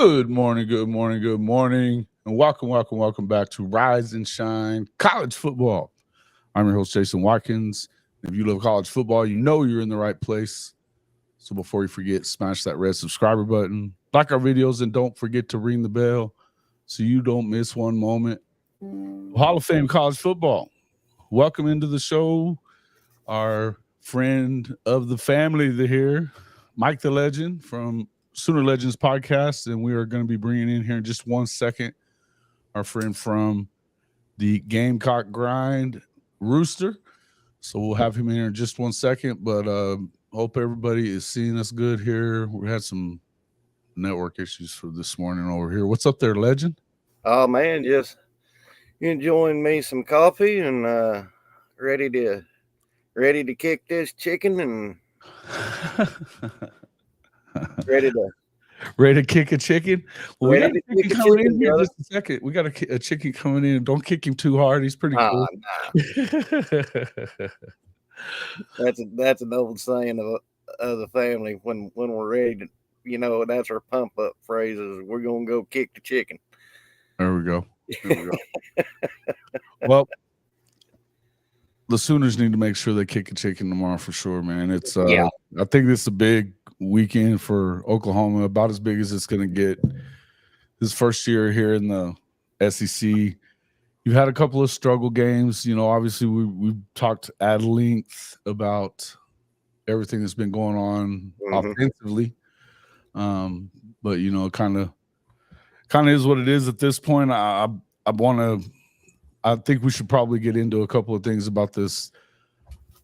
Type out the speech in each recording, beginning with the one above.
Good morning, and welcome back to Rise and Shine College Football. I'm your host, Jason Watkins. If you love college football, you know you're in the right place. So before you forget, smash that red subscriber button, like our videos, and don't forget to ring the bell so you don't miss one moment. Hall of Fame College Football. Welcome into the show, our friend of the family here, Mike the Legend from Sooner Legends podcast, and we are going to be bringing in here in just 1 second our friend from the Gamecock Grind, Rooster. So we'll have him in here in just 1 second, but hope everybody is seeing us good here. We had some network issues for this morning over here. What's up there, Legend? Oh man, just enjoying me some coffee and ready to kick this chicken and ready to kick a chicken. Well, we got a chicken coming in here in just a second. We got a chicken coming in. Don't kick him too hard. He's pretty cool. Nah. That's an old saying of the family when we're ready to, that's our pump up phrases. We're gonna go kick the chicken. There we go. Well, the Sooners need to make sure they kick a chicken tomorrow for sure, man. It's I think this is a big weekend for Oklahoma, about as big as it's going to get. This first year here in the SEC, you've had a couple of struggle games. Obviously we've talked at length about everything that's been going on offensively, but kind of is what it is at this point. I think we should probably get into a couple of things about this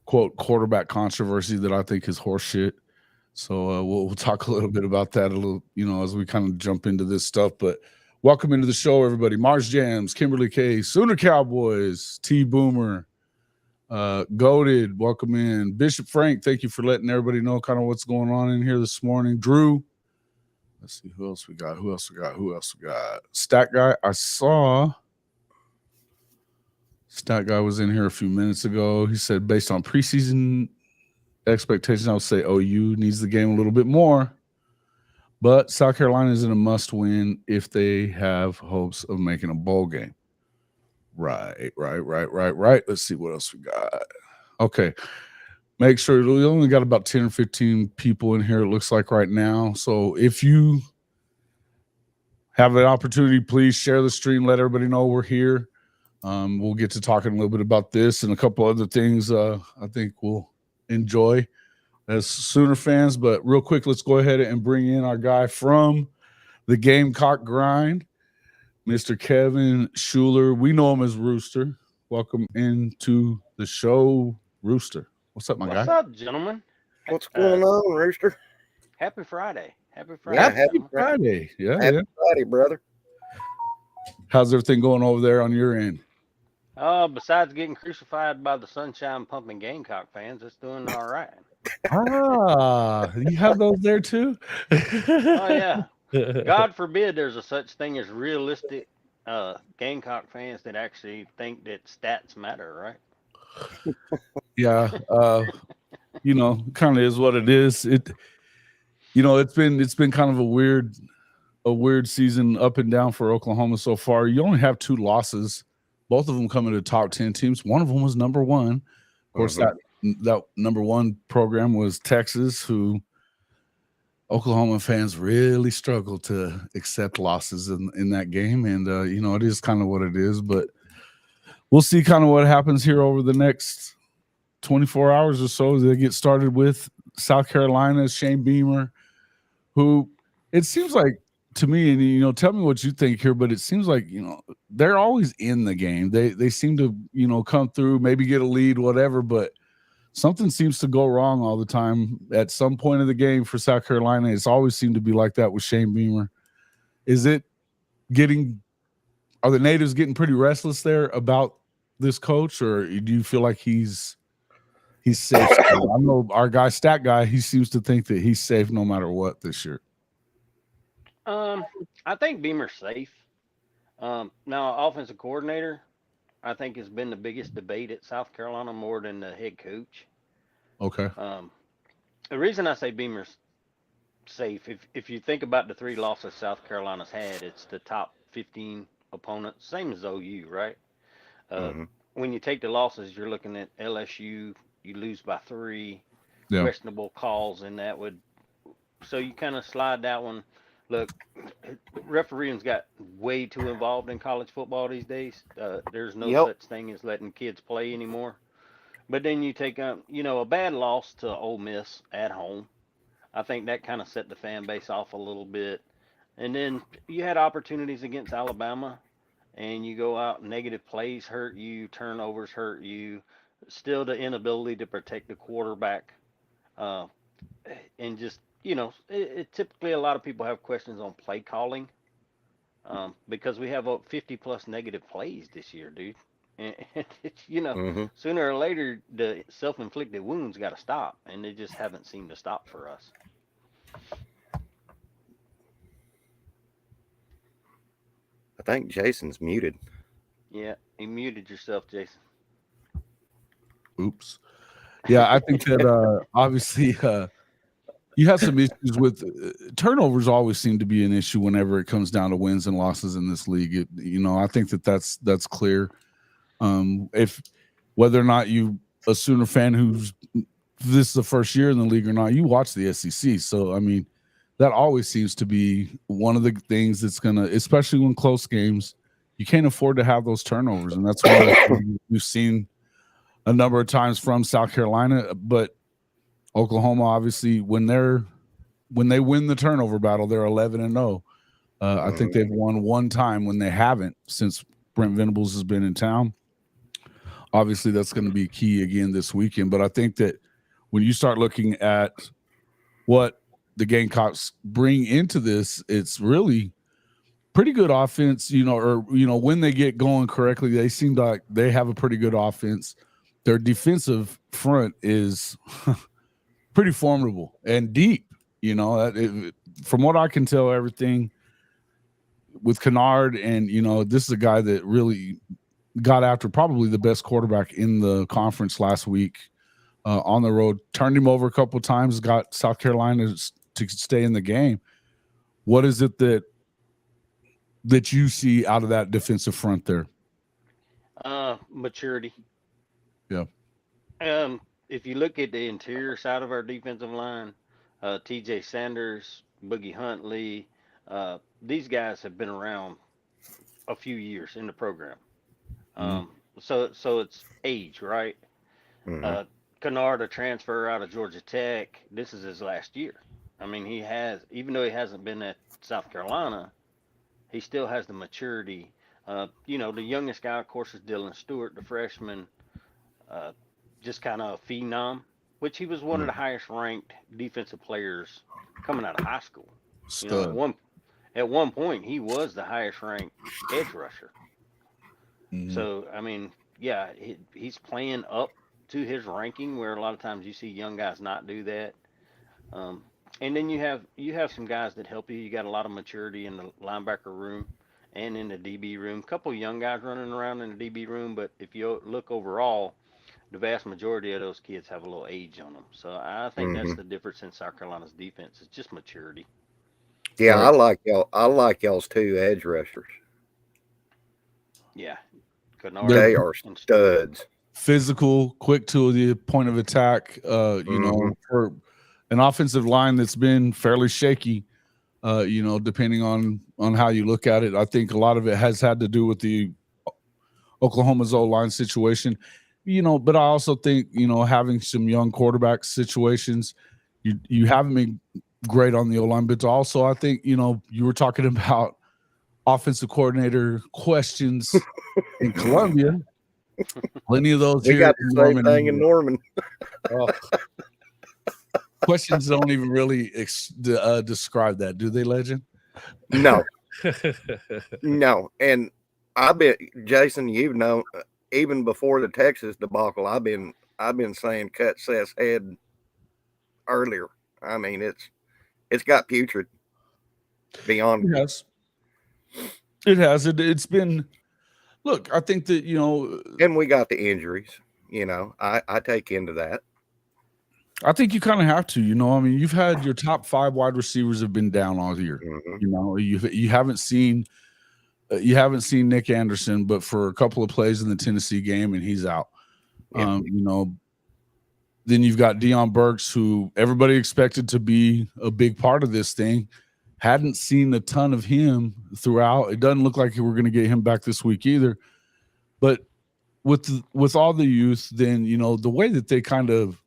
quote quarterback controversy that I think is horseshit. So we'll talk a little bit about that as we kind of jump into this stuff. But welcome into the show, everybody. Mars Jams, Kimberly K, Sooner Cowboys, T Boomer, Goated, welcome in. Bishop Frank, thank you for letting everybody know kind of what's going on in here this morning. Drew, let's see who else we got. Stat Guy, I saw. Stat Guy was in here a few minutes ago. He said, based on preseason expectations, I would say OU needs the game a little bit more. But South Carolina is in a must-win if they have hopes of making a bowl game. Right. Let's see what else we got. Okay. Make sure we only got about 10 or 15 people in here, it looks like right now. So if you have an opportunity, please share the stream. Let everybody know we're here. We'll get to talking a little bit about this and a couple other things I think we'll enjoy as Sooner fans. But real quick, let's go ahead and bring in our guy from the Gamecock Grind, Mr. Kevin Schuler. We know him as Rooster. Welcome into the show, Rooster. What's up, my guy? What's up, gentlemen? What's going on, Rooster? Happy Friday. Happy Friday. Yeah. Friday, brother. How's everything going over there on your end? Besides getting crucified by the sunshine pumping Gamecock fans, it's doing all right. You have those there too? Oh, yeah. God forbid there's a such thing as realistic Gamecock fans that actually think that stats matter, right? Yeah. Kind of is what it is. It's been kind of a weird season up and down for Oklahoma so far. You only have 2 losses. Both of them coming to top 10 teams. One of them was number 1. Of course, that number 1 program was Texas, who Oklahoma fans really struggle to accept losses in that game. And, it is kind of what it is. But we'll see kind of what happens here over the next 24 hours or so as they get started with South Carolina's Shane Beamer, who it seems like, to me, and tell me what you think here, but it seems like they're always in the game. They seem to come through, maybe get a lead, whatever, but something seems to go wrong all the time at some point of the game for South Carolina. It's always seemed to be like that with Shane Beamer. Are the natives getting pretty restless there about this coach, or do you feel like he's safe? I know our guy, Stat Guy, he seems to think that he's safe no matter what this year. I think Beamer's safe. Now, offensive coordinator, I think has been the biggest debate at South Carolina more than the head coach. Okay. The reason I say Beamer's safe. If you think about the 3 losses South Carolina's had, it's the top 15 opponents, same as OU, right? Uh, Mm-hmm. when you take the losses, you're looking at LSU. You lose by 3, Yeah. questionable calls, and that would so you kind of slide that one. Look, refereeing's got way too involved in college football these days. There's no Yep. such thing as letting kids play anymore. But then you take a bad loss to Ole Miss at home. I think that kind of set the fan base off a little bit. And then you had opportunities against Alabama, and you go out, negative plays hurt you, turnovers hurt you, still the inability to protect the quarterback, uh, and just typically a lot of people have questions on play calling, because we have 50 plus negative plays this year, dude. And it's, Mm-hmm. sooner or later the self-inflicted wounds got to stop, and they just haven't seemed to stop for us. I think Jason's muted. Yeah, you muted yourself, Jason. Oops. Yeah, I think that obviously you have some issues with turnovers. Always seem to be an issue whenever it comes down to wins and losses in this league. I think that's clear. If whether or not you a Sooner fan who's this is the first year in the league or not, you watch the SEC. So I mean, that always seems to be one of the things that's gonna, especially when close games, you can't afford to have those turnovers, and that's one of the things we've seen a number of times from South Carolina. But Oklahoma, obviously, when they win the turnover battle, they're 11-0. I think they've won one time when they haven't since Brent Venables has been in town. Obviously, that's going to be key again this weekend. But I think that when you start looking at what the Gamecocks bring into this, it's really pretty good offense, when they get going correctly, they seem like they have a pretty good offense. Their defensive front is pretty formidable and deep. From what I can tell, everything with Kennard, and this is a guy that really got after probably the best quarterback in the conference last week on the road, turned him over a couple of times, got South Carolina to stay in the game. What is it that you see out of that defensive front there? Maturity. Yeah. If you look at the interior side of our defensive line, TJ Sanders, Boogie Huntley, these guys have been around a few years in the program. So it's age, right? Mm-hmm. Kennard, a transfer out of Georgia Tech, this is his last year. I mean, even though he hasn't been at South Carolina, he still has the maturity. The youngest guy, of course, is Dylan Stewart, the freshman, just kind of a phenom, which he was one of the highest ranked defensive players coming out of high school. Stud. At one point, he was the highest ranked edge rusher. Mm-hmm. So, I mean, yeah, he's playing up to his ranking, where a lot of times you see young guys not do that. And then you have some guys that help you. You got a lot of maturity in the linebacker room and in the DB room. A couple of young guys running around in the DB room, but if you look overall, the vast majority of those kids have a little age on them. So I think that's the difference in South Carolina's defense. It's just maturity. Yeah, right. I like y'all's 2 edge rushers. Yeah, they are studs. Physical, quick to the point of attack. For an offensive line that's been fairly shaky, depending on how you look at it. I think a lot of it has had to do with the Oklahoma's O-line situation, but I also think, having some young quarterback situations, you haven't been great on the O-line, but also I think, you were talking about offensive coordinator questions in Columbia. Plenty of those. We got the same thing in Norman. Questions don't even really describe that, do they, Legend? No. No. And I bet, Jason, even before the Texas debacle, I've been saying cut Seth's head earlier. I mean, it's got putrid beyond. Yes, it has. It's been. Look, I think that and we got the injuries. I take into that. I think you kind of have to. I mean, you've had your top 5 wide receivers have been down all year. Mm-hmm. You haven't seen Nick Anderson, but for a couple of plays in the Tennessee game, and he's out. Yep. Then you've got Deion Burks, who everybody expected to be a big part of this thing. Hadn't seen a ton of him throughout. It doesn't look like we're going to get him back this week either. But with all the youth, then the way that they kind of,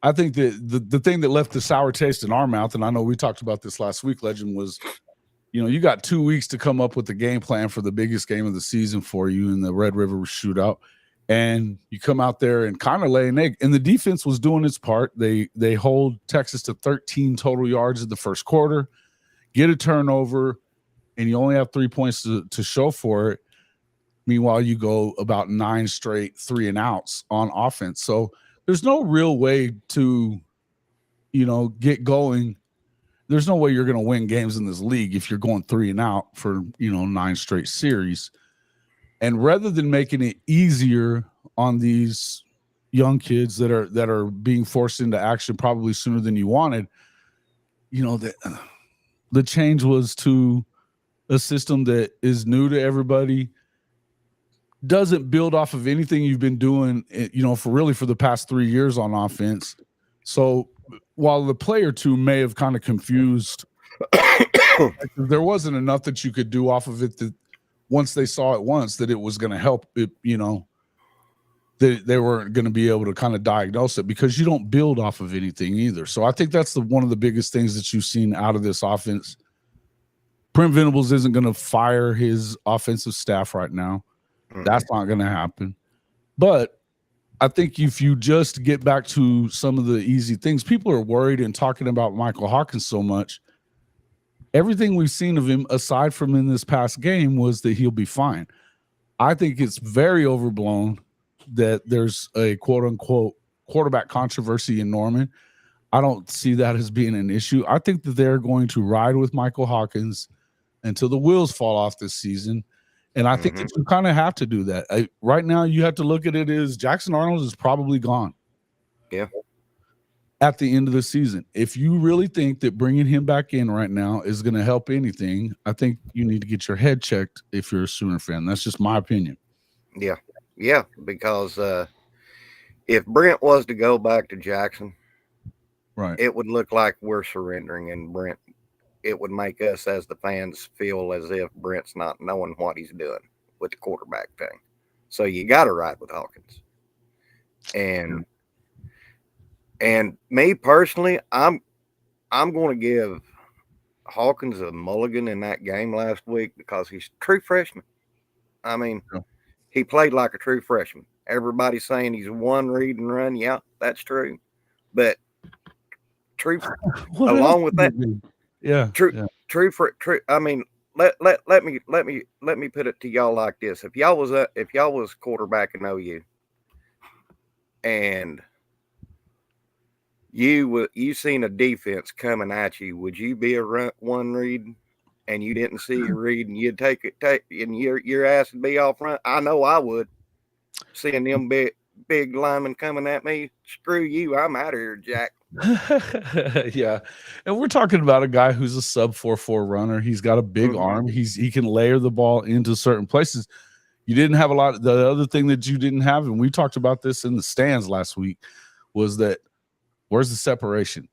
I think that the thing that left the sour taste in our mouth, and I know we talked about this last week, Legend, was you got 2 weeks to come up with the game plan for the biggest game of the season for you in the Red River Shootout. And you come out there and kind of lay an egg. And the defense was doing its part. They hold Texas to 13 total yards in the first quarter, get a turnover, and you only have 3 points to show for it. Meanwhile, you go about 9 straight 3-and-outs on offense. So there's no real way to, get going. There's no way you're going to win games in this league if you're going 3-and-out for, 9 straight series. And rather than making it easier on these young kids that are being forced into action probably sooner than you wanted, the change was to a system that is new to everybody, doesn't build off of anything you've been doing, for the past 3 years on offense. So while the player two may have kind of confused, there wasn't enough that you could do off of it that once they saw it once that it was going to help it, they weren't going to be able to kind of diagnose it because you don't build off of anything either. So I think that's one of the biggest things that you've seen out of this offense. Brent Venables isn't going to fire his offensive staff right now. Mm-hmm. That's not going to happen. But I think if you just get back to some of the easy things, people are worried and talking about Michael Hawkins so much. Everything we've seen of him, aside from in this past game, was that he'll be fine. I think it's very overblown that there's a quote-unquote quarterback controversy in Norman. I don't see that as being an issue. I think that they're going to ride with Michael Hawkins until the wheels fall off this season. And I think that you kind of have to do that. Right now, you have to look at it as Jackson Arnold is probably gone. Yeah. At the end of the season. If you really think that bringing him back in right now is going to help anything, I think you need to get your head checked if you're a Sooner fan. That's just my opinion. Yeah. Yeah, because if Brent was to go back to Jackson, right, it would look like we're surrendering, and Brent, it would make us as the fans feel as if Brent's not knowing what he's doing with the quarterback thing. So you got to ride with Hawkins. And me personally, I'm going to give Hawkins a mulligan in that game last week because he's a true freshman. I mean, he played like a true freshman. Everybody's saying he's one read and run. Yeah, that's true. But true, along with that, true. I mean, let me put it to y'all like this: if y'all was quarterback in OU, and you seen a defense coming at you, would you be a one read and you didn't see a read and you'd take and your ass would be off front? I know I would. Seeing them big linemen coming at me, screw you, I'm out of here, Jack. Yeah. And we're talking about a guy who's a sub 4.4 runner. He's got a big arm. He can layer the ball into certain places. You didn't have a lot. The other thing that you didn't have, and we talked about this in the stands last week, was that where's the separation?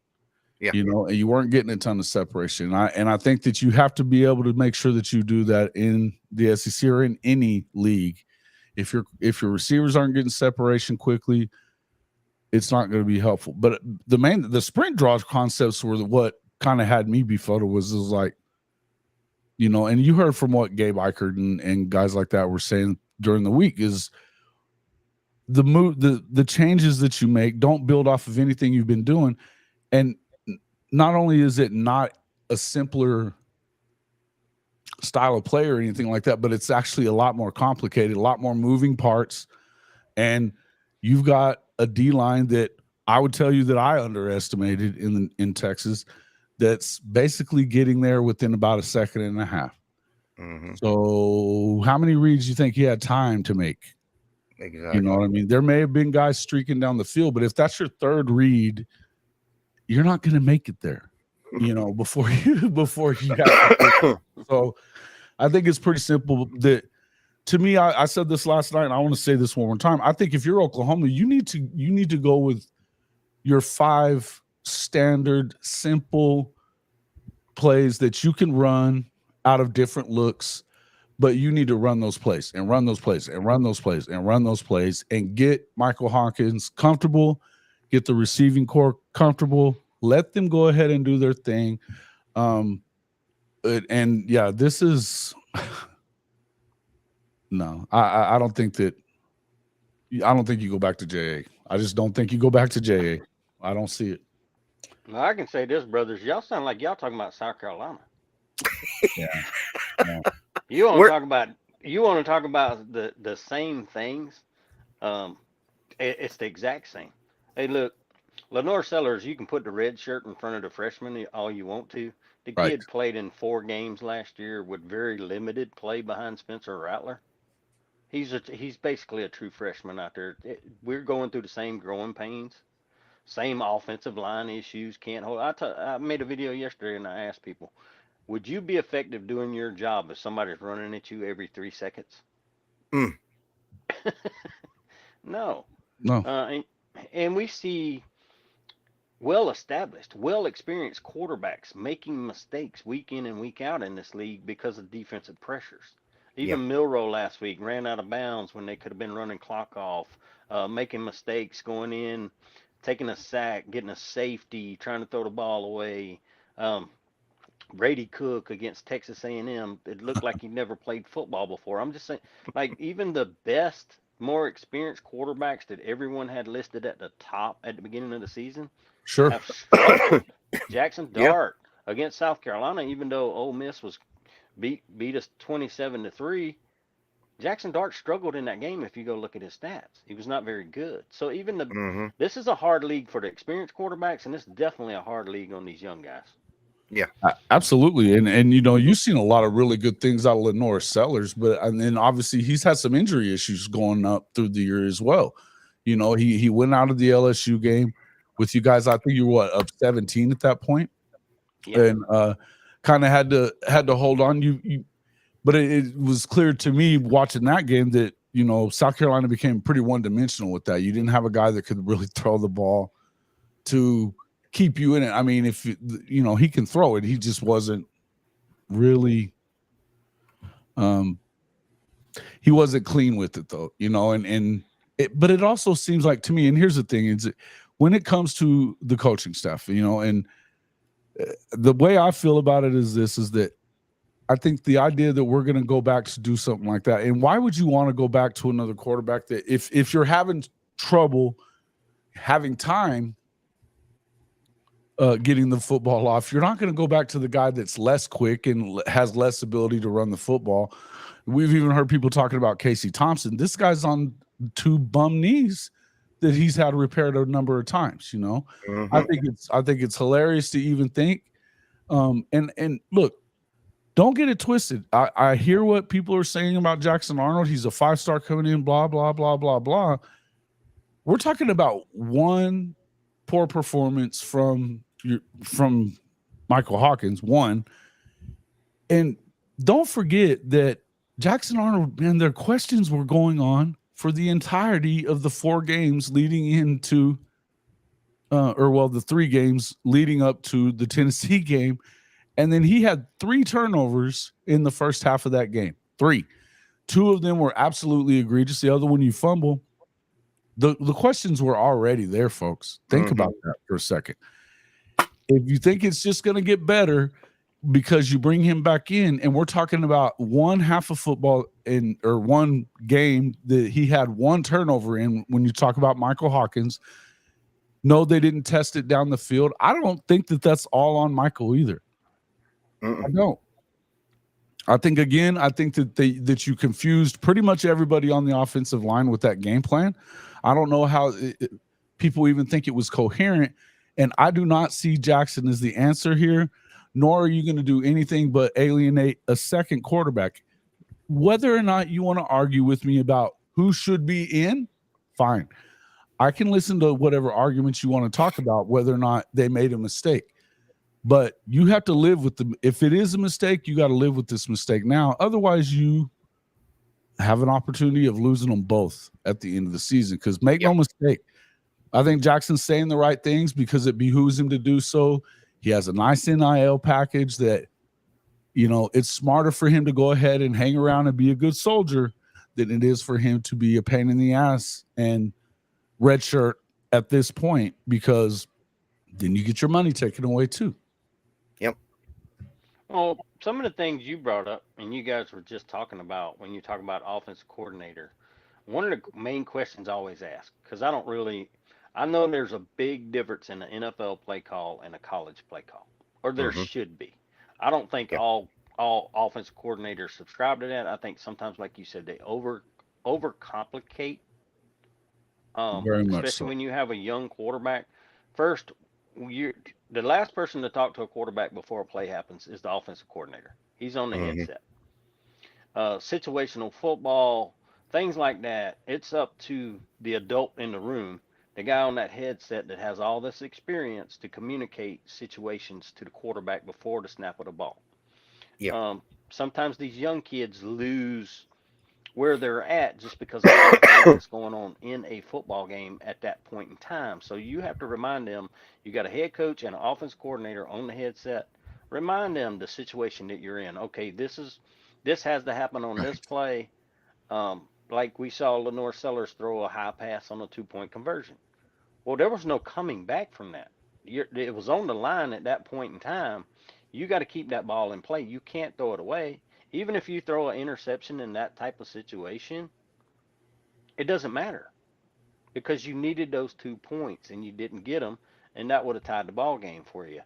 Yeah. And you weren't getting a ton of separation. And I think that you have to be able to make sure that you do that in the SEC or in any league. If your receivers aren't getting separation quickly, it's not going to be helpful. But the sprint draw concepts were what kind of had me befuddled. Was like, and you heard from what Gabe Eichert and guys like that were saying during the week is the changes that you make don't build off of anything you've been doing. And not only is it not a simpler style of play or anything like that, but it's actually a lot more complicated, a lot more moving parts. And you've got a D-line that I would tell you that I underestimated in Texas that's basically getting there within about a second and a half. So how many reads do you think he had time to make? Exactly. You know what I mean? There may have been guys streaking down the field, but if that's your third read, you're not going to make it there, you know, before you have. So I think it's pretty simple. That to me, I said this last night, and I want to say this one more time. I think if you're Oklahoma, you need to go with your 5 standard, simple plays that you can run out of different looks. But you need to run those plays and run those plays and run those plays and run those plays and get Michael Hawkins comfortable, get the receiving corps comfortable, let them go ahead and do their thing. And yeah, this is no, I don't think that. I don't think you go back to JA. I just don't think you go back to JA. I don't see it. Well, I can say this, brothers. Y'all sound like y'all talking about South Carolina. Yeah. No. You want to talk about the same things. It's the exact same. Hey, look, Lenore Sellers, you can put the red shirt in front of the freshman all you want to. The Right. kid played in 4 games last year with very limited play behind Spencer Rattler. He's basically a true freshman out there. We're going through the same growing pains, same offensive line issues. Can't hold. I made a video yesterday and I asked people, would you be effective doing your job if somebody's running at you every 3 seconds? Mm. No. No. And we see well-established, well-experienced quarterbacks making mistakes week in and week out in this league because of defensive pressures. Even Milroe last week ran out of bounds when they could have been running clock off, making mistakes, going in, taking a sack, getting a safety, trying to throw the ball away. Brady Cook against Texas A&M, it looked like he never played football before. I'm just saying, like, even the best, more experienced quarterbacks that everyone had listed at the top at the beginning of the season Sure. have struggled. Jackson Dart against South Carolina, even though Ole Miss was beat us 27-3, Jackson Dart struggled in that game. If you go look at his stats, he was not very good. So even this is a hard league for the experienced quarterbacks, and it's definitely a hard league on these young guys. Yeah, absolutely. And you know, you've seen a lot of really good things out of Lenore Sellers, and then obviously he's had some injury issues going up through the year as well. You know, he went out of the LSU game with you guys. I think you were up 17 at that point, and kind of had to hold on. But it was clear to me watching that game that, you know, South Carolina became pretty one-dimensional with that. You didn't have a guy that could really throw the ball to keep you in it. I mean, if you know, he can throw it, he just wasn't really he wasn't clean with it though, you know, but it also seems like to me, and here's the thing, is when it comes to the coaching staff, you know, and the way I feel about it is that I think the idea that we're going to go back to do something like that, and why would you want to go back to another quarterback that if you're having trouble having time getting the football off, you're not going to go back to the guy that's less quick and has less ability to run the football. We've even heard people talking about Casey Thompson. This guy's on 2 bum knees that he's had repaired a number of times. You know, I think it's hilarious to even think. And look, don't get it twisted. I hear what people are saying about Jackson Arnold. He's a 5-star coming in. Blah blah blah blah blah. We're talking about one poor performance from Michael Hawkins, one. And don't forget that Jackson Arnold, man, their questions were going on for the entirety of the 4 games leading into the 3 games leading up to the Tennessee game. And then he had 3 turnovers in the first half of that game. 3. 2 of them were absolutely egregious. The other one you fumble. The questions were already there, folks. Think about that for a second. If you think it's just going to get better because you bring him back in, and we're talking about one half of football or one game that he had 1 turnover in, when you talk about Michael Hawkins, no, they didn't test it down the field. I don't think that that's all on Michael either. I don't. I think that you confused pretty much everybody on the offensive line with that game plan. I don't know how people even think it was coherent, and I do not see Jackson as the answer here, nor are you going to do anything but alienate a second quarterback. Whether or not you want to argue with me about who should be in, fine. I can listen to whatever arguments you want to talk about, whether or not they made a mistake. But you have to live with them. If it is a mistake, you got to live with this mistake now. Otherwise, you have an opportunity of losing them both at the end of the season. Because make no mistake, I think Jackson's saying the right things because it behooves him to do so. He has a nice NIL package that, you know, it's smarter for him to go ahead and hang around and be a good soldier than it is for him to be a pain in the ass and redshirt at this point, because then you get your money taken away too. Yep. Well, some of the things you brought up and you guys were just talking about when you talk about offensive coordinator, one of the main questions I always ask, because I know there's a big difference in the NFL play call and a college play call, or there should be. I don't think all offensive coordinators subscribe to that. I think sometimes, like you said, they overcomplicate. Very much Especially so. when you have a young quarterback. First, the last person to talk to a quarterback before a play happens is the offensive coordinator. He's on the headset. Situational football, things like that, it's up to the adult in the room, the guy on that headset that has all this experience, to communicate situations to the quarterback before the snap of the ball. Yeah. Sometimes these young kids lose where they're at just because of all the things that's going on in a football game at that point in time. So you have to remind them, you got a head coach and an offense coordinator on the headset. Remind them the situation that you're in. Okay, this has to happen on this play. Like we saw Lenore Sellers throw a high pass on a 2-point conversion. Well, there was no coming back from that. It was on the line at that point in time. You got to keep that ball in play. You can't throw it away. Even if you throw an interception in that type of situation, it doesn't matter because you needed those 2 points and you didn't get them, and that would have tied the ball game for you.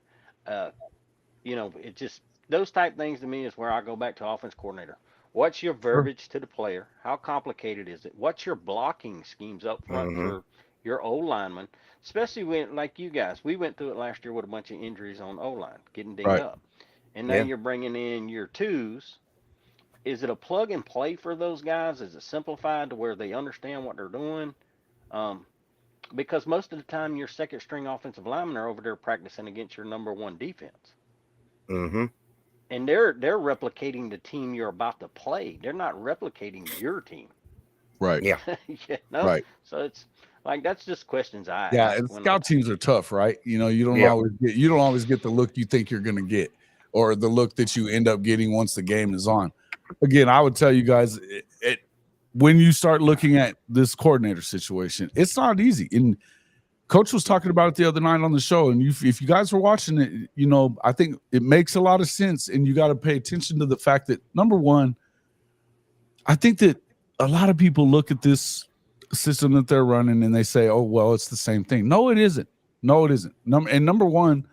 It just, those type things to me is where I go back to offense coordinator. What's your verbiage to the player? How complicated is it? What's your blocking schemes up front for your O lineman? Especially when, like you guys, we went through it last year with a bunch of injuries on O line, getting dinged up, and now you're bringing in your twos. Is it a plug and play for those guys? Is it simplified to where they understand what they're doing? Because most of the time, your second string offensive linemen are over there practicing against your number one defense. And they're replicating the team you're about to play. They're not replicating your team. Right. Yeah. Right. So it's like, that's just questions I ask. And scout teams are tough, right? You know, you don't always get the look you think you're going to get, or the look that you end up getting once the game is on. Again, I would tell you guys, when you start looking at this coordinator situation, it's not easy. And Coach was talking about it the other night on the show, and if you guys were watching it, you know, I think it makes a lot of sense, and you got to pay attention to the fact that, number one, I think that a lot of people look at this system that they're running and they say, oh, well, it's the same thing. No, it isn't. No, it isn't. Number one,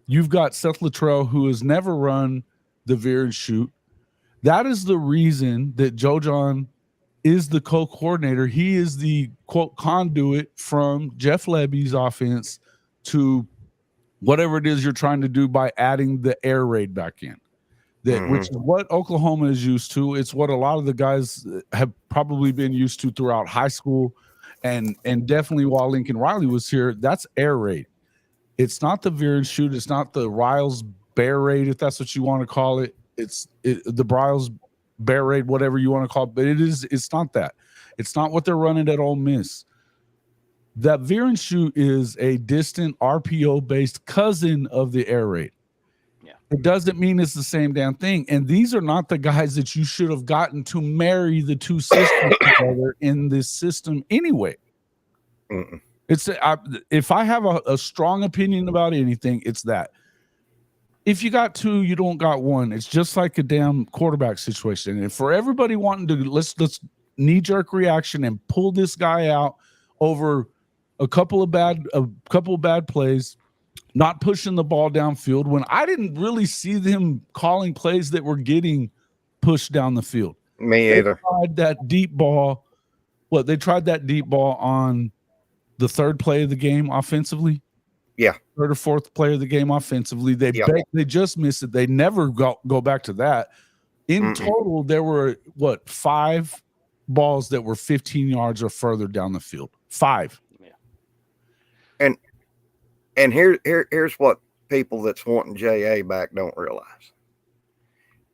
you've got Seth Luttrell, who has never run the veer and shoot. That is the reason that Joe John is the co-coordinator. He is the, quote, conduit from Jeff Lebby's offense to whatever it is you're trying to do by adding the air raid back in. Which is what Oklahoma is used to. It's what a lot of the guys have probably been used to throughout high school, and definitely while Lincoln Riley was here. That's air raid. It's not the veer and shoot. It's not the Riles bear raid, if that's what you want to call it. It's the Briles bear raid, whatever you want to call it. But it's not that. It's not what they're running at Ole Miss. That veer and shoot is a distant RPO based cousin of the air raid. It doesn't mean it's the same damn thing. And these are not the guys that you should have gotten to marry the two systems together in this system anyway. It's if I have a strong opinion about anything, it's that. If you got two, you don't got one. It's just like a damn quarterback situation. And for everybody wanting to let's knee-jerk reaction and pull this guy out over a couple of bad plays, not pushing the ball downfield, when I didn't really see them calling plays that were getting pushed down the field. Me either. They tried that deep ball. They tried that deep ball on the third play of the game offensively. Yeah. Third or fourth play of the game offensively. They just missed it. They never go back to that. In total, there were 5 balls that were 15 yards or further down the field. 5. Yeah. And here's what people that's wanting JA back don't realize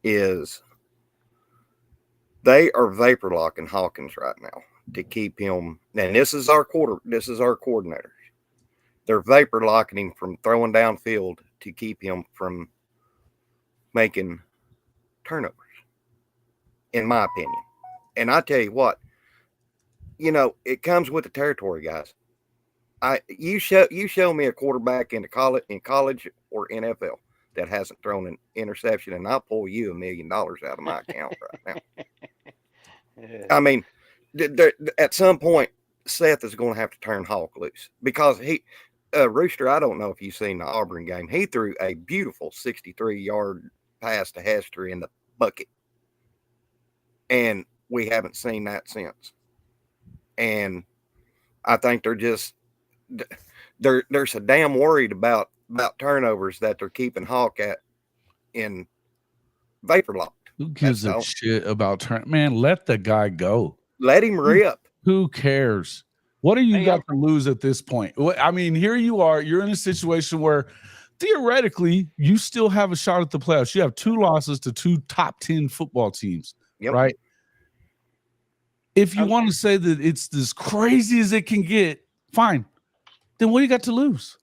is they are vapor locking Hawkins right now to keep him. And this is our coordinators. They're vapor locking him from throwing downfield to keep him from making turnovers, in my opinion. And I tell you what, it comes with the territory, guys. You show me a quarterback in college or NFL that hasn't thrown an interception, and I'll pull you $1 million out of my account right now. I mean, at some point, Seth is going to have to turn Hawk loose because Rooster, I don't know if you've seen the Auburn game. He threw a beautiful 63-yard pass to Hester in the bucket. And we haven't seen that since. And I think they're so damn worried about turnovers that they're keeping Hawk in vapor locked. Who gives a shit about man, let the guy go. Let him rip. Who cares? What do you got to lose at this point? I mean, here you are. You're in a situation where theoretically you still have a shot at the playoffs. You have 2 losses to 2 top 10 football teams, right? If you want to say that it's as crazy as it can get, fine. Then what do you got to lose?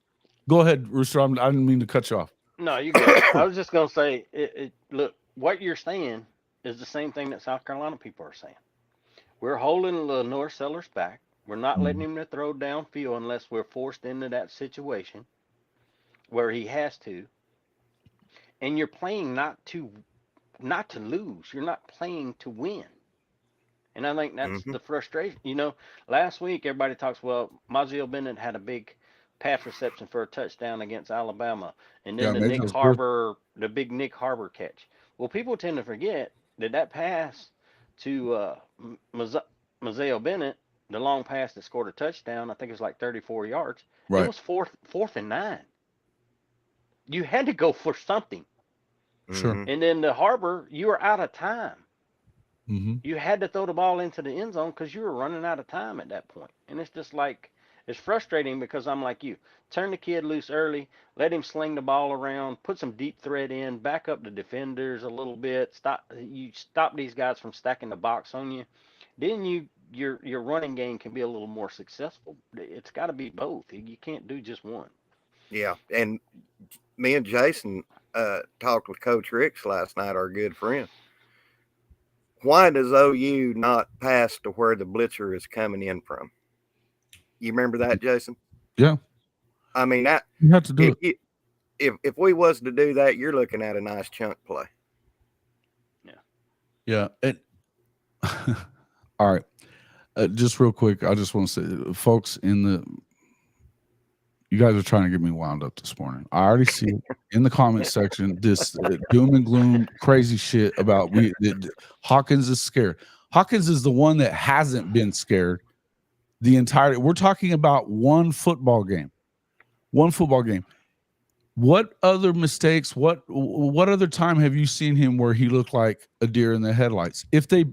Go ahead, Rooster. I didn't mean to cut you off. No, you good. I was just going to say, look, what you're saying is the same thing that South Carolina people are saying. We're holding Lenore Sellers back. We're not letting him to throw downfield unless we're forced into that situation where he has to. And you're playing not to lose. You're not playing to win. And I think that's the frustration. Last week everybody talks, well, Maziel Bennett had a big pass reception for a touchdown against Alabama. And then the big Nick Harbor catch. Well, people tend to forget that pass to Maziel Bennett, the long pass that scored a touchdown, I think it was like 34 yards. Right. It was fourth and 9. You had to go for something. Sure. And then the Harbor, you were out of time. You had to throw the ball into the end zone because you were running out of time at that point. And it's just like, it's frustrating because I'm like you. Turn the kid loose early, let him sling the ball around, put some deep threat in, back up the defenders a little bit, stop these guys from stacking the box on you. Then your running game can be a little more successful. It's got to be both. You can't do just one. Yeah, and me and Jason talked with Coach Ricks last night, our good friend. Why does OU not pass to where the blitzer is coming in from? You remember that, Jason? Yeah. I mean, that you have to do it. If we was to do that, you're looking at a nice chunk play. Yeah. All right. Just real quick, I just want to say, folks, you guys are trying to get me wound up this morning. I already see it in the comment section, this doom and gloom crazy shit about Hawkins is scared. Hawkins is the one that hasn't been scared the entire. We're talking about one football game. What other mistakes? What other time have you seen him where he looked like a deer in the headlights? If they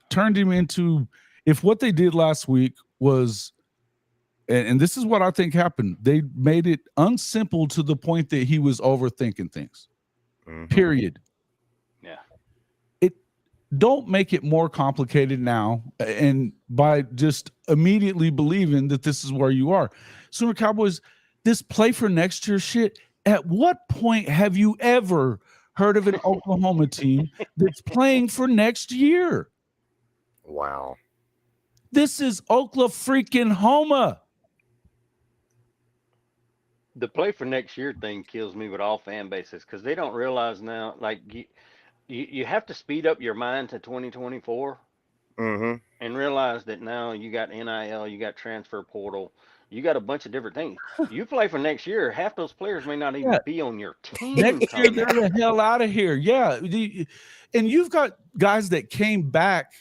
turned him into, if what they did last week was, and this is what I think happened, they made it unsimple to the point that he was overthinking things. Period. Yeah. Don't make it more complicated now, and by just immediately believing that this is where you are. Sooner Cowboys, this play for next year shit. At what point have you ever heard of an Oklahoma team that's playing for next year? Wow. This is Oklahoma. The play for next year thing kills me with all fan bases because they don't realize now, like, you have to speed up your mind to 2024 and realize that now you got NIL, you got transfer portal, you got a bunch of different things. You play for next year, half those players may not even be on your team. Next year, they're the hell out of here. Yeah. And you've got guys that came back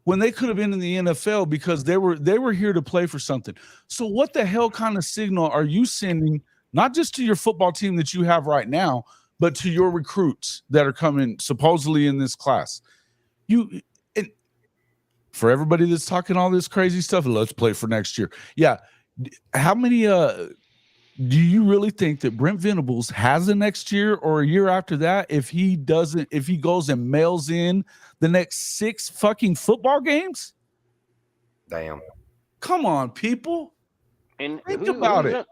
when they could have been in the NFL because they were here to play for something. So what the hell kind of signal are you sending, not just to your football team that you have right now, but to your recruits that are coming supposedly in this class? for everybody that's talking all this crazy stuff, let's play for next year. Yeah. How many do you really think that Brent Venables has a next year or a year after that if he goes and mails in the next 6 fucking football games? Damn. Come on, people. And Think about it.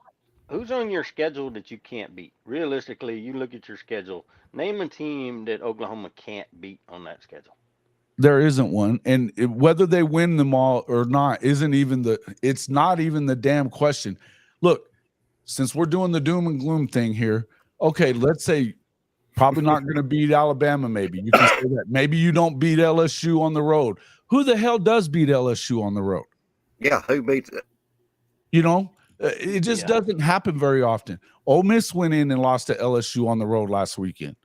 Who's on your schedule that you can't beat? Realistically, you look at your schedule. Name a team that Oklahoma can't beat on that schedule. There isn't one, and whether they win them all or not it's not even the damn question. Look, since we're doing the doom and gloom thing here, okay, let's say probably not going to beat Alabama. Maybe you can say that. Maybe you don't beat LSU on the road. Who the hell does beat LSU on the road? Yeah, who beats it? You know, it just doesn't happen very often. Ole Miss went in and lost to LSU on the road last weekend.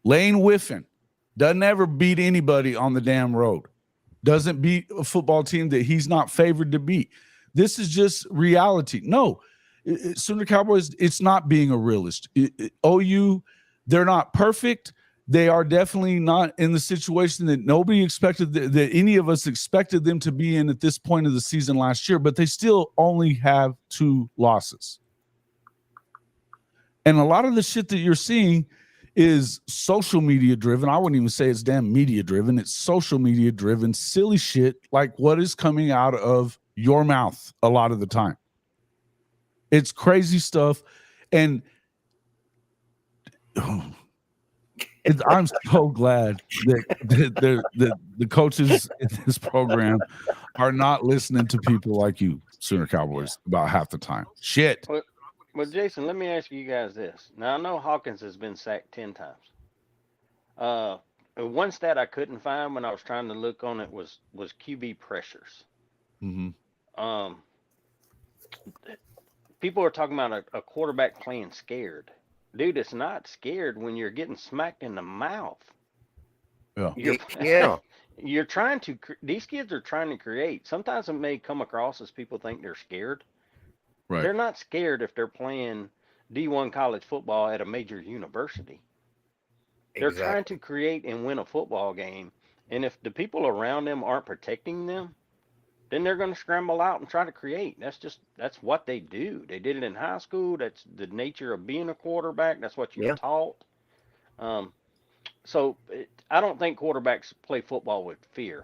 Lane Whiffen doesn't ever beat anybody on the damn road. Doesn't beat a football team that he's not favored to beat. This is just reality. No. Sooner Cowboys, it's not being a realist. OU, they're not perfect. They are definitely not in the situation that nobody expected, that any of us expected them to be in at this point of the season last year, but they still only have 2 losses. And a lot of the shit that you're seeing is social media driven. I wouldn't even say it's damn media driven. It's social media driven, silly shit like what is coming out of your mouth a lot of the time. It's crazy stuff, and I'm so glad that the coaches in this program are not listening to people like you, Sooner Cowboys, about half the time. Shit. Well, Jason, let me ask you guys this. Now, I know Hawkins has been sacked 10 times. One stat I couldn't find when I was trying to look on it was QB pressures. Mm-hmm. People are talking about a quarterback playing scared. Dude, it's not scared when you're getting smacked in the mouth. Yeah. You're trying to, these kids are trying to create. Sometimes it may come across as people think they're scared. Right. They're not scared if they're playing D1 college football at a major university. They're trying to create and win a football game. And if the people around them aren't protecting them, then they're going to scramble out and try to create. That's what they do. They did it in high school. That's the nature of being a quarterback. That's what you're taught. So I don't think quarterbacks play football with fear.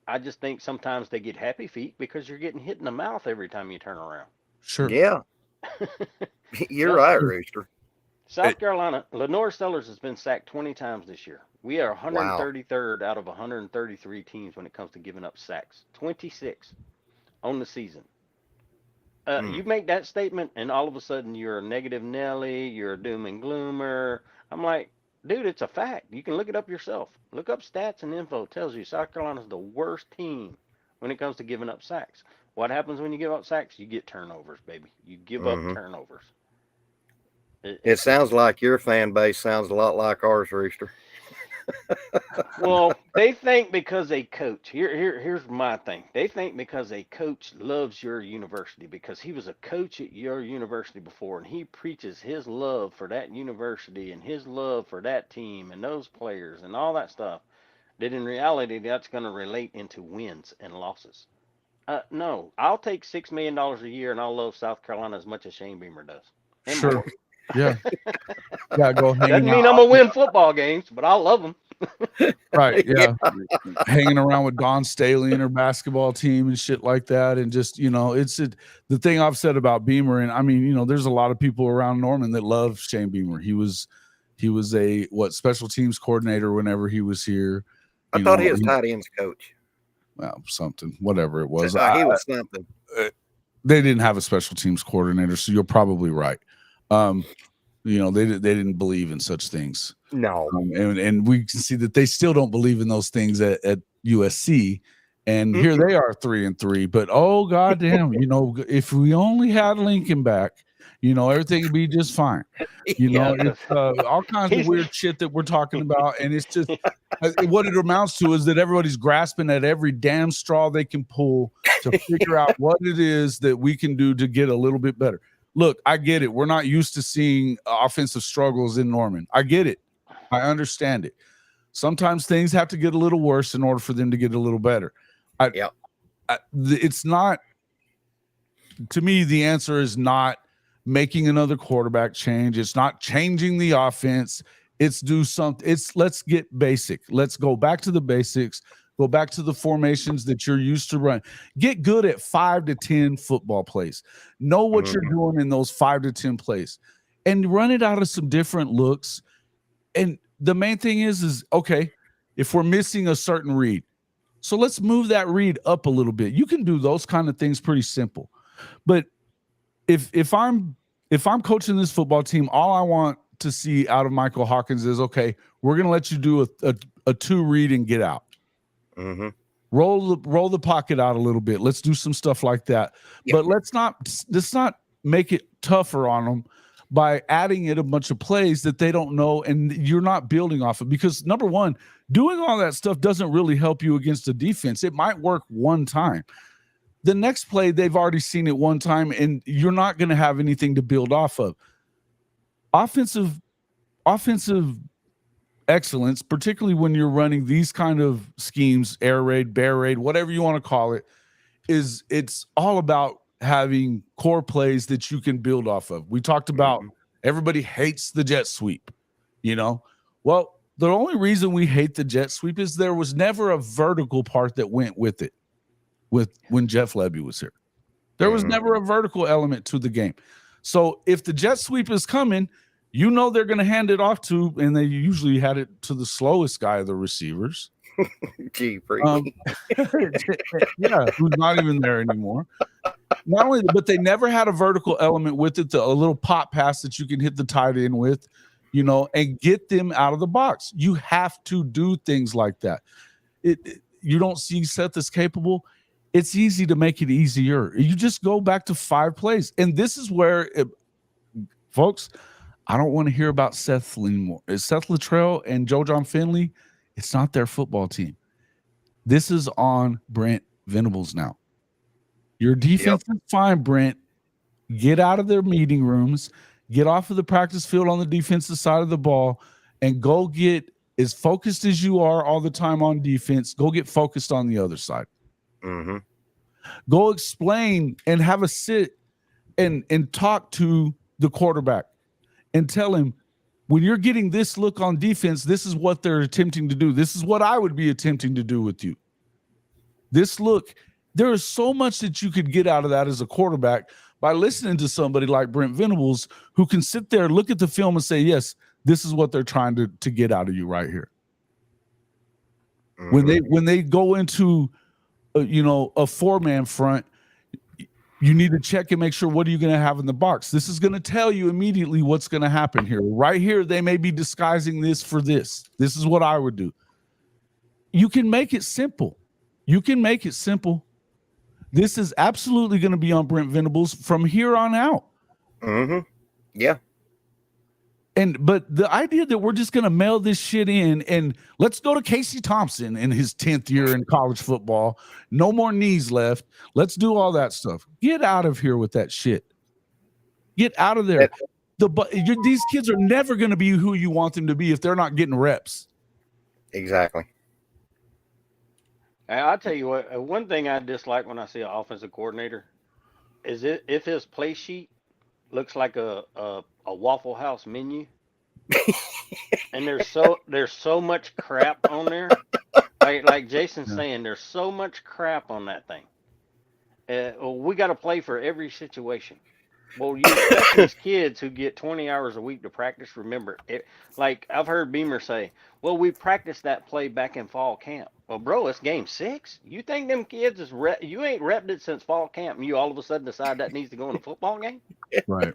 I just think sometimes they get happy feet because you're getting hit in the mouth every time you turn around. Sure. Yeah. You're right, Rooster. South Carolina, Lenore Sellers has been sacked 20 times this year. We are 133rd out of 133 teams when it comes to giving up sacks. 26 on the season. You make that statement, and all of a sudden you're a negative Nelly, you're a doom and gloomer. I'm like, dude, it's a fact. You can look it up yourself. Look up stats and info. It tells you South Carolina's the worst team when it comes to giving up sacks. What happens when you give up sacks? You get turnovers, baby. You give up turnovers. It sounds like your fan base sounds a lot like ours, Rooster. Well, they think because a coach, here's my thing. They think because a coach loves your university, because he was a coach at your university before, and he preaches his love for that university and his love for that team and those players and all that stuff, that in reality that's going to relate into wins and losses. No, I'll take $6 million a year and I'll love South Carolina as much as Shane Beamer does. And sure. More. Yeah. Yeah, go hang Doesn't mean I'm going to win football games, but I'll love them. Right, yeah. Hanging around with Don Staley and her basketball team and shit like that. And just, the thing I've said about Beamer, and I mean, there's a lot of people around Norman that love Shane Beamer. He was a special teams coordinator whenever he was here. I thought he was tight ends coach. Well, something, whatever it was. He was something. They didn't have a special teams coordinator, so you're probably right. They didn't believe in such things. No. And we can see that they still don't believe in those things at USC. And here they are 3-3. But oh goddamn, if we only had Lincoln back, everything would be just fine. It's all kinds of weird shit that we're talking about. And it's just what it amounts to is that everybody's grasping at every damn straw they can pull to figure out what it is that we can do to get a little bit better. Look, I get it. We're not used to seeing offensive struggles in Norman. I get it. I understand it. Sometimes things have to get a little worse in order for them to get a little better. It's not, to me, the answer is not making another quarterback change. It's not changing the offense. It's do something. It's let's get basic. Let's go back to the basics. Go back to the formations that you're used to run. Get good at 5 to 10 football plays. Know what you're doing in those 5 to 10 plays and run it out of some different looks. And the main thing is okay, if we're missing a certain read, so let's move that read up a little bit. You can do those kind of things pretty simple. But if I'm coaching this football team, all I want to see out of Michael Hawkins is, okay, we're going to let you do a 2 read and get out. Mm-hmm. Roll the pocket out a little bit. Let's do some stuff like that. Yep. But let's not make it tougher on them by adding in a bunch of plays that they don't know and you're not building off of. Because number one, doing all that stuff doesn't really help you against a defense. It might work one time. The next play, they've already seen it one time, and you're not going to have anything to build off of. Offensive excellence, particularly when you're running these kind of schemes, air raid, bear raid, whatever you want to call it, it's all about having core plays that you can build off of. We talked about everybody hates the jet sweep, Well, the only reason we hate the jet sweep is there was never a vertical part that went with it. When Jeff Lebby was here, there was never a vertical element to the game. So if the jet sweep is coming, they're going to hand it off to, and they usually had it to the slowest guy of the receivers. Gee, yeah, who's not even there anymore. Not only, but they never had a vertical element with it, a little pop pass that you can hit the tight end with, and get them out of the box. You have to do things like that. You don't see Seth as capable. It's easy to make it easier. You just go back to 5 plays. And this is where, folks, I don't want to hear about Seth anymore. It's Seth Luttrell and Joe John Finley. It's not their football team. This is on Brent Venables now. Your defense is fine, Brent. Get out of their meeting rooms. Get off of the practice field on the defensive side of the ball and go get as focused as you are all the time on defense. Go get focused on the other side. Mm-hmm. Go explain and have a sit and talk to the quarterback and tell him, when you're getting this look on defense, this is what they're attempting to do. This is what I would be attempting to do with you. This look, there is so much that you could get out of that as a quarterback by listening to somebody like Brent Venables, who can sit there, look at the film and say, yes, this is what they're trying to get out of you right here. Mm-hmm. When they go into a 4-man front, you need to check and make sure, what are you going to have in the box? This is going to tell you immediately what's going to happen here. Right here, they may be disguising this for this. This is what I would do. You can make it simple. This is absolutely going to be on Brent Venables from here on out. Mm-hmm. Yeah. But the idea that we're just going to mail this shit in and let's go to Casey Thompson in his 10th year in college football. No more knees left. Let's do all that stuff. Get out of here with that shit. Get out of there. These kids are never going to be who you want them to be if they're not getting reps. Exactly. I'll tell you what, one thing I dislike when I see an offensive coordinator is if his play sheet looks like a Waffle House menu, and there's so much crap on there. Like Jason's saying, there's so much crap on that thing. We got to play for every situation. Well, you expect these kids who get 20 hours a week to practice, remember it. Like I've heard Beamer say, well, we practiced that play back in fall camp. Well, bro, it's game 6. You think them kids you ain't repped it since fall camp, and you all of a sudden decide that needs to go in a football game? Right.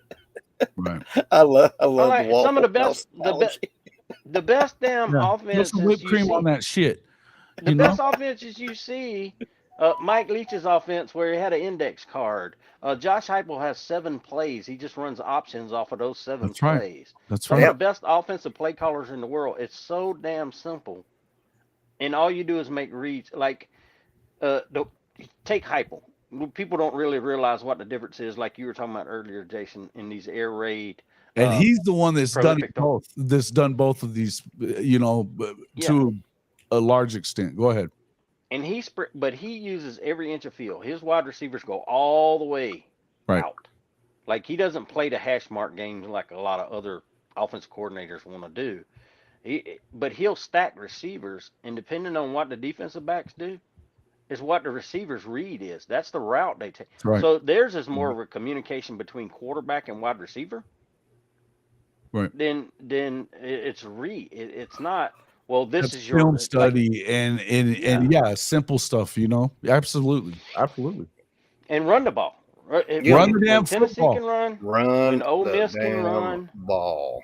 Right. I love like some of the best damn offenses. Put some whipped cream on that shit. The best offenses you see, Mike Leach's offense where he had an index card. Josh Heupel has 7 plays. He just runs options off of those 7 plays. That's Some right. of the best offensive play callers in the world. It's so damn simple, and all you do is make reads. Like, take Heupel. people don't really realize what the difference is, like you were talking about earlier, Jason, in these air raid. And he's the one that's done prolific both. That's done both of these, to a large extent. Go ahead. And but he uses every inch of field. His wide receivers go all the way out. Like, he doesn't play the hash mark games like a lot of other offensive coordinators want to do. But he'll stack receivers, and depending on what the defensive backs do, is what the receivers read is. That's the route they take. Right. So theirs is more of a communication between quarterback and wide receiver. Right. Then it's read. It's not. Well, this is film your study and simple stuff. Absolutely. And run the ball. Run the damn Tennessee football. can run. Run When Ole the Miss can damn run. ball.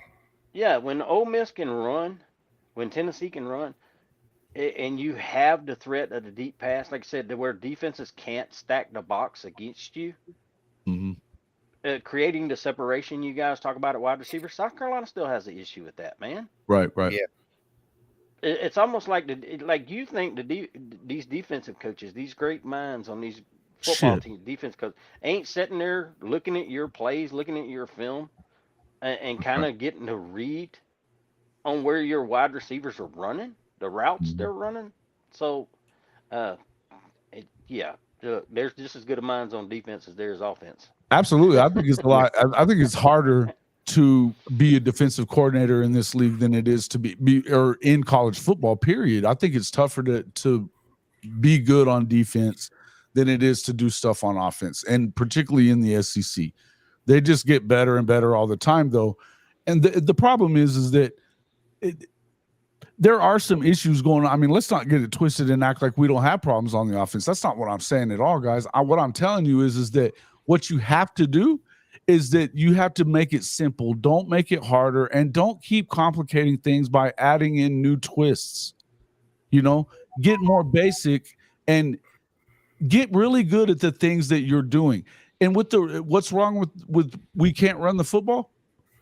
Yeah, when Ole Miss can run, when Tennessee can run, and you have the threat of the deep pass, like I said, to where defenses can't stack the box against you, creating the separation you guys talk about at wide receiver. South Carolina still has an issue with that, man. Right. Yeah. It's almost like you think these defensive coaches, these great minds on these football teams, defense coaches, ain't sitting there looking at your plays, looking at your film, and kind of getting to read on where your wide receivers are running, the routes they're running. So, there's just as good of minds on defense as there is offense. Absolutely. I think it's a lot. I think it's harder to be a defensive coordinator in this league than it is to be or in college football, period. I think it's tougher to be good on defense than it is to do stuff on offense, and particularly in the SEC. They just get better and better all the time, though. And the problem is that there are some issues going on. I mean, let's not get it twisted and act like we don't have problems on the offense. That's not what I'm saying at all, guys. What I'm telling you is that what you have to do is that you have to make it simple. Don't make it harder, and don't keep complicating things by adding in new twists. Get more basic and get really good at the things that you're doing. And what's wrong with we can't run the football?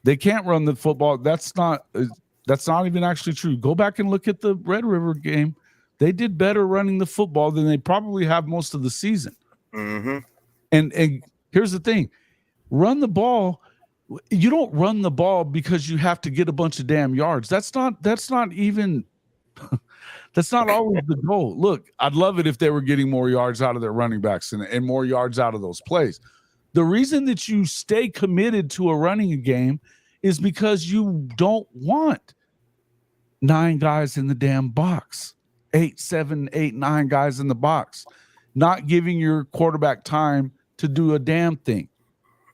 They can't run the football. That's not even actually true. Go back and look at the Red River game. They did better running the football than they probably have most of the season. Mm-hmm. And here's the thing. Run the ball. You don't run the ball because you have to get a bunch of damn yards. That's not even that's not always the goal. Look, I'd love it if they were getting more yards out of their running backs and more yards out of those plays. The reason that you stay committed to a running game is because you don't want 9 guys in the damn box, 8, 7, 8, 9 guys in the box, not giving your quarterback time to do a damn thing.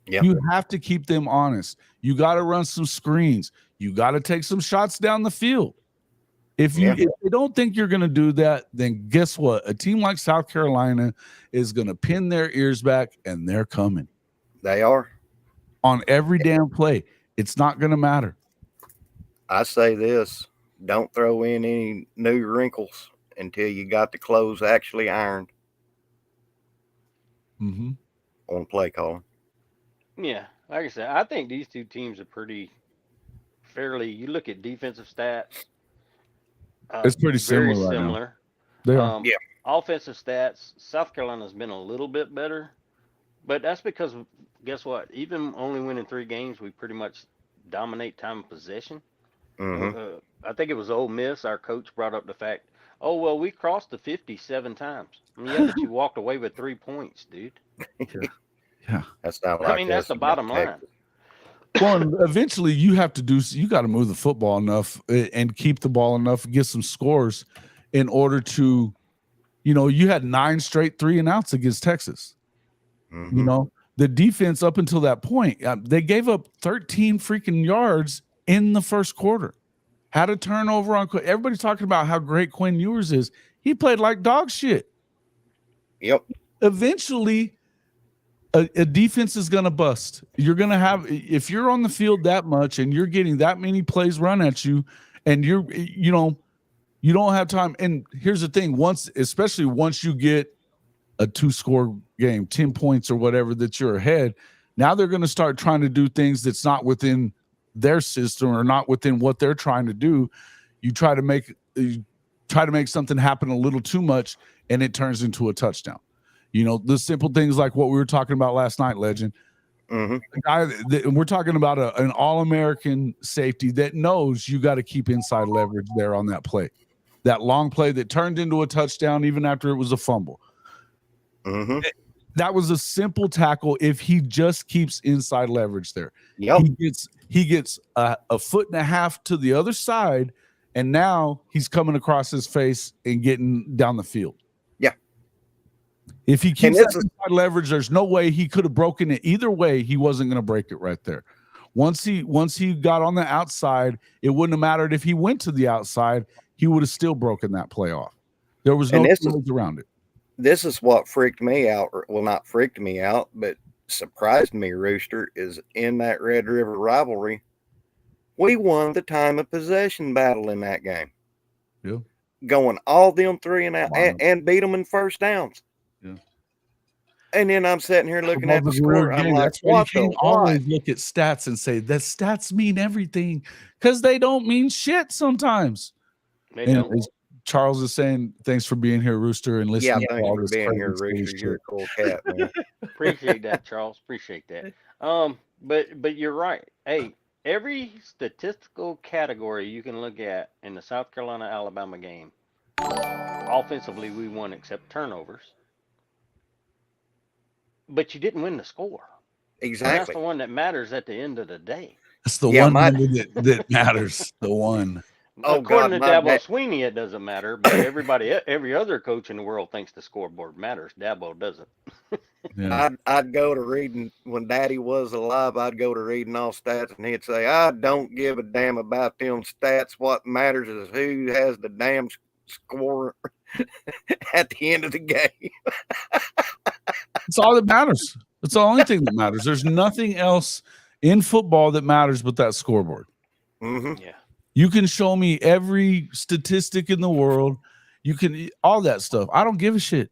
Yep. You have to keep them honest. You got to run some screens. You got to take some shots down the field. If they don't think you're going to do that, then guess what? A team like South Carolina is going to pin their ears back, and they're coming. They are. On every damn play. It's not going to matter. I say this. Don't throw in any new wrinkles until you got the clothes actually ironed. On play calling. Yeah, like I said, I think these two teams are pretty fairly. You look at defensive stats. It's pretty very similar. Similar. They are. Offensive stats. South Carolina's been a little bit better, but that's because guess what? Even only winning 3 games, we pretty much dominate time of possession. I think it was Ole Miss. Our coach brought up the fact, we crossed the 50 7 times. I mean, but you walked away with 3 points, dude. Yeah. That's not like that's the bottom line. Well, eventually you got to move the football enough and keep the ball enough, get some scores in order to, you had 9 straight 3-and-outs against Texas. The defense up until that point, they gave up 13 freaking yards in the first quarter. Had a turnover on. Everybody's talking about how great Quinn Ewers is. He played like dog shit. Yep. Eventually, a defense is going to bust. You're going to have, if you're on the field that much and you're getting that many plays run at you, and you don't have time. And here's the thing: especially once you get a 2-score game, 10 points or whatever that you're ahead, now they're going to start trying to do things that's not within their system or not within what they're trying to do. You try to make something happen a little too much, and it turns into a touchdown. You know, the simple things like what we were talking about last night, Legend. We're talking about an all-American safety that knows you got to keep inside leverage there on that play. That long play that turned into a touchdown even after it was a fumble. That was a simple tackle if he just keeps inside leverage there. Yep. He gets a foot and a half to the other side, and now he's coming across his face and getting down the field. Yeah. If he keeps that inside leverage, there's no way he could have broken it. Either way, he wasn't going to break it right there. Once he got on the outside, it wouldn't have mattered if he went to the outside. He would have still broken that play off. There was no ways around it. This is what freaked me out. Well, not freaked me out, but surprised me, Rooster, is in that Red River rivalry, we won the time of possession battle in that game. Yeah. Going all them 3 and out and beat them in first downs. Yeah. And then I'm sitting here looking at the score. I'm like, what you can't always look at stats and say that stats mean everything, because they don't mean shit sometimes. Charles is saying, thanks for being here, Rooster, and listening to all this. Being here, Rooster. You're a cool cat, man. Appreciate that, Charles. Appreciate that. But you're right. Hey, every statistical category you can look at in the South Carolina-Alabama game, offensively we won except turnovers. But you didn't win the score. Exactly. And that's the one that matters at the end of the day. That's the one that matters. The one. According to Dabo Sweeney, it doesn't matter, but every other coach in the world thinks the scoreboard matters. Dabo doesn't. Yeah. I'd go to reading when Daddy was alive. I'd go to reading all stats, and he'd say, "I don't give a damn about them stats. What matters is who has the damn score at the end of the game." It's all that matters. It's the only thing that matters. There's nothing else in football that matters but that scoreboard. Yeah. You can show me every statistic in the world. You can all that stuff. I don't give a shit.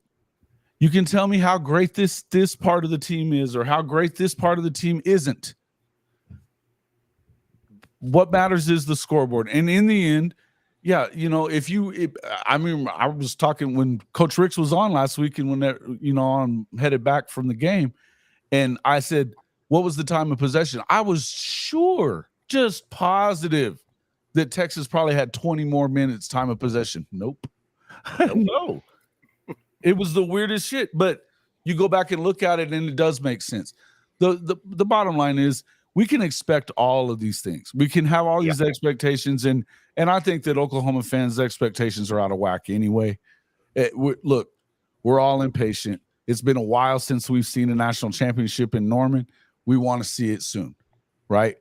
You can tell me how great this part of the team is or how great this part of the team isn't. What matters is the scoreboard. And in the end, yeah, you know, I was talking when Coach Ricks was on last week and when I'm headed back from the game, and I said, what was the time of possession? I was sure, just positive, that Texas probably had 20 more minutes time of possession. Nope. No. It was the weirdest shit. But you go back and look at it and it does make sense. The bottom line is we can expect all of these things. We can have all these expectations. And I think that Oklahoma fans' expectations are out of whack anyway. Look, we're all impatient. It's been a while since we've seen a national championship in Norman. We want to see it soon, right?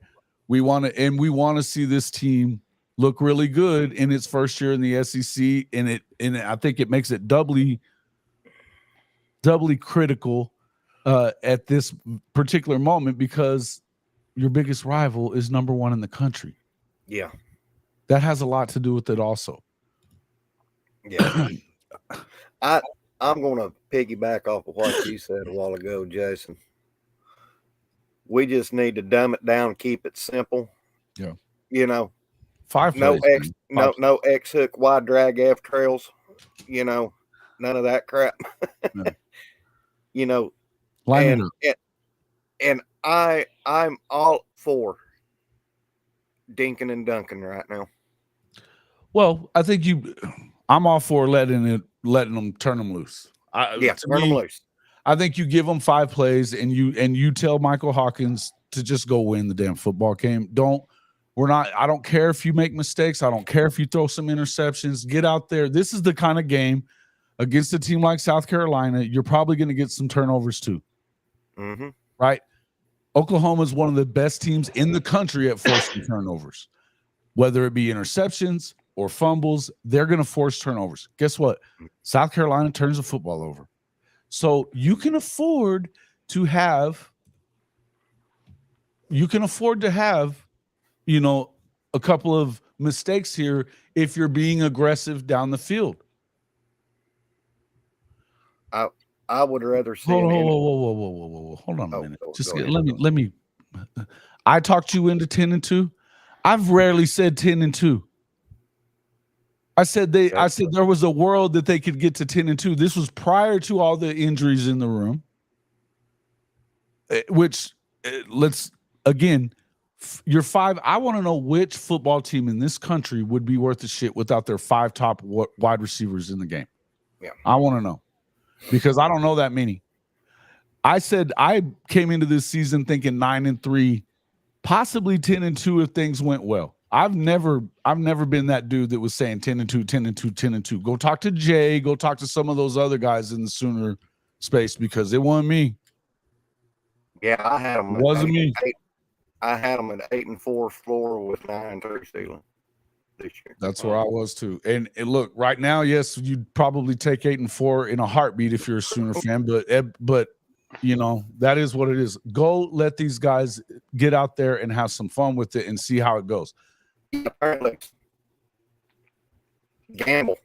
We want to see this team look really good in its first year in the SEC, and I think it makes it doubly critical at this particular moment because your biggest rival is number 1 in the country. Yeah, that has a lot to do with it also. Yeah, I'm going to piggyback off of what you said a while ago, Jason. We just need to dumb it down, keep it simple. Yeah, you know. 5 no plays, no X hook, wide drag, F trails, you know, none of that crap. No. You know, and I'm all for dinking and dunking right now. Well, I think I'm all for letting them turn them loose. Turn them loose. I think you give them 5 plays and you tell Michael Hawkins to just go win the damn football game. I don't care if you make mistakes. I don't care if you throw some interceptions. Get out there. This is the kind of game against a team like South Carolina. You're probably going to get some turnovers too. Mm-hmm. Right? Oklahoma is one of the best teams in the country at forcing turnovers. Whether it be interceptions or fumbles, they're going to force turnovers. Guess what? South Carolina turns the football over. So you can afford to have, a couple of mistakes here if you're being aggressive down the field. I would rather see. Whoa. Hold on a minute. Let me. I talked you into 10-2. I've rarely said 10-2. I said there was a world that they could get to 10-2. This was prior to all the injuries in the room. Which let's again, your 5. I want to know which football team in this country would be worth the shit without their 5 top wide receivers in the game. Yeah, I want to know because I don't know that many. I said I came into this season thinking 9-3, possibly 10-2 if things went well. I've never been that dude that was saying 10-2, 10-2, 10-2. Go talk to Jay. Go talk to some of those other guys in the Sooner space because it wasn't me. Yeah, I had them. Wasn't me. I had them at 8-4 floor with 9-3 ceiling this year. That's where I was too. And look, right now, yes, you'd probably take 8-4 in a heartbeat if you're a Sooner fan. But you know that is what it is. Go let these guys get out there and have some fun with it and see how it goes. Apparently, gamble.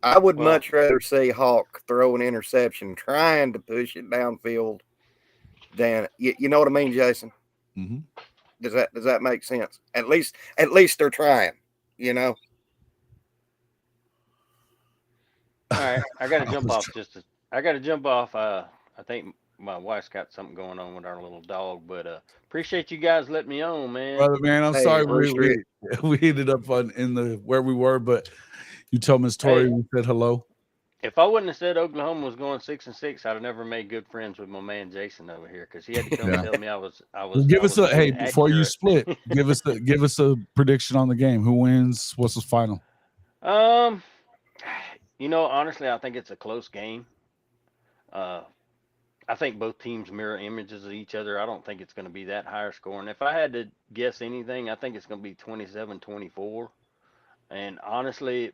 I would much rather see Hawk throw an interception trying to push it downfield than you know what I mean, Jason? Mm-hmm. Does that make sense? At least they're trying, you know. All right, I got to jump off. I got to jump off. I think my wife's got something going on with our little dog, but appreciate you guys letting me on, man. Brother, man, I'm sorry we ended up in the where we were, but you told Miss Tori we said hello. If I wouldn't have said Oklahoma was going 6-6, I'd have never made good friends with my man Jason over here because he had to come and tell me I was. Well, give us before you split. give us a prediction on the game. Who wins? What's the final? You know, honestly, I think it's a close game. I think both teams mirror images of each other. I don't think it's going to be that higher scoring. If I had to guess anything, I think it's going to be 27-24. And honestly,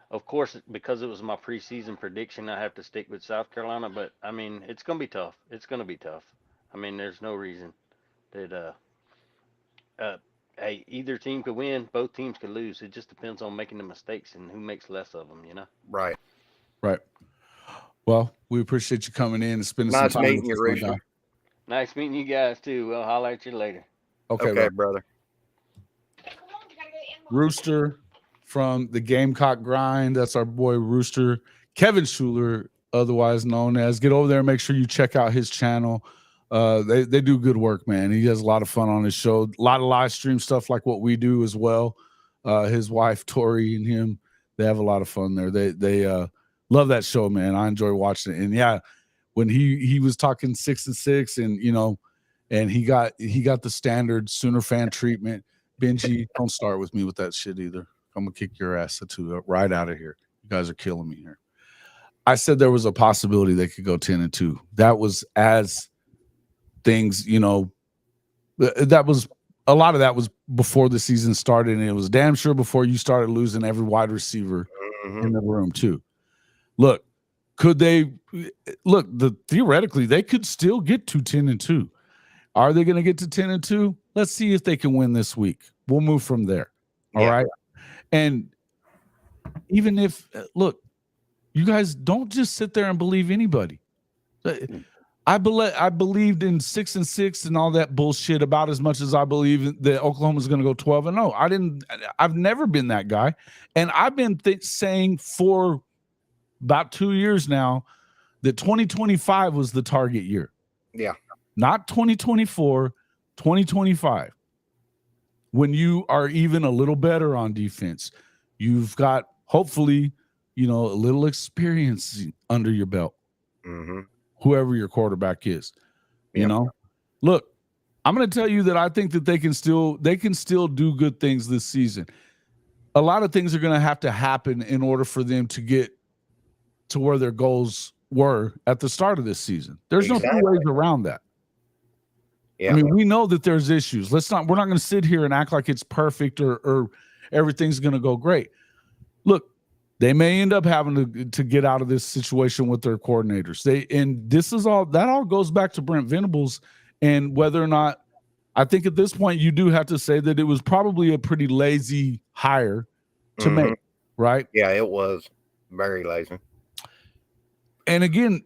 of course, because it was my preseason prediction, I have to stick with South Carolina. But, I mean, it's going to be tough. It's going to be tough. I mean, there's no reason that hey, either team could win. Both teams could lose. It just depends on making the mistakes and who makes less of them, you know? Right. Well, we appreciate you coming in and spending some time. Nice meeting you, Rooster. Nice meeting you guys, too. We'll holler at you later. Okay, brother. Rooster from the Gamecock Grind. That's our boy Rooster. Kevin Schuler, otherwise known as. Get over there and make sure you check out his channel. They do good work, man. He has a lot of fun on his show. A lot of live stream stuff like what we do as well. His wife, Tori, and him, they have a lot of fun there. They love that show, man. I enjoy watching it. And yeah, when he was talking 6-6 and, you know, and he got the standard Sooner fan treatment. Benji, don't start with me with that shit either. I'm going to kick your ass right out of here. You guys are killing me here. I said there was a possibility they could go 10-2. That was as things, you know, that was a lot of that was before the season started, and it was damn sure before you started losing every wide receiver in the room too. Look, could they theoretically they could still get to 10-2. Are they going to get to 10-2? Let's see if they can win this week. We'll move from there. All right. And even if look, you guys don't just sit there and believe anybody. I believed in 6-6 and all that bullshit about as much as I believe that Oklahoma's going to go 12-0. I've never been that guy, and I've been saying for about 2 years now that 2025 was the target year. Yeah, not 2024, 2025. When you are even a little better on defense, you've got hopefully, you know, a little experience under your belt. Mm-hmm. Whoever your quarterback is, you know, look, I'm going to tell you that I think that they can still do good things this season. A lot of things are going to have to happen in order for them to get to where their goals were at the start of this season. There's no two ways around that. Yeah. I mean, we know that there's issues. We're not going to sit here and act like it's perfect or everything's going to go great. Look, they may end up having to get out of this situation with their coordinators. That all goes back to Brent Venables and whether or not, I think at this point you do have to say that it was probably a pretty lazy hire to make, right? Yeah, it was very lazy. And again,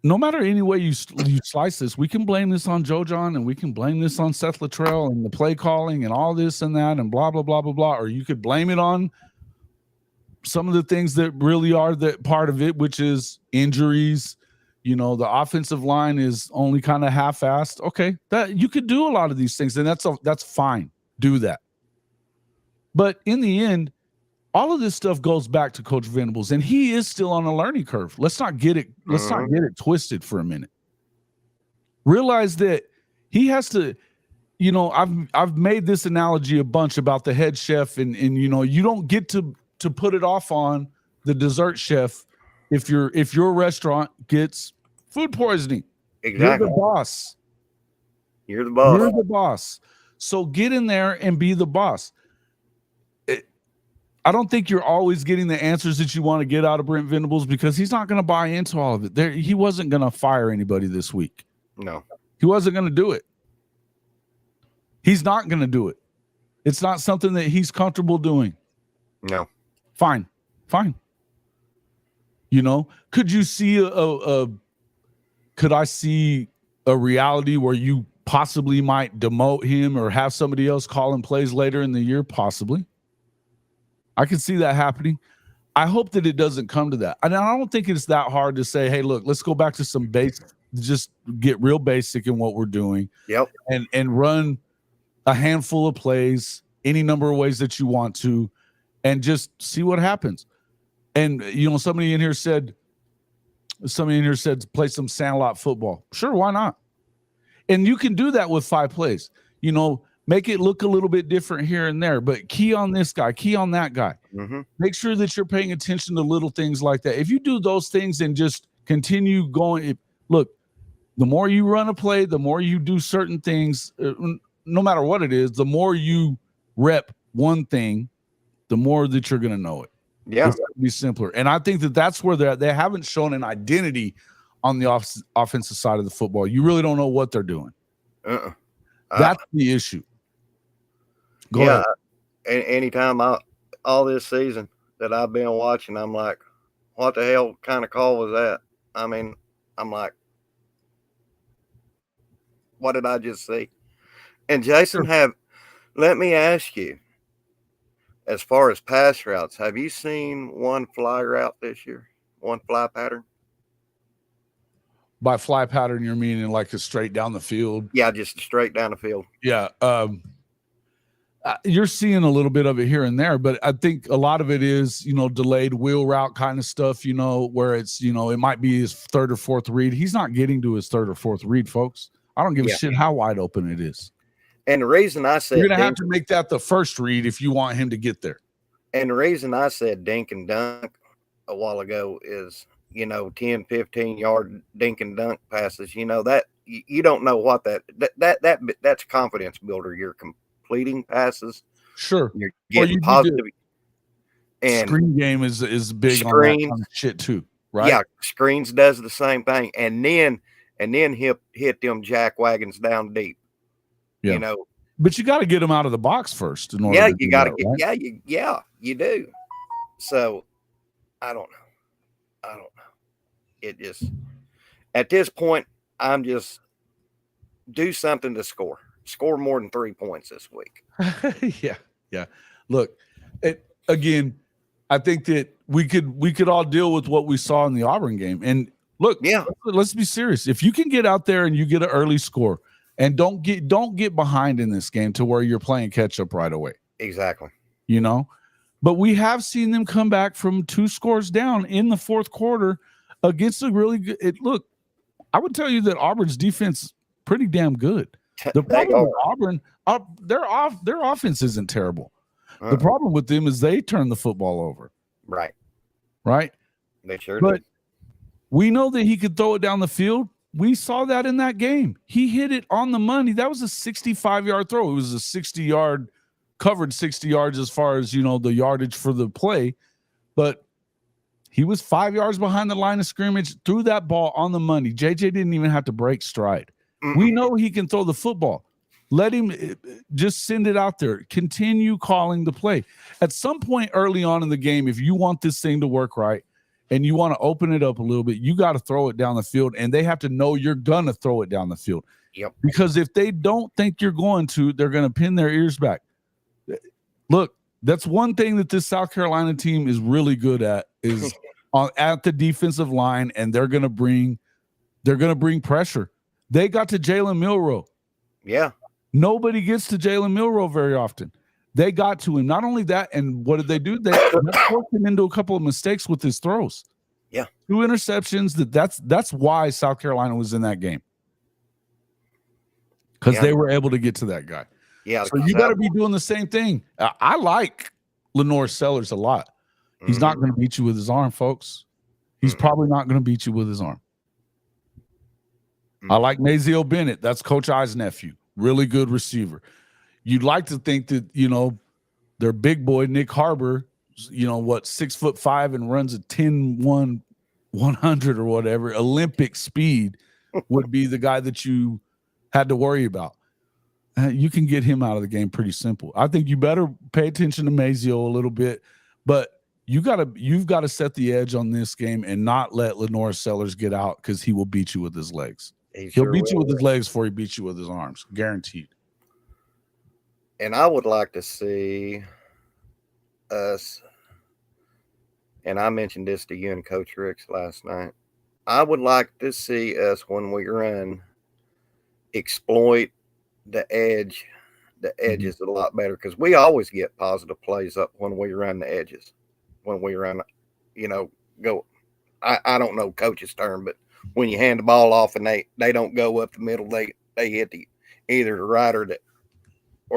no matter any way you slice this, we can blame this on Joe John and we can blame this on Seth Luttrell and the play calling and all this and that and blah, blah, blah, blah, blah. Or you could blame it on some of the things that really are that part of it, which is injuries. You know, the offensive line is only kind of half-assed. Okay, that you could do a lot of these things, and that's fine. Do that. But in the end, all of this stuff goes back to Coach Venables, and he is still on a learning curve. Let's not get it twisted for a minute. Realize that he has to, you know, I've made this analogy a bunch about the head chef, and you know, you don't get to put it off on the dessert chef if your restaurant gets food poisoning. Exactly. You're the boss. You're the boss. You're the boss. So get in there and be the boss. I don't think you're always getting the answers that you want to get out of Brent Venables, because he's not going to buy into all of it. He wasn't going to fire anybody this week. No. He wasn't going to do it. He's not going to do it. It's not something that he's comfortable doing. No. Fine. You know, could you see could I see a reality where you possibly might demote him or have somebody else call him plays later in the year? Possibly. I can see that happening. I hope that it doesn't come to that. And I don't think it's that hard to say, hey, look, let's go back to some basics, just get real basic in what we're doing. Yep. And run a handful of plays, any number of ways that you want to, and just see what happens. And, you know, somebody in here said play some sandlot football. Sure, why not? And you can do that with 5 plays. You know, make it look a little bit different here and there, but key on this guy, key on that guy. Mm-hmm. Make sure that you're paying attention to little things like that. If you do those things and just continue going, look, the more you run a play, the more you do certain things, no matter what it is, the more you rep one thing, the more that you're going to know it. Yeah. It's going to be simpler. And I think that that's where they haven't shown an identity on the offensive side of the football. You really don't know what they're doing. That's the issue. Go ahead. Anytime all this season that I've been watching, I'm like, what the hell kind of call was that? I mean, I'm like, what did I just see? And Jason, let me ask you, as far as pass routes, have you seen one fly route this year? One fly pattern? By fly pattern, you're meaning like a straight down the field? Yeah, just straight down the field. Yeah. You're seeing a little bit of it here and there, but I think a lot of it is, you know, delayed wheel route kind of stuff, you know, where it's, you know, it might be his 3rd or 4th read. He's not getting to his 3rd or 4th read, folks. I don't give a shit how wide open it is. And the reason I said you're going to have to make that the first read if you want him to get there. And the reason I said dink and dunk a while ago is, you know, 10, 15-yard dink and dunk passes, you know, that you don't know what that's confidence builder. You're completing passes. Sure. You're getting positive. And screen game is big on that kind of shit too, right? Yeah, screens does the same thing. And then hit them jack wagons down deep. Yeah. You know. But you got to get them out of the box first in order to you got to get right? you do. So I don't know. It just at this point, I'm just do something to score more than 3 points this week. Yeah. Look, again, I think that we could all deal with what we saw in the Auburn game. And look, let's be serious. If you can get out there and you get an early score, and don't get behind in this game to where you're playing catch up right away. Exactly. You know, but we have seen them come back from 2 scores down in the 4th quarter against a really good. Look, I would tell you that Auburn's defense is pretty damn good. The problem with Auburn, their offense isn't terrible. The problem with them is they turn the football over. Right. They sure but did. We know that he could throw it down the field. We saw that in that game. He hit it on the money. That was a 65-yard throw. It was a 60-yard, covered 60 yards as far as, you know, the yardage for the play. But he was 5 yards behind the line of scrimmage, threw that ball on the money. JJ didn't even have to break stride. We know he can throw the football. Let him just send it out there. Continue calling the play. At some point early on in the game, if you want this thing to work right, and you want to open it up a little bit, you got to throw it down the field, and they have to know you're going to throw it down the field. Yep. Because if they don't think you're going to, they're going to pin their ears back. Look, That's one thing that this South Carolina team is really good at is at the defensive line, and they're gonna bring pressure. They got to Jalen Milroe. Yeah. Nobody gets to Jalen Milroe very often. They got to him. Not only that, and what did they do? They forced him into a couple of mistakes with his throws. Yeah. 2 interceptions. That's why South Carolina was in that game. Because they were able to get to that guy. Yeah. So you better be doing the same thing. I like Lenore Sellers a lot. He's not going to beat you with his arm, folks. He's probably not going to beat you with his arm. I like Maziel Bennett. That's Coach I's nephew. Really good receiver. You'd like to think that, their big boy, Nick Harbor, 6'5" and runs a 10-1 100 or whatever, Olympic speed would be the guy that you had to worry about. You can get him out of the game pretty simple. I think you better pay attention to Maziel a little bit, but you've got to set the edge on this game and not let Lenore Sellers get out because he will beat you with his legs. He'll beat you with his legs before he beats you with his arms, guaranteed. And I would like to see us, and I mentioned this to you and Coach Ricks last night, I would like to see us, when we run, exploit the edges a lot better, because we always get positive plays up when we run the edges. When we run, go, I don't know coach's term, but when you hand the ball off and they don't go up the middle, they hit either the right or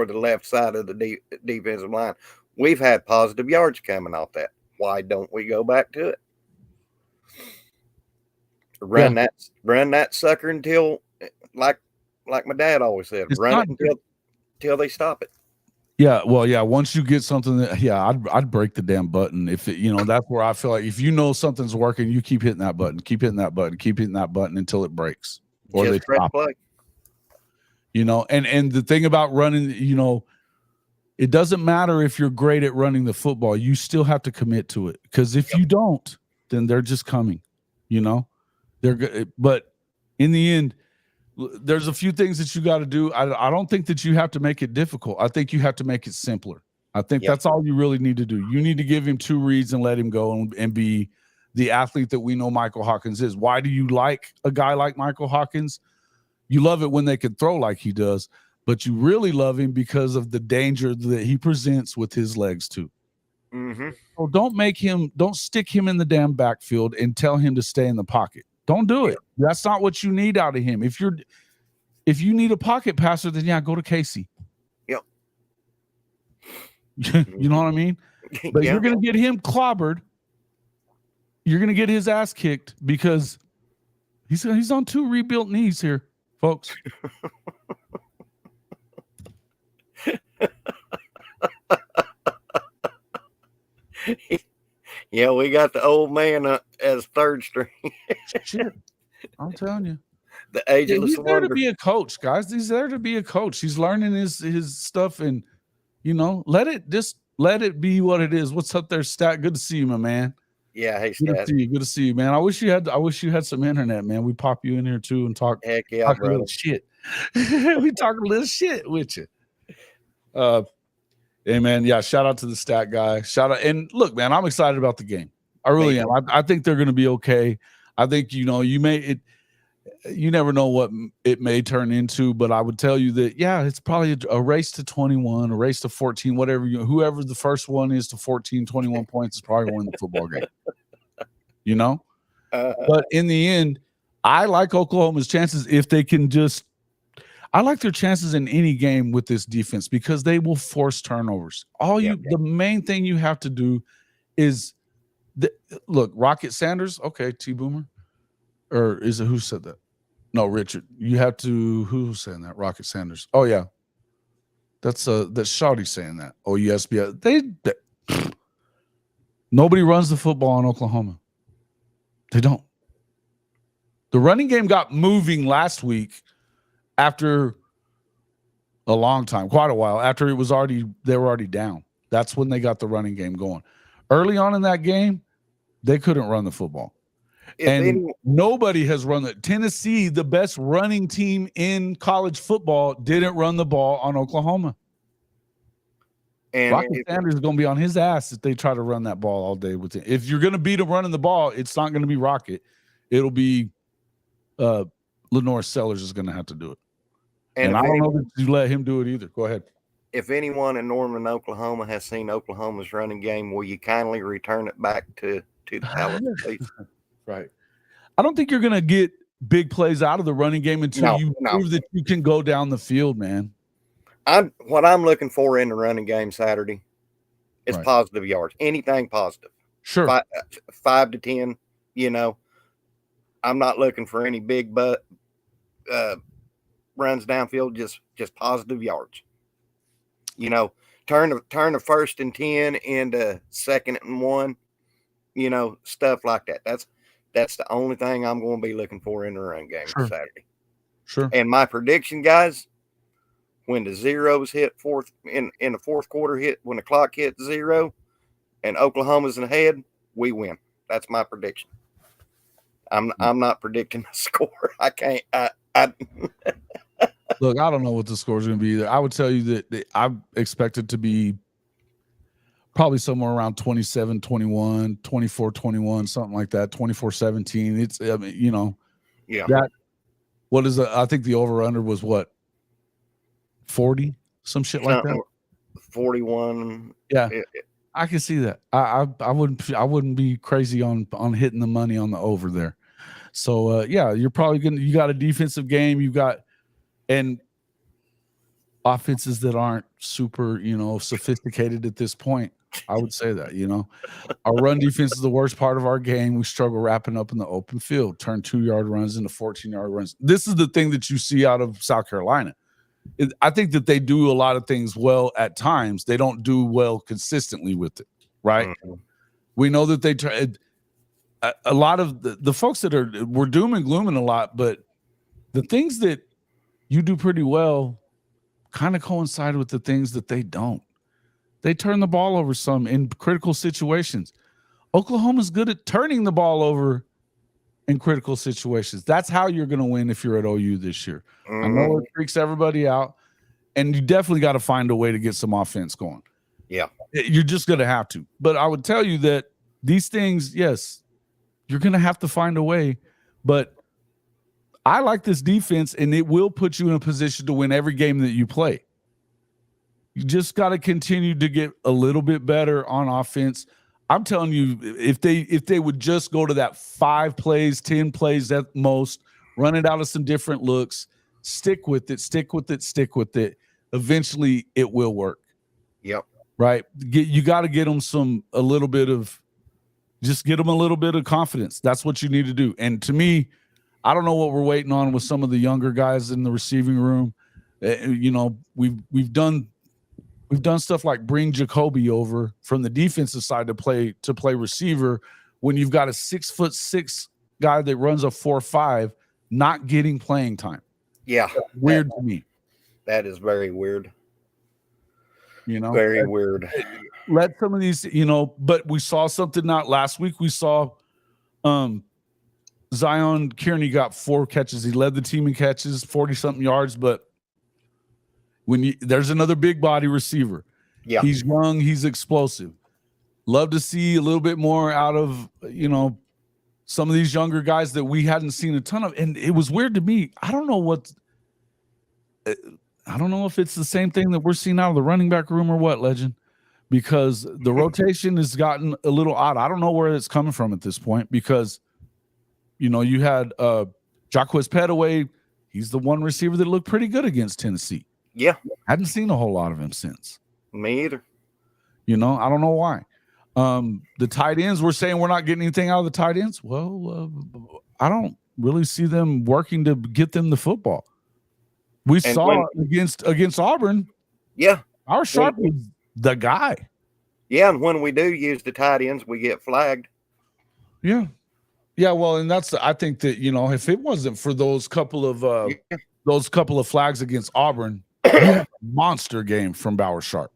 the left side of the defensive line. We've had positive yards coming off that. Why don't we go back to it? Run that sucker until, like my dad always said, run it until they stop it. Yeah, well, yeah. Once you get something I'd break the damn button. If that's where I feel like if something's working, you keep hitting that button, keep hitting that button until it breaks or Just they stop. play. And the thing about running, it doesn't matter if you're great at running the football. You still have to commit to it, because if you don't, then they're just coming. They're good, but in the end, there's a few things that you got to do. I don't think that you have to make it difficult. I think you have to make it simpler. I think that's all you really need to do. You need to give him 2 reads and let him go and be the athlete that we know Michael Hawkins is. Why do you like a guy like Michael Hawkins? You love it when they can throw like he does, but you really love him because of the danger that he presents with his legs too. Mm-hmm. So don't stick him in the damn backfield and tell him to stay in the pocket. Don't do it. That's not what you need out of him. If you need a pocket passer, then go to Casey. Yep. You know what I mean? But you're going to get him clobbered. You're going to get his ass kicked because he's on 2 rebuilt knees here, folks. Yeah, we got the old man as third string. Shit, I'm telling you. The ageless he's there wonder. to be a coach, guys. He's there to be a coach. He's learning his stuff, and let it be what it is. What's up there, Stat? Good to see you, my man. Yeah, hey, Stat. Good to see you, man. I wish you had some internet, man. We pop you in here too and talk. Heck yeah, talk a brother. little shit. We talk a little shit with you. Hey, man. Yeah. Shout out to the Stat guy. Shout out. And look, man, I'm excited about the game. I really am. I think they're going to be okay. I think, you never know what it may turn into, but I would tell you that, it's probably a race to 21, a race to 14, whatever, whoever the first one is to 14, 21 points is probably going to win the football game, But in the end, I like Oklahoma's chances if they can I like their chances in any game with this defense because they will force turnovers. The main thing you have to do is look, Rocket Sanders. Okay. T-Boomer, or is it, who said that? No, Richard, you have to, who's saying that? Rocket Sanders. Oh yeah. That's Shawty saying that. Oh yes. Nobody runs the football in Oklahoma. They don't. The running game got moving last week after a long time, quite a while, after they were already down. That's when they got the running game going. Early on in that game, they couldn't run the football. Nobody has run it. Tennessee, the best running team in college football, didn't run the ball on Oklahoma. And Rocket Sanders is going to be on his ass if they try to run that ball all day with him. If you're going to beat him running the ball, it's not going to be Rocket. It'll be Lenore Sellers is going to have to do it. And I don't know that you let him do it either. Go ahead. If anyone in Norman, Oklahoma has seen Oklahoma's running game, will you kindly return it back to the Palace, please? Right. I don't think you're going to get big plays out of the running game until you prove that you can go down the field, man. What I'm looking for in the running game Saturday is positive yards. Anything positive. Sure. 5 to 10, you know. I'm not looking for any big runs downfield, just positive yards. You know, turn a 1st and 10 into 2nd and 1, you know, stuff like that. That's the only thing I'm going to be looking for in the run game Saturday. Sure. And my prediction, guys, when the zeros hit in the fourth quarter when the clock hit 0 and Oklahoma's ahead, we win. That's my prediction. I'm not predicting the score. I can't. Look, I don't know what the score is going to be either. I would tell you that I expect it to be probably somewhere around 27-21, 24-21, something like that, 24-17. It's, I mean, you know, that, what is I think the over-under was what? 40? Some shit like that? 41. Yeah. I can see that. I wouldn't be crazy on hitting the money on the over there. So you're probably you got a defensive game, you got and offenses that aren't super, you know, sophisticated at this point. I would say that, you know, our run defense is the worst part of our game. We struggle wrapping up in the open field, turn 2-yard runs into 14-yard runs. This is the thing that you see out of South Carolina. I think that they do a lot of things well at times. They don't do well consistently with it, right? Mm-hmm. We know that they try. A lot of the folks that we're doom and glooming a lot, but the things that you do pretty well kind of coincide with the things that they don't. They turn the ball over some in critical situations. Oklahoma's good at turning the ball over in critical situations. That's how you're going to win if you're at OU this year. Mm-hmm. I know it freaks everybody out, and you definitely got to find a way to get some offense going. Yeah. You're just going to have to. But I would tell you that these things, yes, you're going to have to find a way. But I like this defense, and it will put you in a position to win every game that you play. You just got to continue to get a little bit better on offense. I'm telling you, if they would just go to that 5 plays, 10 plays at most, run it out of some different looks, stick with it. Eventually, it will work. Yep. Right. You got to get them a little bit of confidence. That's what you need to do. And to me, I don't know what we're waiting on with some of the younger guys in the receiving room. You know, we've done stuff like bring Jacoby over from the defensive side to play receiver when you've got a 6'6" guy that runs a 4.5 not getting playing time. Yeah. That's weird to me. That is very weird. You know, very weird. Let some of these, you know, but we saw something not last week. We saw Zion Kearney got 4 catches. He led the team in catches, 40-something yards, but there's another big body receiver. Yeah. He's young, he's explosive. Love to see a little bit more out of, you know, some of these younger guys that we hadn't seen a ton of. And it was weird to me. I don't know if it's the same thing that we're seeing out of the running back room or what, Legend, because the rotation has gotten a little odd. I don't know where it's coming from at this point because, you know, you had Jacquez Petaway. He's the one receiver that looked pretty good against Tennessee. Yeah. Hadn't seen a whole lot of him since. Me either. You know, I don't know why. The tight ends, we're saying we're not getting anything out of the tight ends. Well, I don't really see them working to get them the football. We saw against Auburn. Yeah. Our Sharp was the guy. Yeah, and when we do use the tight ends, we get flagged. Yeah. Yeah, well, and I think that, you know, if it wasn't for those couple of flags against Auburn, monster game from Bauer Sharp.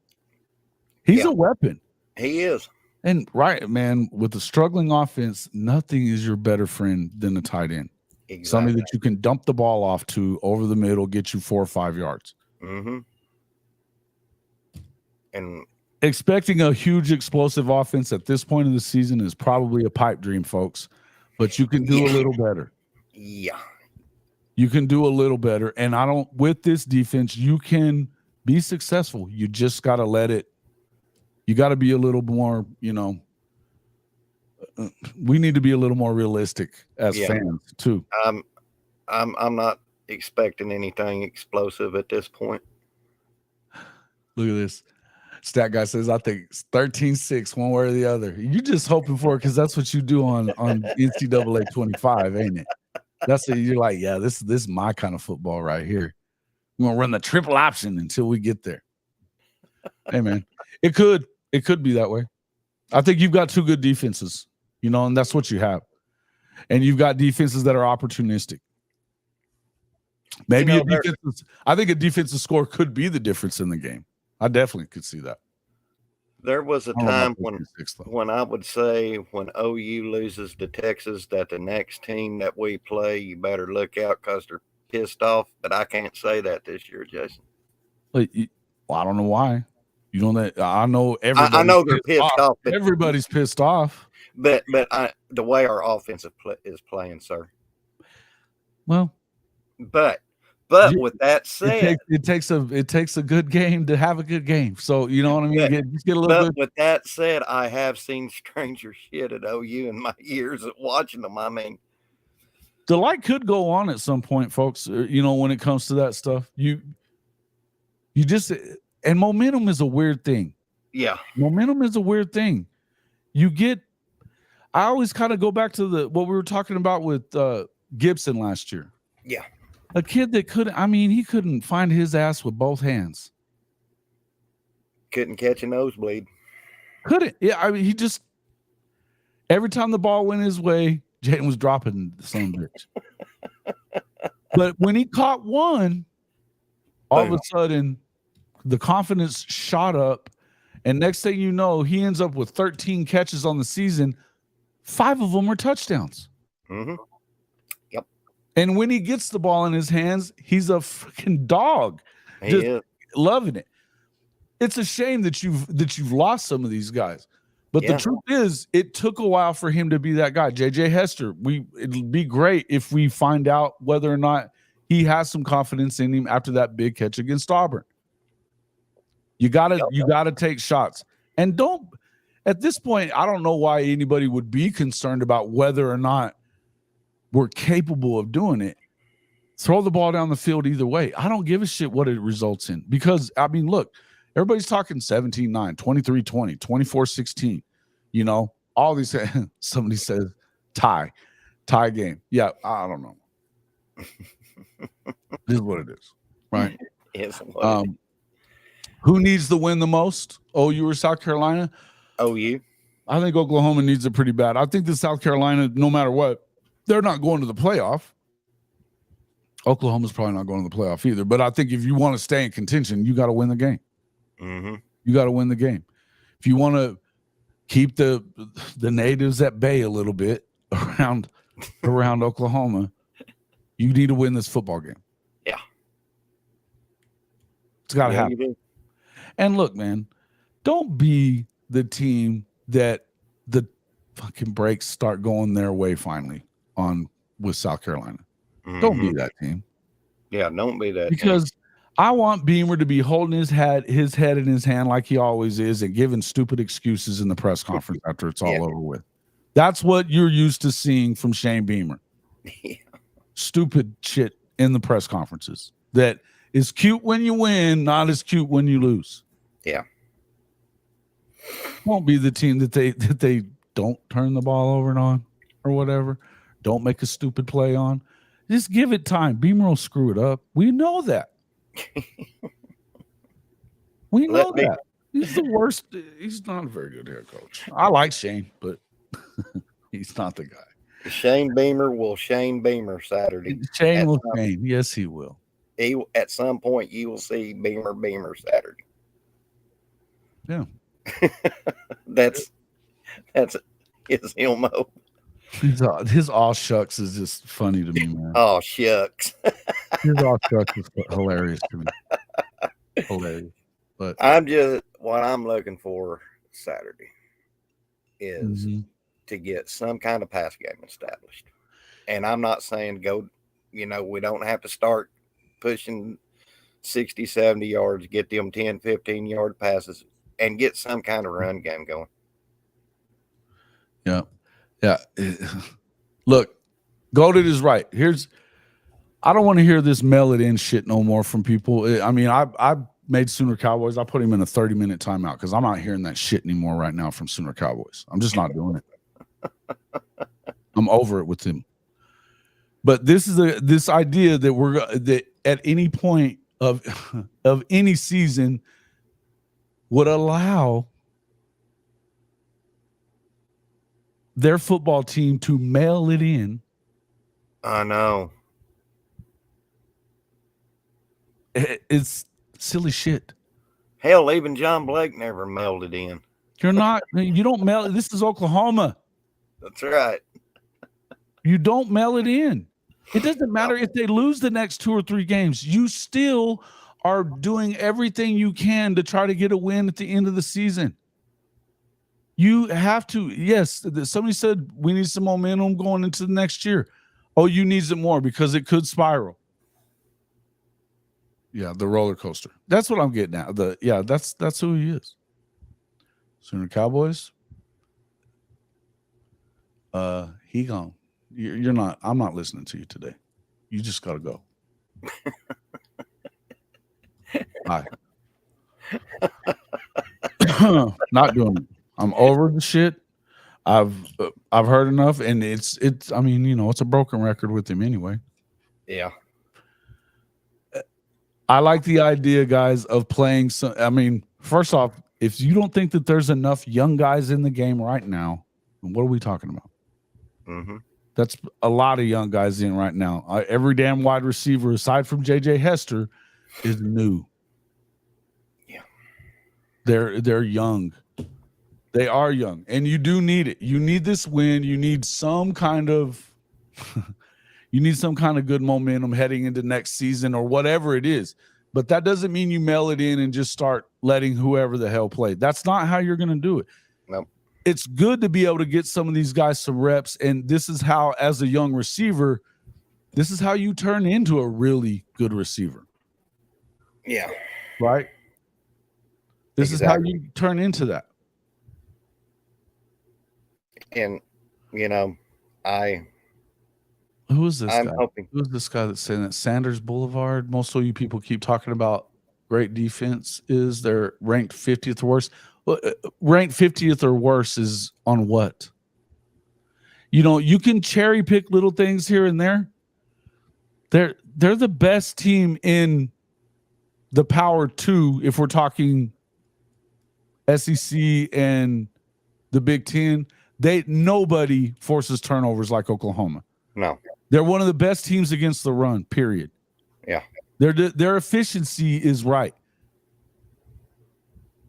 He's a weapon. He is. And right, man, with the struggling offense, nothing is your better friend than the tight end. Exactly. Somebody that you can dump the ball off to over the middle, get you 4 or 5 yards. Mm-hmm. And expecting a huge explosive offense at this point of the season is probably a pipe dream, folks. But you can do a little better. Yeah. You can do a little better. And with this defense, you can be successful. You just got to let it. You got to be a little more, we need to be a little more realistic as fans too. I'm not expecting anything explosive at this point. Look at this. Stat guy says, I think it's 13-6, one way or the other. You just hoping for it because that's what you do on NCAA 25, ain't it? You're like, yeah, this is my kind of football right here. We're gonna run the triple option until we get there. Hey man, it could be that way. I think you've got two good defenses, and that's what you have. And you've got defenses that are opportunistic. Maybe I think a defensive score could be the difference in the game. I definitely could see that. There was a time when I would say when OU loses to Texas that the next team that we play, you better look out because they're pissed off. But I can't say that this year, Jason. Well, I don't know why. I know everybody. I know they're pissed off. But everybody's pissed off. But the way our offensive is playing, sir. Well, but with that said, it takes a good game to have a good game. So you know what I mean. Just get a little bit. With that said, I have seen stranger shit at OU in my years of watching them. I mean, the light could go on at some point, folks. When it comes to that stuff, you just and momentum is a weird thing. Yeah, momentum is a weird thing. I always kind of go back to what we were talking about with Gibson last year. Yeah. A kid that he couldn't find his ass with both hands. Couldn't catch a nosebleed. Couldn't. Yeah, he just, every time the ball went his way, Jaden was dropping the son of a bitch. But when he caught one, all of a sudden, the confidence shot up. And next thing you know, he ends up with 13 catches on the season. 5 of them were touchdowns. Mm-hmm. Yep. And when he gets the ball in his hands, he's a freaking dog. Just loving it. It's a shame that you've lost some of these guys. But the truth is, it took a while for him to be that guy. JJ Hester, it'll be great if we find out whether or not he has some confidence in him after that big catch against Auburn. You gotta take shots. And at this point, I don't know why anybody would be concerned about whether or not we're capable of doing it. Throw the ball down the field either way. I don't give a shit what it results in. Because, look, everybody's talking 17-9, 23-20, 24-16. All these – somebody says tie game. Yeah, I don't know. This is what it is, right? Who needs the win the most? OU or South Carolina? OU. I think Oklahoma needs it pretty bad. I think that South Carolina, no matter what, they're not going to the playoff. Oklahoma's probably not going to the playoff either. But I think if you want to stay in contention, you got to win the game. Mm-hmm. You got to win the game. If you want to keep the natives at bay a little bit around Oklahoma, you need to win this football game. Yeah. It's got to happen. And look, man, don't be the team that the fucking breaks start going their way finally with South Carolina. Mm-hmm. Don't be that team. Yeah, don't be that because team. I want Beamer to be holding his head in his hand like he always is and giving stupid excuses in the press conference after it's all over with. That's what you're used to seeing from Shane Beamer. Yeah. Stupid shit in the press conferences that is cute when you win, not as cute when you lose. Yeah. Won't be the team that they don't turn the ball over and on or whatever. Don't make a stupid play on. Just give it time. Beamer will screw it up. We know that. We know that. He's the worst. He's not a very good head coach. I like Shane, but he's not the guy. Shane Beamer will Shane Beamer Saturday. Shane will Shane. Yes, he will. At some point, you will see Beamer Saturday. Yeah. That's his MO. His all shucks is just funny to me, man. Oh, shucks. His all shucks is hilarious to me. Hilarious. But what I'm looking for Saturday is to get some kind of pass game established. And I'm not saying go, we don't have to start pushing 60, 70 yards, get them 10, 15-yard passes, and get some kind of run game going. Yeah. Look, Golded is right. I don't want to hear this mail it in shit no more from people. I mean, I made Sooner Cowboys. I put him in a 30-minute timeout because I'm not hearing that shit anymore right now from Sooner Cowboys. I'm just not doing it. I'm over it with him. But this is this idea that that at any point of any season would allow their football team to mail it in. I know. It's silly shit. Hell, even John Blake never mailed it in. You don't mail it. This is Oklahoma. That's right. You don't mail it in. It doesn't matter if they lose the next 2 or 3 games. You still are doing everything you can to try to get a win at the end of the season. You have to. Yes, somebody said we need some momentum going into the next year. Oh, you need it more because it could spiral. Yeah, the roller coaster. That's what I'm getting at. That's who he is. Sooner Cowboys. He gone. You're not. I'm not listening to you today. You just gotta go. Bye. Not doing it. I'm over the shit. I've heard enough, and it's. I mean, it's a broken record with him anyway. Yeah. I like the idea, guys, of playing some. I mean, first off, if you don't think that there's enough young guys in the game right now, what are we talking about? Mm-hmm. That's a lot of young guys in right now. Every damn wide receiver, aside from J.J. Hester, is new. Yeah, they're young. They are young, and you do need it. You need this win. You need some kind of, good momentum heading into next season or whatever it is. But that doesn't mean you mail it in and just start letting whoever the hell play. That's not how you're going to do it. Nope. It's good to be able to get some of these guys some reps, and this is how, as a young receiver, this is how you turn into a really good receiver. Yeah. Right? This is how you turn into that. And, who is this I'm guy? hoping. Who's this guy that's saying that Sanders Boulevard? Most of you people keep talking about great defense. They're ranked 50th or worse. Ranked 50th or worse is on what? You can cherry pick little things here and there. They're the best team in the Power 2 if we're talking SEC and the Big Ten. Nobody forces turnovers like Oklahoma. No. They're one of the best teams against the run, period. Yeah. Their efficiency is right.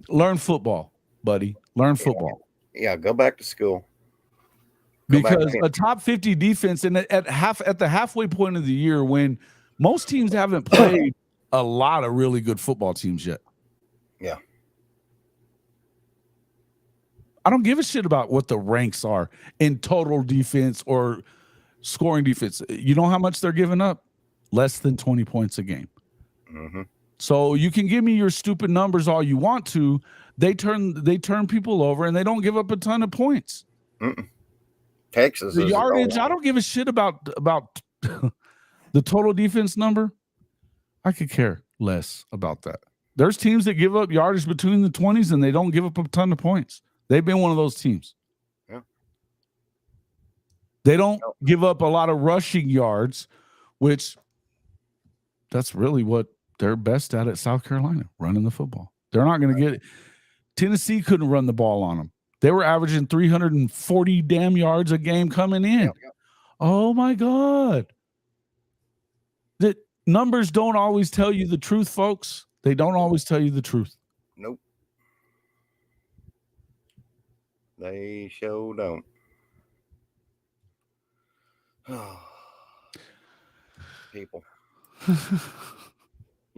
Learn football, buddy. Learn football. Yeah, go back to school. Because a top 50 defense, and at the halfway point of the year, when most teams haven't played a lot of really good football teams yet. Yeah. I don't give a shit about what the ranks are in total defense or scoring defense. You know how much they're giving up? Less than 20 points a game. Mm-hmm. So you can give me your stupid numbers all you want to. They turn people over, and they don't give up a ton of points. Mm-mm. Texas, the yardage. I don't give a shit about the total defense number. I could care less about that. There's teams that give up yardage between the 20s, and they don't give up a ton of points. They've been one of those teams. Yeah. They don't give up a lot of rushing yards, which that's really what they're best at South Carolina, running the football. They're not going to get it. Tennessee couldn't run the ball on them. They were averaging 340 damn yards a game coming in. Yeah. Oh, my God. The numbers don't always tell you the truth, folks. They don't always tell you the truth. Nope. They sure don't. People.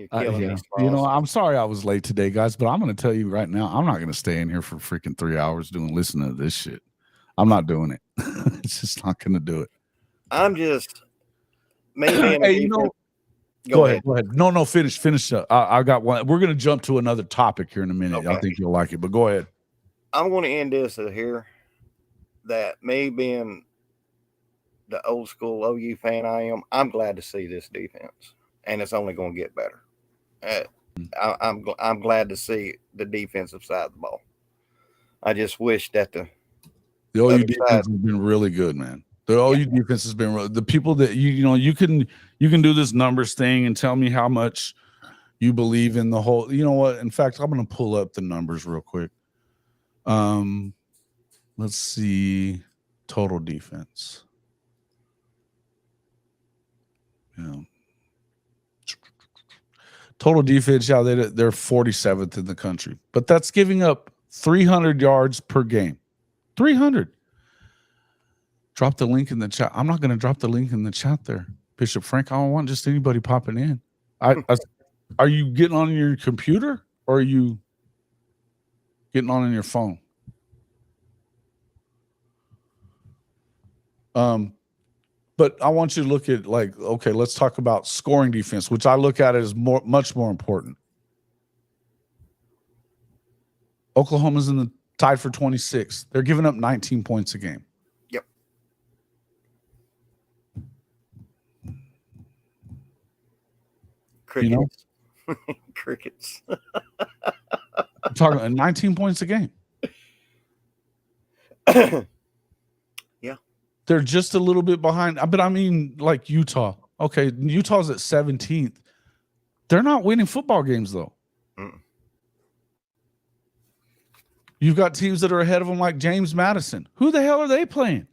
You're killing me, I'm sorry I was late today, guys, but I'm going to tell you right now, I'm not going to stay in here for freaking 3 hours listening to this shit. I'm not doing it. It's just not going to do it. I'm just maybe. Hey, go ahead. No, finish up. I got one. We're going to jump to another topic here in a minute. Okay. I think you'll like it, but go ahead. I'm going to end this here. That me being the old school OU fan I'm glad to see this defense, and it's only going to get better. I'm glad to see the defensive side of the ball. I just wish that the OU defense has been really good, man. The OU defense has been the people that you can do this numbers thing and tell me how much you believe in the whole. You know what? In fact, I'm going to pull up the numbers real quick. Let's see total defense. Yeah. Total defense, they're 47th in the country, but that's giving up 300 yards per game. 300. Drop the link in the chat. I'm not going to drop the link in the chat there, Bishop Frank. I don't want just anybody popping in. Are you getting on your computer or are you getting on your phone? But I want you to look at okay, let's talk about scoring defense, which I look at as much more important. Oklahoma's tied for 26. They're giving up 19 points a game. Yep. Crickets. Crickets. I'm talking about 19 points a game. They're just a little bit behind. But I mean, like Utah. Okay, Utah's at 17th. They're not winning football games, though. You've got teams that are ahead of them like James Madison. Who the hell are they playing?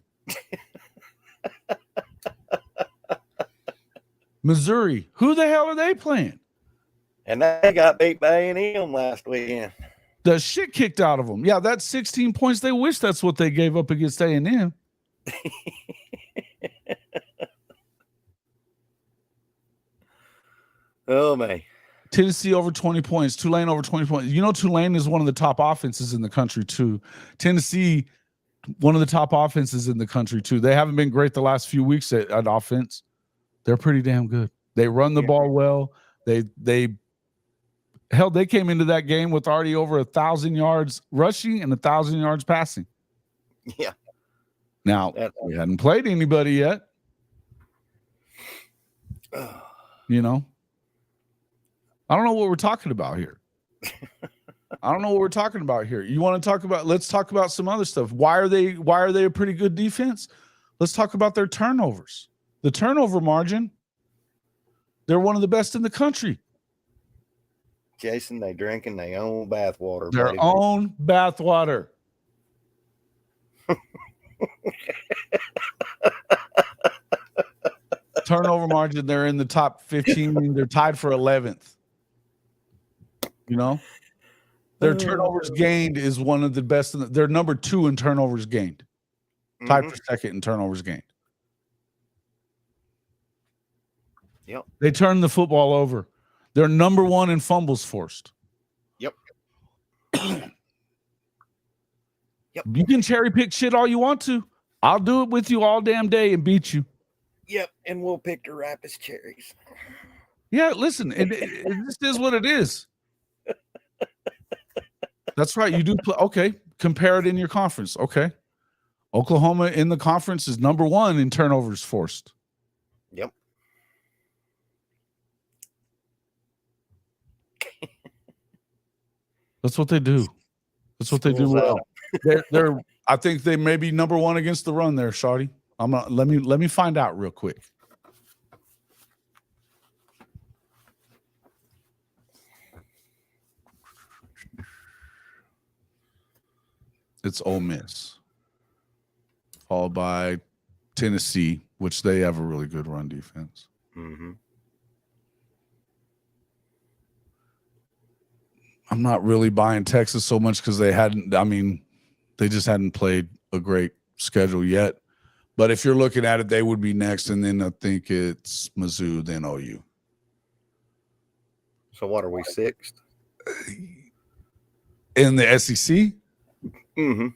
Missouri. Who the hell are they playing? And they got beat by A&M last weekend. The shit kicked out of them. Yeah, that's 16 points. They wish that's what they gave up against A&M. Oh, man. Tennessee over 20 points. Tulane over 20 points. Tulane is one of the top offenses in the country, too. Tennessee, one of the top offenses in the country, too. They haven't been great the last few weeks at offense. They're pretty damn good. They run the ball well. They came into that game with already over 1,000 yards rushing and 1,000 yards passing. Yeah. Now, we hadn't played anybody yet. I don't know what we're talking about here. You want to talk about, let's talk about some other stuff. Why are they a pretty good defense? Let's talk about their turnovers. The turnover margin, they're one of the best in the country. Jason, they drinking their own bathwater. Their own bathwater. Turnover margin, they're in the top 15. They're tied for 11th. Their turnovers gained is one of the best. They're number 2 in turnovers gained. Tied for second in turnovers gained. Yep. They turn the football over. They're number 1 in fumbles forced. Yep. You can cherry pick shit all you want to. I'll do it with you all damn day and beat you. Yep, and we'll pick the ripest cherries. Yeah, listen, this is what it is. That's right. You do play. Okay, compare it in your conference. Okay, Oklahoma in the conference is number 1 in turnovers forced. Yep. That's what they do. That's what they do well. They're. I think they may be number 1 against the run there, Shawty. Let me find out real quick. It's Ole Miss, followed by Tennessee, which they have a really good run defense. Mm-hmm. I'm not really buying Texas so much because they just hadn't played a great schedule yet. But if you're looking at it, they would be next, and then I think it's Mizzou, then OU. So what are we, 6th? In the SEC? Mm-hmm.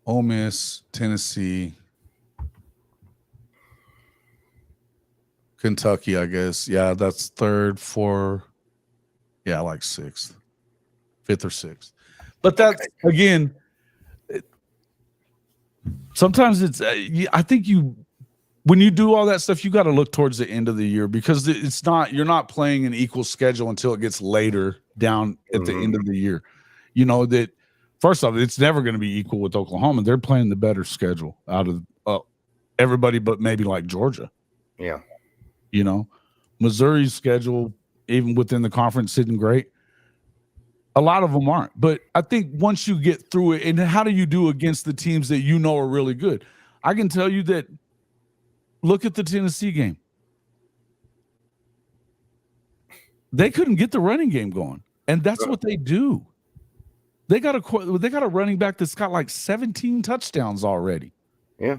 Ole Miss, Tennessee, Kentucky, I guess. Yeah, that's 3rd, 4th. Yeah, like 6th, 5th or 6th. But that's, again, sometimes it's, I think when you do all that stuff, you got to look towards the end of the year because you're not playing an equal schedule until it gets later down at the end of the year. You know that, first off, it's never going to be equal with Oklahoma. They're playing the better schedule out of everybody but maybe like Georgia. Yeah. You know, Missouri's schedule, even within the conference, isn't great. A lot of them aren't. But I think once you get through it, and how do you do against the teams that you know are really good? I can tell you that, look at the Tennessee game. They couldn't get the running game going, and that's what they do. They got a running back that's got like 17 touchdowns already. Yeah.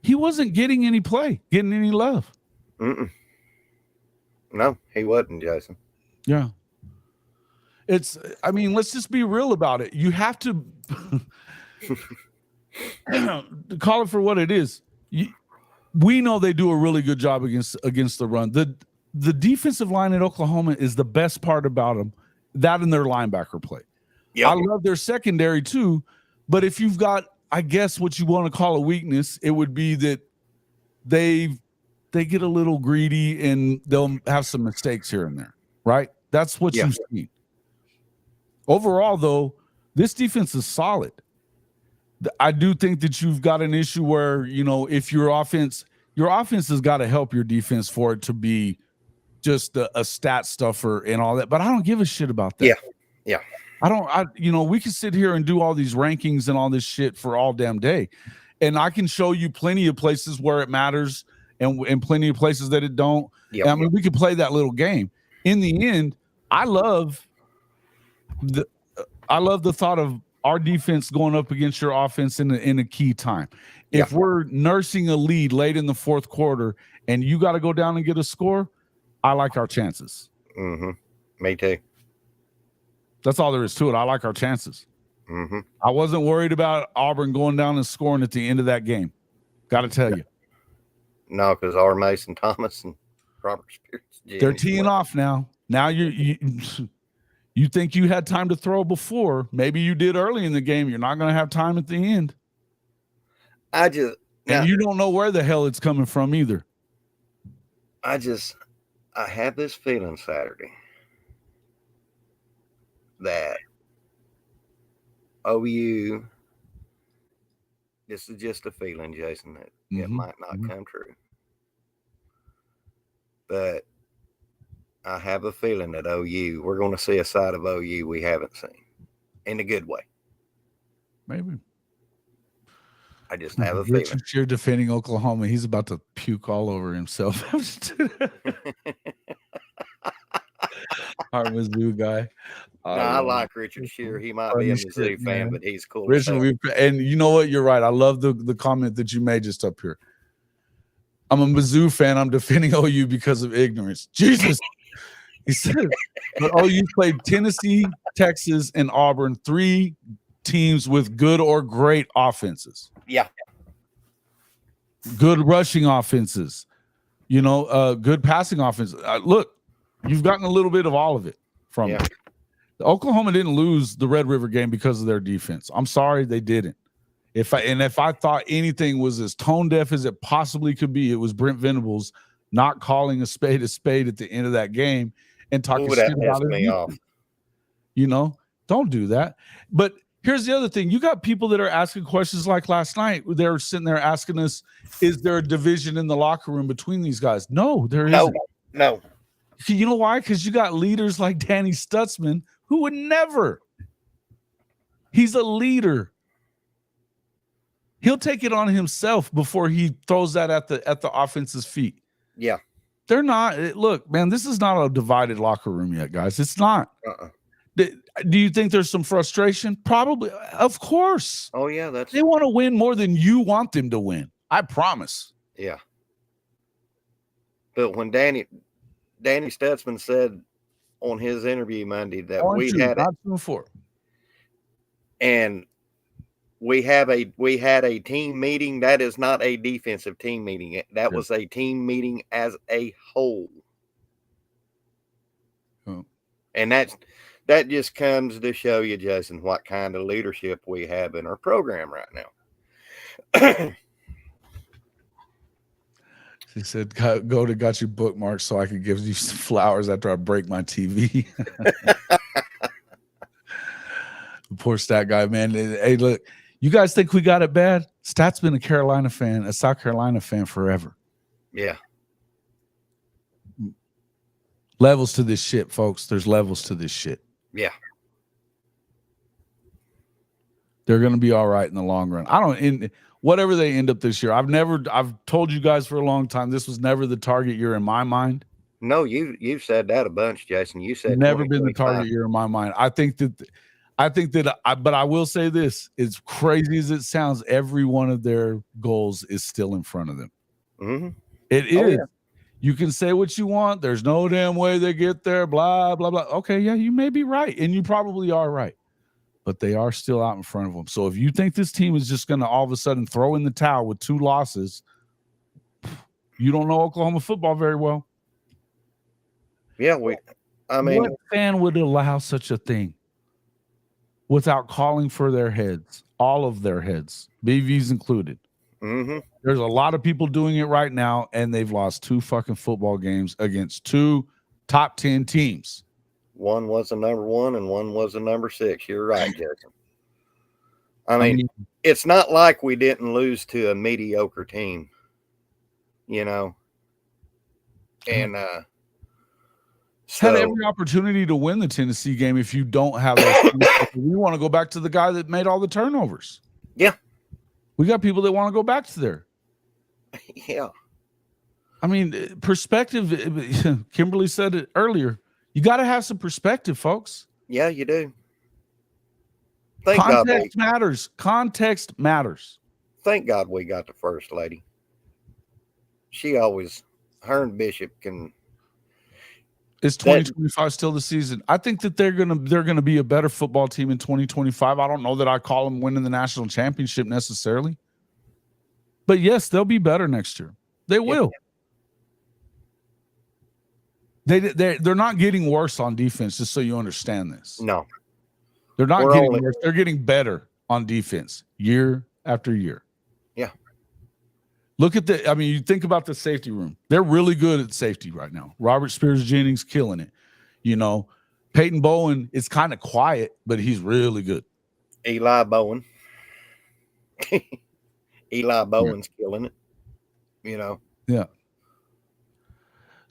He wasn't getting any play, getting any love. Mm-mm. No, he wasn't, Jason. Yeah. Let's just be real about it. You have to call it for what it is. We know they do a really good job against the run. The defensive line at Oklahoma is the best part about them, that and their linebacker play. Yep. I love their secondary too, but if you've got, I guess, what you want to call a weakness, it would be that they get a little greedy and they'll have some mistakes here and there, right? That's what you've seen. Overall, though, this defense is solid. I do think that you've got an issue where, if your offense has got to help your defense for it to be just a stat stuffer and all that. But I don't give a shit about that. Yeah. We can sit here and do all these rankings and all this shit for all damn day. And I can show you plenty of places where it matters and plenty of places that it don't. Yep. I mean, we could play that little game. In the end, I love the thought of our defense going up against your offense in a key time. If we're nursing a lead late in the 4th quarter and you got to go down and get a score, I like our chances. Mm-hmm. Me too. That's all there is to it. I like our chances. Mm-hmm. I wasn't worried about Auburn going down and scoring at the end of that game. Got to tell you. No, because our Mason Thomas and Robert Spears. They're teeing off now. Now you think you had time to throw before.Maybe you did early in the game. You're not going to have time at the end. And you don't know where the hell it's coming from either. I have this feeling Saturday that OU, this is just a feeling, Jason, that it might not come true. But I have a feeling that OU, we're going to see a side of OU we haven't seen in a good way. Maybe. I just have a feeling. Richard Shear defending Oklahoma. He's about to puke all over himself. Our Mizzou guy. I like Richard Shear. He might be a Mizzou fan, but he's cool. Richard, and you know what? You're right. I love the comment that you made just up here. I'm a Mizzou fan. I'm defending OU because of ignorance. Jesus. He said, but OU played Tennessee, Texas, and Auburn, 3 teams with good or great offenses. Yeah. Good rushing offenses. Good passing offenses. Look, you've gotten a little bit of all of it from it. Oklahoma didn't lose the Red River game because of their defense. I'm sorry, they didn't. If I thought anything was as tone deaf as it possibly could be, it was Brent Venables not calling a spade at the end of that game and talking shit about it. Don't do that. But here's the other thing. You got people that are asking questions like last night. They're sitting there asking us, is there a division in the locker room between these guys? No, there isn't. No. You know why? Because you got leaders like Danny Stutzman who would never. He's a leader. He'll take it on himself before he throws that at the offense's feet. Yeah. They're not. Look, man, this is not a divided locker room yet, guys. It's not. Do you think there's some frustration? Probably. Of course. Oh, yeah. They want to win more than you want them to win. I promise. Yeah. But when Danny Danny Stutzman said on his interview Monday that 4-2, not 2-4. And we had a team meeting. That is not a defensive team meeting. That was a team meeting as a whole. Oh. And that just comes to show you, Jason, what kind of leadership we have in our program right now. He said, go to got you bookmarked so I could give you some flowers after I break my TV. Poor stat guy, man. Hey, look, you guys think we got it bad? Stat's been a South Carolina fan forever. Yeah. Levels to this shit, folks. There's levels to this shit. Yeah. They're going to be all right in the long run. Whatever they end up this year, I've told you guys for a long time, this was never the target year in my mind. No, you've said that a bunch, Jason. You said never been the target year in my mind. But I will say this, as crazy as it sounds, every one of their goals is still in front of them. Mm-hmm. It is. Yeah. You can say what you want. There's no damn way they get there, blah, blah, blah. Okay, yeah, you may be right, and you probably are right. But they are still out in front of them. So if you think this team is just going to all of a sudden throw in the towel with 2 losses, you don't know Oklahoma football very well. Yeah, what fan would allow such a thing without calling for their heads, all of their heads, BVs included? Mm-hmm. There's a lot of people doing it right now, and they've lost 2 fucking football games against 2 top 10 teams. One was a number 1 and one was a number 6. You're right, Jason. I mean, it's not like we didn't lose to a mediocre team, and had every opportunity to win the Tennessee game. If you don't have those, we want to go back to the guy that made all the turnovers. Yeah, we got people that want to go back to there. Yeah, I mean, perspective. Kimberly said it earlier. You got to have some perspective, folks. Yeah, you do. Context matters. Context matters. Thank God we got the first lady. She always, her and Bishop can. Is 2025 still the season? I think that they're gonna be a better football team in 2025. I don't know that I call them winning the national championship necessarily, but yes, they'll be better next year. They will. They're not getting worse on defense, just so you understand this. No. They're not getting worse. They're getting better on defense year after year. Yeah. Look at you think about the safety room. They're really good at safety right now. Robert Spears-Jennings killing it. Peyton Bowen is kind of quiet, but he's really good. Eli Bowen. Bowen's killing it. Yeah.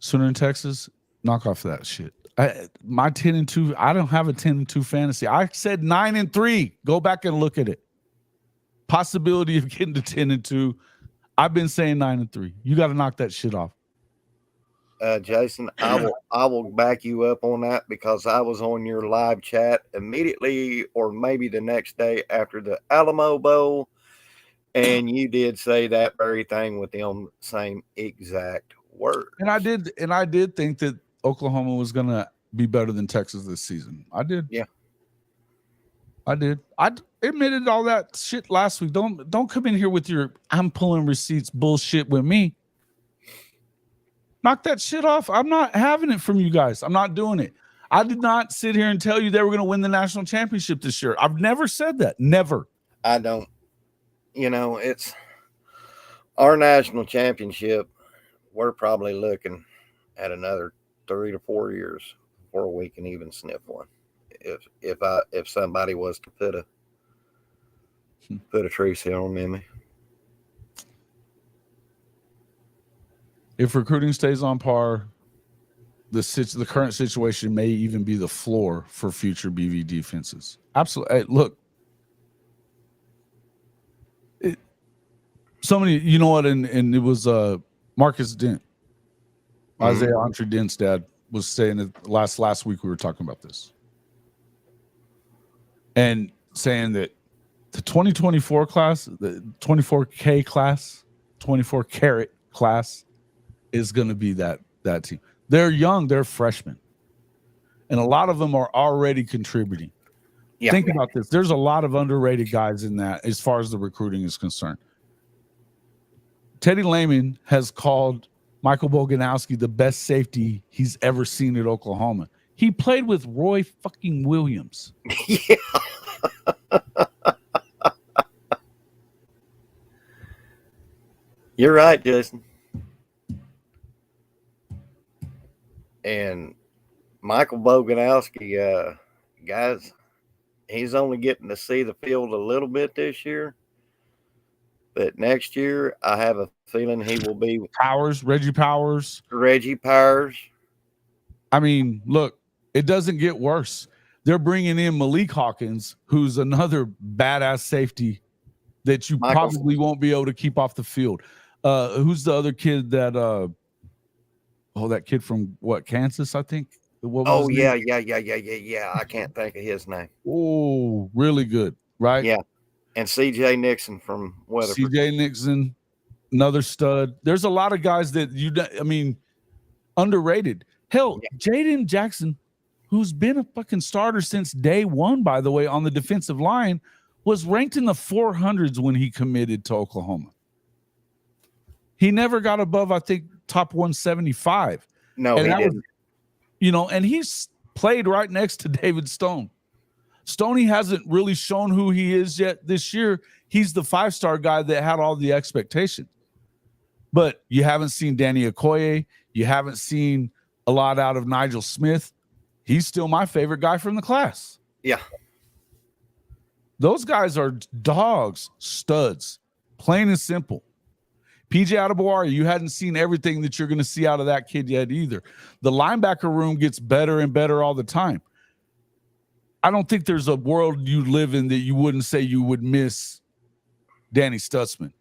Sooner in Texas, knock off that shit. My 10-2, I don't have a 10-2 fantasy. I said 9-3. Go back and look at it. Possibility of getting to 10-2. I've been saying 9-3. You got to knock that shit off. Jason, I will back you up on that because I was on your live chat immediately or maybe the next day after the Alamo Bowl, and you did say that very thing with them same exact words. And I did think that Oklahoma was going to be better than Texas this season. I did. Yeah. I did. I admitted all that shit last week. Don't come in here with your I'm pulling receipts bullshit with me. Knock that shit off. I'm not having it from you guys. I'm not doing it. I did not sit here and tell you they were going to win the national championship this year. I've never said that. Never. I don't. It's our national championship. We're probably looking at another 3 to 4 years before we can even sniff one. If somebody was to put a truce on me. If recruiting stays on par, the current situation may even be the floor for future BV defenses. Absolutely. Hey, look, somebody, you know what, and it was Marcus Dent, Isaiah Entre Dent's dad was saying it last week. We were talking about this and saying that the 2024 class, the 24K class, 24 carat class is going to be that team. They're young, they're freshmen. And a lot of them are already contributing. Yeah. Think about this. There's a lot of underrated guys in that as far as the recruiting is concerned. Teddy Lehman has called Michael Boganowski the best safety he's ever seen at Oklahoma. He played with Roy fucking Williams. Yeah. You're right, Jason. And Michael Boganowski, guys, he's only getting to see the field a little bit this year. But next year, I have a feeling he will be Reggie Powers. I mean, look, it doesn't get worse. They're bringing in Malik Hawkins, who's another badass safety that you probably won't be able to keep off the field. Who's the other kid that that kid from Kansas, I think? Yeah. I can't think of his name. Oh, really good, right? Yeah. And CJ Nixon from Weatherford. CJ Nixon, another stud. There's a lot of guys that underrated. Hell, Jaden Jackson, who's been a fucking starter since day one, by the way, on the defensive line, was ranked in the 400s when he committed to Oklahoma. He never got above, I think, top 175. No, he didn't. And he's played right next to David Stone. Stoney hasn't really shown who he is yet this year. He's the 5-star guy that had all the expectations. But you haven't seen Danny Okoye. You haven't seen a lot out of Nigel Smith. He's still my favorite guy from the class. Yeah. Those guys are dogs, studs, plain and simple. PJ Adebawari, you hadn't seen everything that you're going to see out of that kid yet either. The linebacker room gets better and better all the time. I don't think there's a world you live in that you wouldn't say you would miss Danny Stutzman.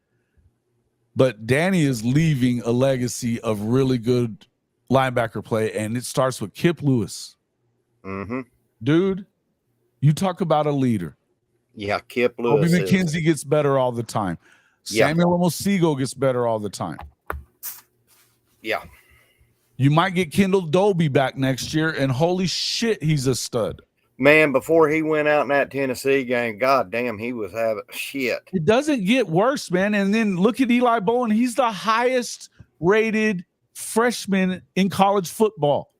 But Danny is leaving a legacy of really good linebacker play, and it starts with Kip Lewis. Mm-hmm. Dude, you talk about a leader. Yeah, Kip Lewis. Kobe McKenzie gets better all the time. Samuel Omosigo gets better all the time. Yeah. You might get Kendall Doby back next year, and holy shit, he's a stud. Man, before he went out in that Tennessee game, god damn, he was having shit. It doesn't get worse, man. And then look at Eli Bowen. He's the highest rated freshman in college football.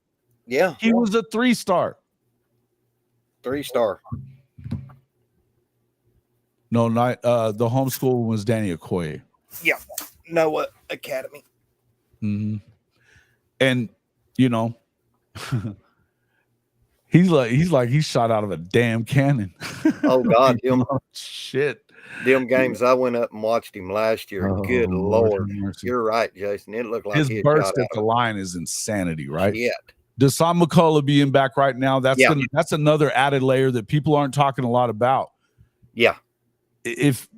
Yeah. He was a 3-star. 3-star. No, not the homeschool was Danny Okoye. Yeah. Noah Academy. Mm-hmm. And he's shot out of a damn cannon. Oh God, shit. Them games I went up and watched him last year. Good Lord. You're right, Jason. It looked like his burst at the line is insanity, right? Yeah. Deshaun McCullough being back right now, that's another added layer that people aren't talking a lot about. Yeah. If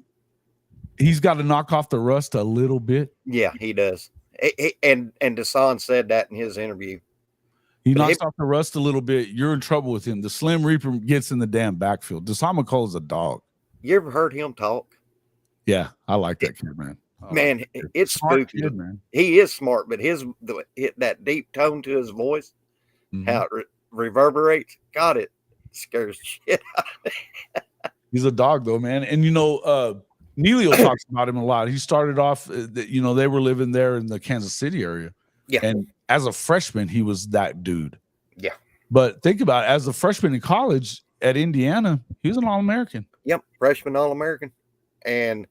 he's got to knock off the rust a little bit. Yeah, he does. And Deshaun said that in his interview. He knocks off the rust a little bit. You're in trouble with him. The Slim Reaper gets in the damn backfield. Deshaun McCullough's a dog. You ever heard him talk? Yeah, I like that kid, man. Man, it's spooky. Kid, man. He is smart, but that deep tone to his voice, how it reverberates, God, it scares the shit out of me. He's a dog, though, man. And, Neilio talks about him a lot. He started off, they were living there in the Kansas City area. Yeah. And as a freshman, he was that dude. Yeah. But think about it. As a freshman in college at Indiana, he was an All-American. Yep, freshman All-American. And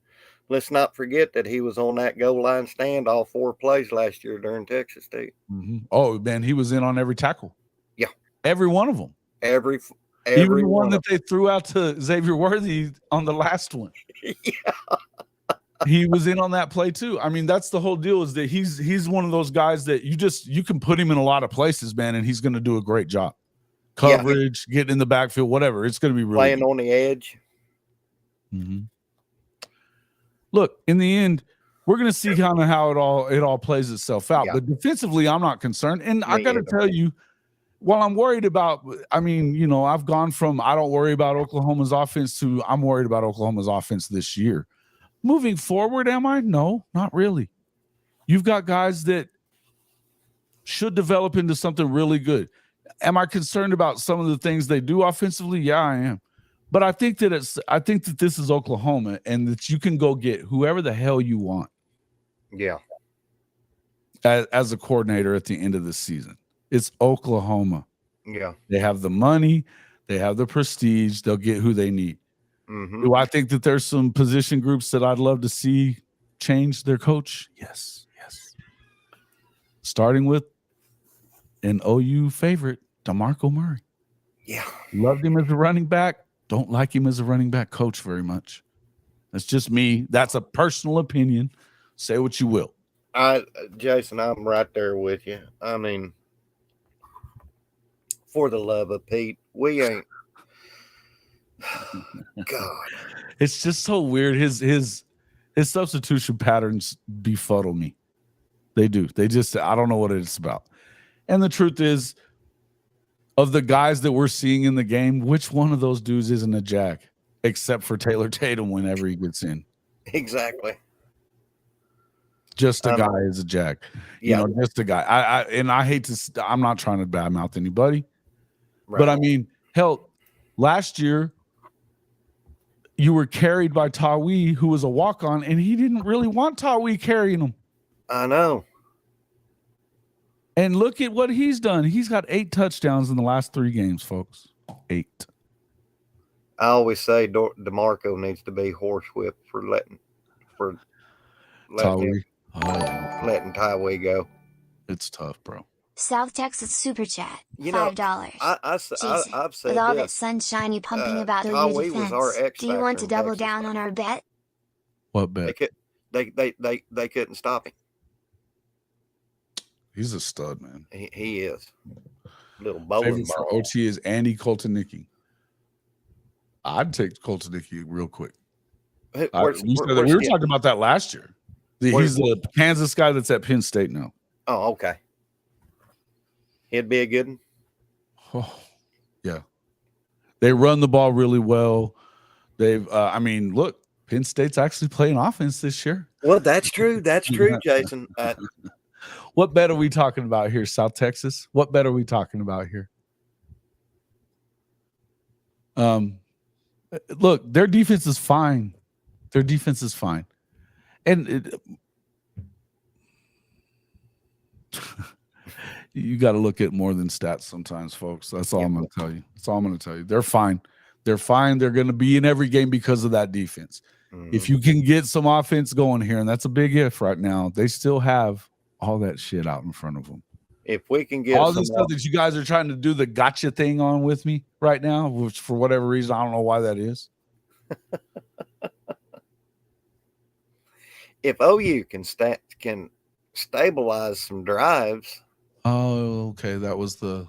let's not forget that he was on that goal line stand all 4 plays last year during Texas State. Mm-hmm. Oh, man, he was in on every tackle. Yeah. Every one of them. Every Even one that they threw out to Xavier Worthy on the last one. Yeah. He was in on that play too. I mean, that's the whole deal, is that he's one of those guys that you can put him in a lot of places, man, and he's going to do a great job. Coverage, getting in the backfield, whatever. It's going to be really playing good. On the edge. Mm-hmm. Look, in the end, we're going to see kind of how it all plays itself out. Yeah. But defensively, I'm not concerned. And I got to tell you, while I'm worried about, I've gone from I don't worry about Oklahoma's offense to I'm worried about Oklahoma's offense this year. Moving forward, am I? No, not really. You've got guys that should develop into something really good. Am I concerned about some of the things they do offensively? Yeah, I am. But I think that this is Oklahoma, and that you can go get whoever the hell you want. Yeah. As a coordinator at the end of the season. It's Oklahoma. Yeah. They have the money, they have the prestige, they'll get who they need. Mm-hmm. Do I think that there's some position groups that I'd love to see change their coach? Yes. Starting with an OU favorite, DeMarco Murray. Yeah. Loved him as a running back. Don't like him as a running back coach very much. That's just me. That's a personal opinion. Say what you will. Jason, I'm right there with you. I mean, for the love of Pete, we ain't. God, it's just so weird. His substitution patterns befuddle me. They do. I don't know what it's about. And the truth is, of the guys that we're seeing in the game, which one of those dudes isn't a jack, except for Taylor Tatum whenever he gets in? Exactly. Just a guy is a jack. Yeah. Just a guy. I hate to. I'm not trying to badmouth anybody, Right. but I mean, hell, last year you were carried by Tawi, who was a walk-on, and he didn't really want Tawi carrying him. I know. And look at what he's done. He's got 8 touchdowns in the last 3 games, folks. 8. I always say DeMarco needs to be horsewhipped for letting Tawi. letting Tywee go. It's tough, bro. South Texas Super Chat, $5. I've said with all this. that sunshine you pumping about Tywee OU was our defense, X do you want factor to in double Texas. down on our bet? What bet? They couldn't stop him. He's a stud, man. He is. Little bowling Favorite for ball. OT is Andy Koltonicky. I'd take Koltonicky real quick. We were talking about that last year. He's the Kansas guy that's at Penn State now. Oh, okay. He'd be a good one. Oh, yeah. They run the ball really well. They've, look, Penn State's actually playing offense this year. Well, that's true. That's true, Jason. What bet are we talking about here, South Texas? What bet are we talking about here? Look, their defense is fine. And you got to look at more than stats sometimes, folks. That's all I'm going to tell you. They're fine. They're going to be in every game because of that defense. If you can get some offense going here, and that's a big if right now, they still have all that shit out in front of them. If we can get all this stuff that you guys are trying to do the gotcha thing on with me right now, which for whatever reason, I don't know why that is. If OU can stabilize some drives. Oh, okay. That was the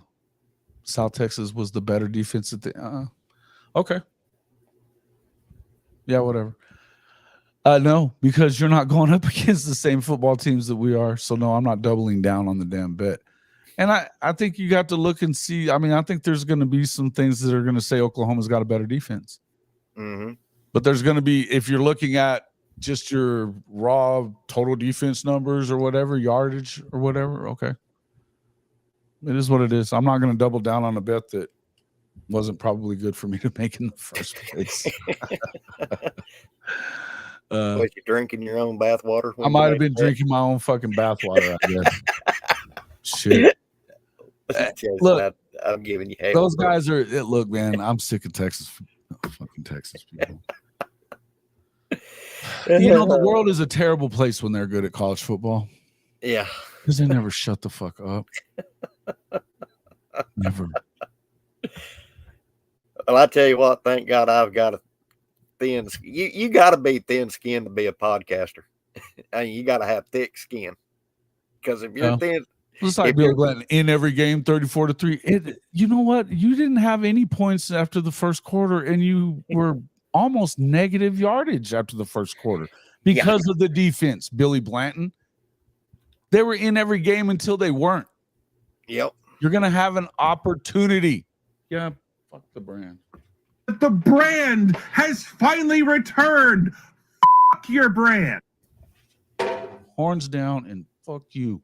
South Texas was the better defense at the okay. Yeah, whatever. No, because you're not going up against the same football teams that we are. So no, I'm not doubling down on the damn bet. And I think you got to look and see. I mean, I think there's going to be some things that are going to say Oklahoma's got a better defense. Mm-hmm. But there's going to be, if you're looking at just your raw total defense numbers or whatever, yardage or whatever, okay. It is what it is. I'm not going to double down on a bet that wasn't probably good for me to make in the first place. Was you drinking your own bathwater? I might have been drinking my own fucking bathwater, I guess. Shit. Look, I'm giving you hate. Those guys are, look, man, I'm sick of Texas. Fucking Texas people. The world is a terrible place when they're good at college football. Yeah. Because they never shut the fuck up. Never. Well, I tell you what, thank God I've got a thin skin. You got to be thin skinned to be a podcaster. And you got to have thick skin. Because if you're thin. It's like Bill Glenn in every game, 34-3. You know what? You didn't have any points after the first quarter, and you were almost negative yardage after the first quarter because of the defense. Billy Blanton. They were in every game until they weren't. Yep. You're going to have an opportunity. Yeah, fuck the brand. The brand has finally returned. Fuck your brand. Horns down and Fuck you.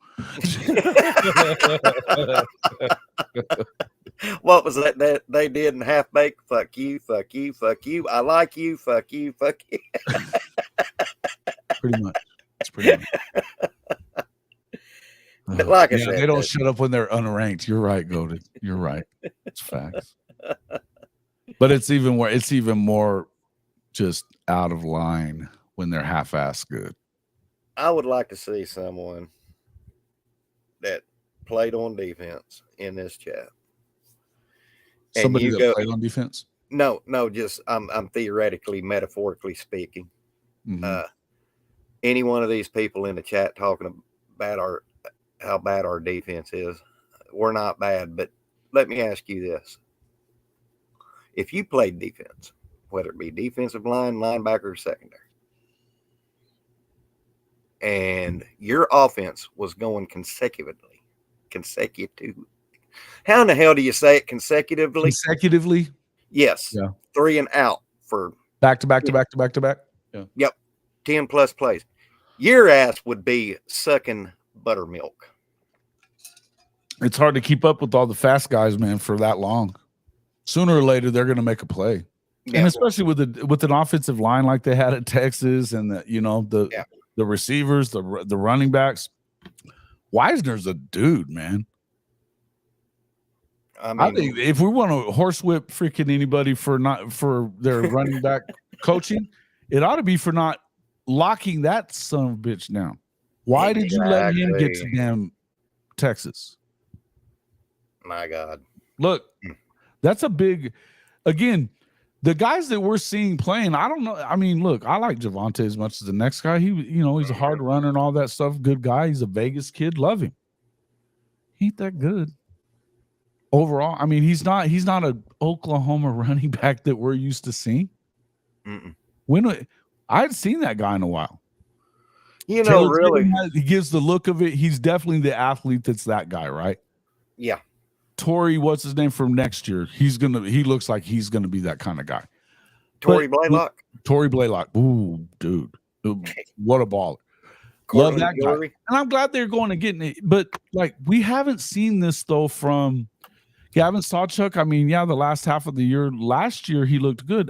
What was that they did in Half Baked? Fuck you, fuck you, fuck you. I like you, fuck you, fuck you. Pretty much. It's pretty much. But like I said, they don't shut up when they're unranked. You're right, Goated. You're right. It's facts. But it's even more just out of line when they're half-assed good. I would like to see someone that played on defense in this chat. And Somebody you that go, played on defense? No, just I'm theoretically, metaphorically speaking. Mhm. Any one of these people in the chat talking about how bad our defense is. We're not bad, but let me ask you this. If you played defense, whether it be defensive line, linebacker, or secondary, and your offense was going consecutively. How in the hell do you say it consecutively? Consecutively? Yes. Yeah. 3 and out for back to back to back to back to back. Yeah. Yep. 10 plus plays. Your ass would be sucking buttermilk. It's hard to keep up with all the fast guys, man, for that long. Sooner or later, they're going to make a play. Yeah. And especially with an offensive line like they had at Texas, and the receivers, the running backs. Wisner's a dude, man. I think if we want to horsewhip freaking anybody for their running back coaching, it ought to be for not locking that son of a bitch down. Why did you let him get to damn Texas? My God. Look, that's a big, again, the guys that we're seeing playing, I don't know. I mean, look, I like Javonte as much as the next guy. He's a hard runner and all that stuff. Good guy. He's a Vegas kid. Love him. He ain't that good. Overall, I mean, he's not an Oklahoma running back that we're used to seeing. When I hadn't seen that guy in a while. Really, he gives the look of it. He's definitely the athlete that's that guy, right? Yeah. Torrey, what's his name from next year? He looks like he's gonna be that kind of guy. Torrey Blaylock. Torrey Blaylock. Ooh, dude. What a baller. Love that guy. And I'm glad they're going to get it. But like, we haven't seen this though from Gavin Sawchuk. I mean, the last half of the year, last year he looked good.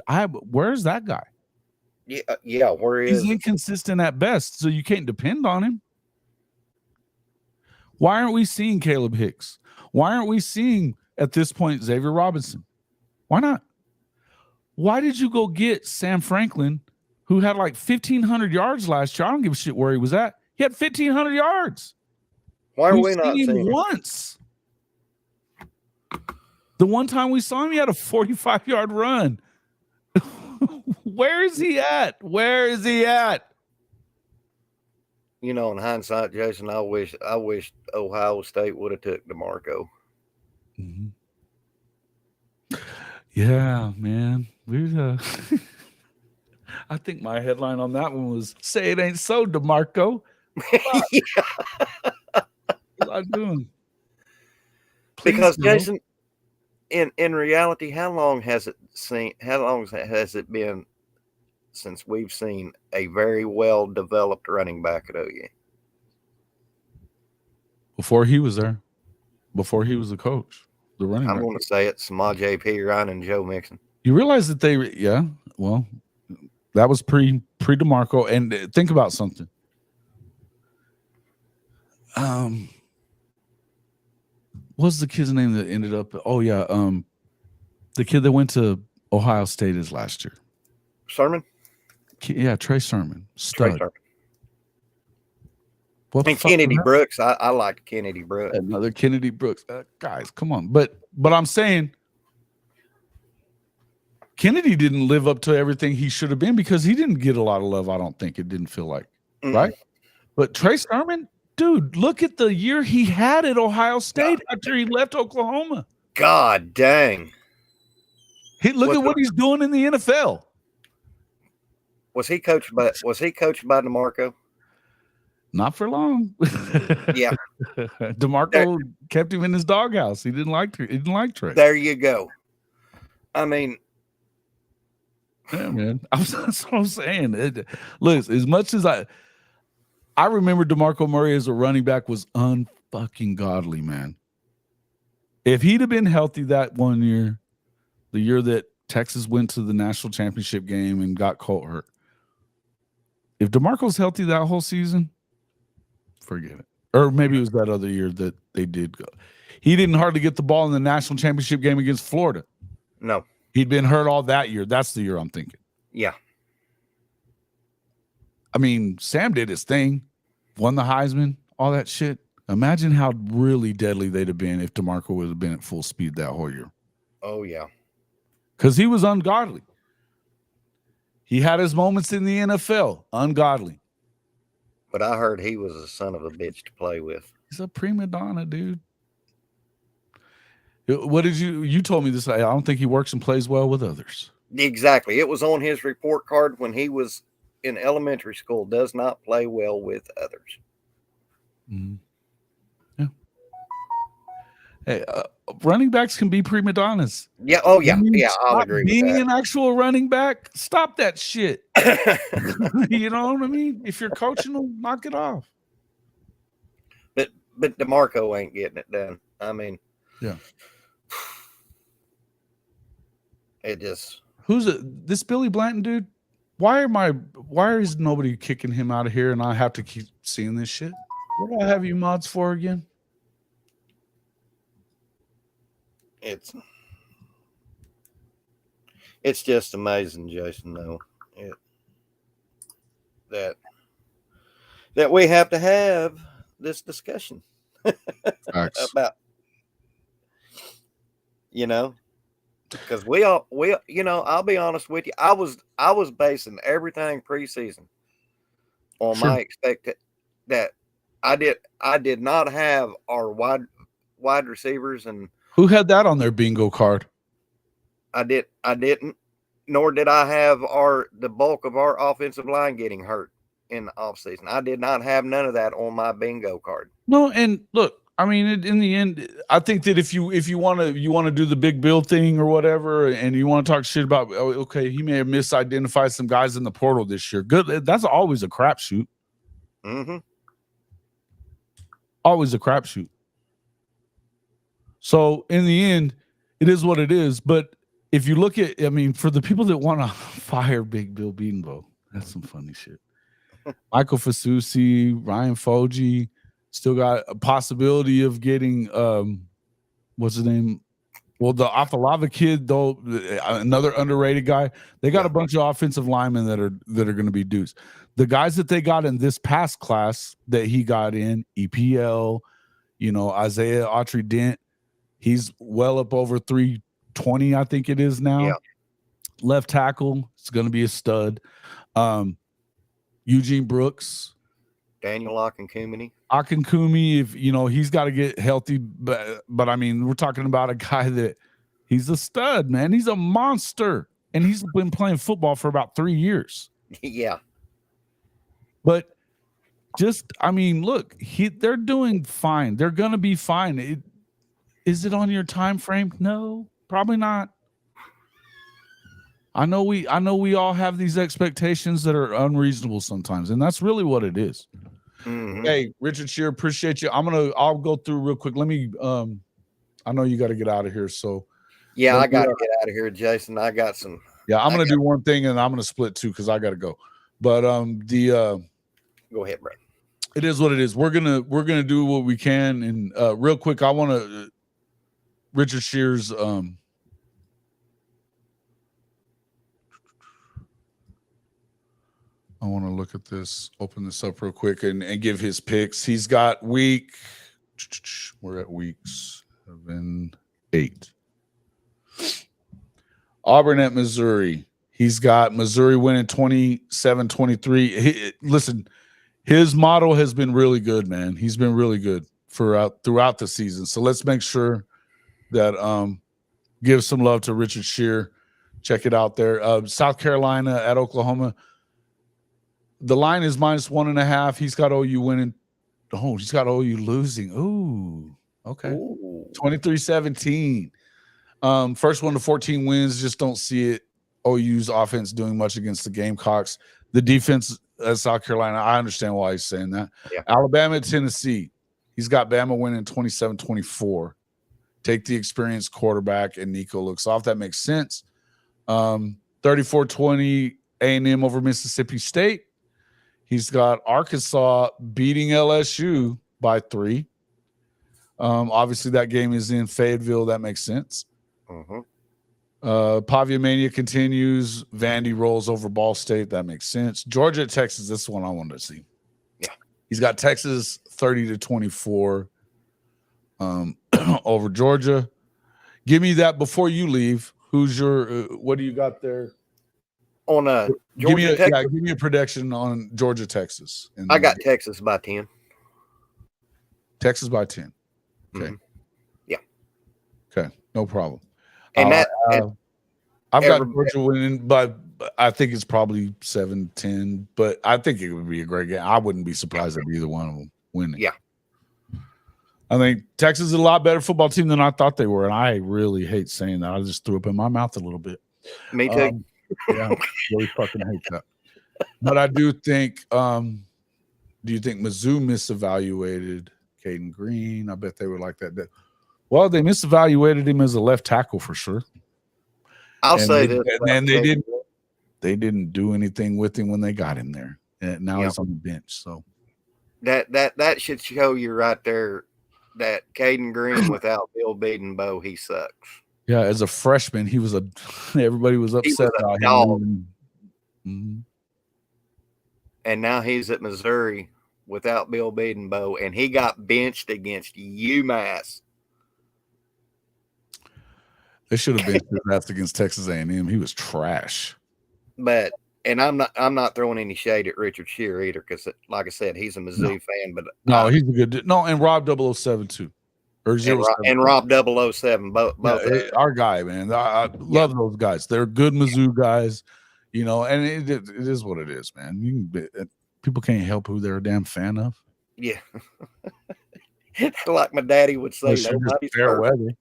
Where's that guy? Yeah, where is he's inconsistent at best, so you can't depend on him. Why aren't we seeing Caleb Hicks? Why aren't we seeing at this point Xavier Robinson? Why not? Why did you go get Sam Franklin, who had like 1,500 yards last year? I don't give a shit where he was at. He had 1,500 yards. Why are we not seeing him once? The one time we saw him, he had a 45-yard run. Where is he at? Where is he at? In hindsight, Jason, I wish Ohio State would have took DeMarco. Mm-hmm. Yeah, man. I think my headline on that one was "Say it ain't so, DeMarco." What am I doing? Please, because Jason, in reality, how long has it been since we've seen a very well developed running back at OU? Before he was there, before he was a coach, the running back. I'm going to say it's Samaje Perine and Joe Mixon. You realize that that was pre DeMarco. And think about something. What's the kid's name that ended up? Oh yeah, the kid that went to Ohio State is last year. Sermon. Yeah, Trey Sermon. Stud. And Kennedy Brooks. I like Kennedy Brooks. Another Kennedy Brooks. Guys, come on. But I'm saying Kennedy didn't live up to everything he should have been because he didn't get a lot of love, I don't think. It didn't feel like. Right? But Trey Sermon, dude, look at the year he had at Ohio State after he left Oklahoma. God dang. Look at what he's doing in the NFL. Was he coached by DeMarco? Not for long. Yeah. DeMarco kept him in his doghouse. He didn't like Trey. There you go. I mean, yeah, man. That's what I'm saying. Look, as much as I remember DeMarco Murray as a running back was unfucking godly, man. If he'd have been healthy that one year, the year that Texas went to the national championship game and got Colt hurt, if DeMarco's healthy that whole season, forget it. Or maybe it was that other year that they did go. He didn't hardly get the ball in the national championship game against Florida. No. He'd been hurt all that year. That's the year I'm thinking. Yeah. I mean, Sam did his thing, won the Heisman, all that shit. Imagine how really deadly they'd have been if DeMarco would have been at full speed that whole year. Oh, yeah. Because he was ungodly. He had his moments in the NFL, ungodly. But I heard he was a son of a bitch to play with. He's a prima donna, dude. What did you told me this? I don't think he works and plays well with others. Exactly. It was on his report card when he was in elementary school. Does not play well with others. Mm-hmm. Yeah. Hey, running backs can be prima donnas. Yeah. Oh, yeah. Yeah, I'll agree with being that. an actual running back, stop that shit. You know what I mean? If you're coaching them, knock it off. But DeMarco ain't getting it done. I mean, yeah. It just this Billy Blanton dude? Why is nobody kicking him out of here and I have to keep seeing this shit? What do I have you mods for again? It's just amazing, Jason, though. That we have to have this discussion about, because we I'll be honest with you. I was basing everything preseason on my expected that I did not have our wide receivers. And who had that on their bingo card? I didn't, nor did I have the bulk of our offensive line getting hurt in the offseason. I did not have none of that on my bingo card. No, and look, I mean, in the end, I think that if you want to do the big Bill thing or whatever, and you want to talk shit about, okay, he may have misidentified some guys in the portal this year. Good, that's always a crapshoot. Mm-hmm. Always a crapshoot. So in the end, it is what it is. But if you look at, I mean, for the people that want to fire Big Bill Bedenbaugh, that's some funny shit. Michael Fasusi, Ryan Foji, still got a possibility of getting what's his name? Well, the Afalava kid, though, another underrated guy. They got a bunch of offensive linemen that are going to be dudes. The guys that they got in this past class that he got in, EPL, Isaiah Autry Dent, he's well up over 320, I think it is now. Yeah. Left tackle, it's going to be a stud. Eugene Brooks, Daniel Akinkunmi, if he's got to get healthy, but I mean, we're talking about a guy that he's a stud, man. He's a monster, and he's been playing football for about 3 years. Yeah, but look, they're doing fine. They're gonna be fine. Is it on your time frame? No, probably not. I know we all have these expectations that are unreasonable sometimes, and that's really what it is. Mm-hmm. Hey, Richard Shear, appreciate you. I'll go through real quick. Let me I know you got to get out of here, so yeah, I got to get out of here, Jason. I got some. Yeah, I'm gonna do one thing, and I'm gonna split two because I got to go. But go ahead, bro. It is what it is. We're gonna do what we can, and real quick, I want to Richard Shear's I want to look at this, open this up real quick and give his picks. He's got we're at week 7, 8. Auburn at Missouri. He's got Missouri winning 27-23. Listen, his model has been really good, man. He's been really good throughout the season. So let's make sure that give some love to Richard Shear. Check it out there. South Carolina at Oklahoma. The line is -1.5. He's got OU winning. Oh, he's got OU losing. Ooh, okay. 23-17. First one to 14 wins. Just don't see it. OU's offense doing much against the Gamecocks. The defense South Carolina. I understand why he's saying that. Yeah. Alabama, Tennessee. He's got Bama winning 27-24. Take the experienced quarterback, and Nico looks off. That makes sense. 34-20 A&M over Mississippi State. He's got Arkansas beating LSU by 3. Obviously, that game is in Fayetteville. That makes sense. Pavia Mania continues. Vandy rolls over Ball State. That makes sense. Georgia, Texas. This is one I wanted to see. Yeah. He's got Texas 30-24 over Georgia. Give me that before you leave. Who's your what do you got there? On Georgia, Texas? Give me a prediction on Georgia, Texas. I got Texas by 10. Texas by 10. Okay. Yeah. Okay. No problem. And I've got Georgia winning, but I think it's probably 7-10. But I think it would be a great game. I wouldn't be surprised at either one of them winning. Yeah. I think Texas is a lot better football team than I thought they were, and I really hate saying that. I just threw up in my mouth a little bit. Me too. Yeah, really fucking hate that. But I do think. Do you think Mizzou misevaluated Caden Green? I bet they would like that. Well, they misevaluated him as a left tackle for sure. I'll say this, and they didn't do anything with him when they got him there, and now he's on the bench. So that should show you right there that Caden Green without Bill Bedenbow, he sucks. Yeah, as a freshman, he was everybody was upset about him. Mm-hmm. And now he's at Missouri without Bill Bedenbow, and he got benched against UMass. They should have benched his ass against Texas A&M. He was trash. But I'm not throwing any shade at Richard Shear either, because like I said, he's a Mizzou fan. But no, he's a good and Rob 007 too. Or and Rob 007, both our guy, man. I love those guys. They're good Mizzou guys, and it is what it is, man. People can't help who they're a damn fan of. Yeah. Like my daddy would say, fair weather.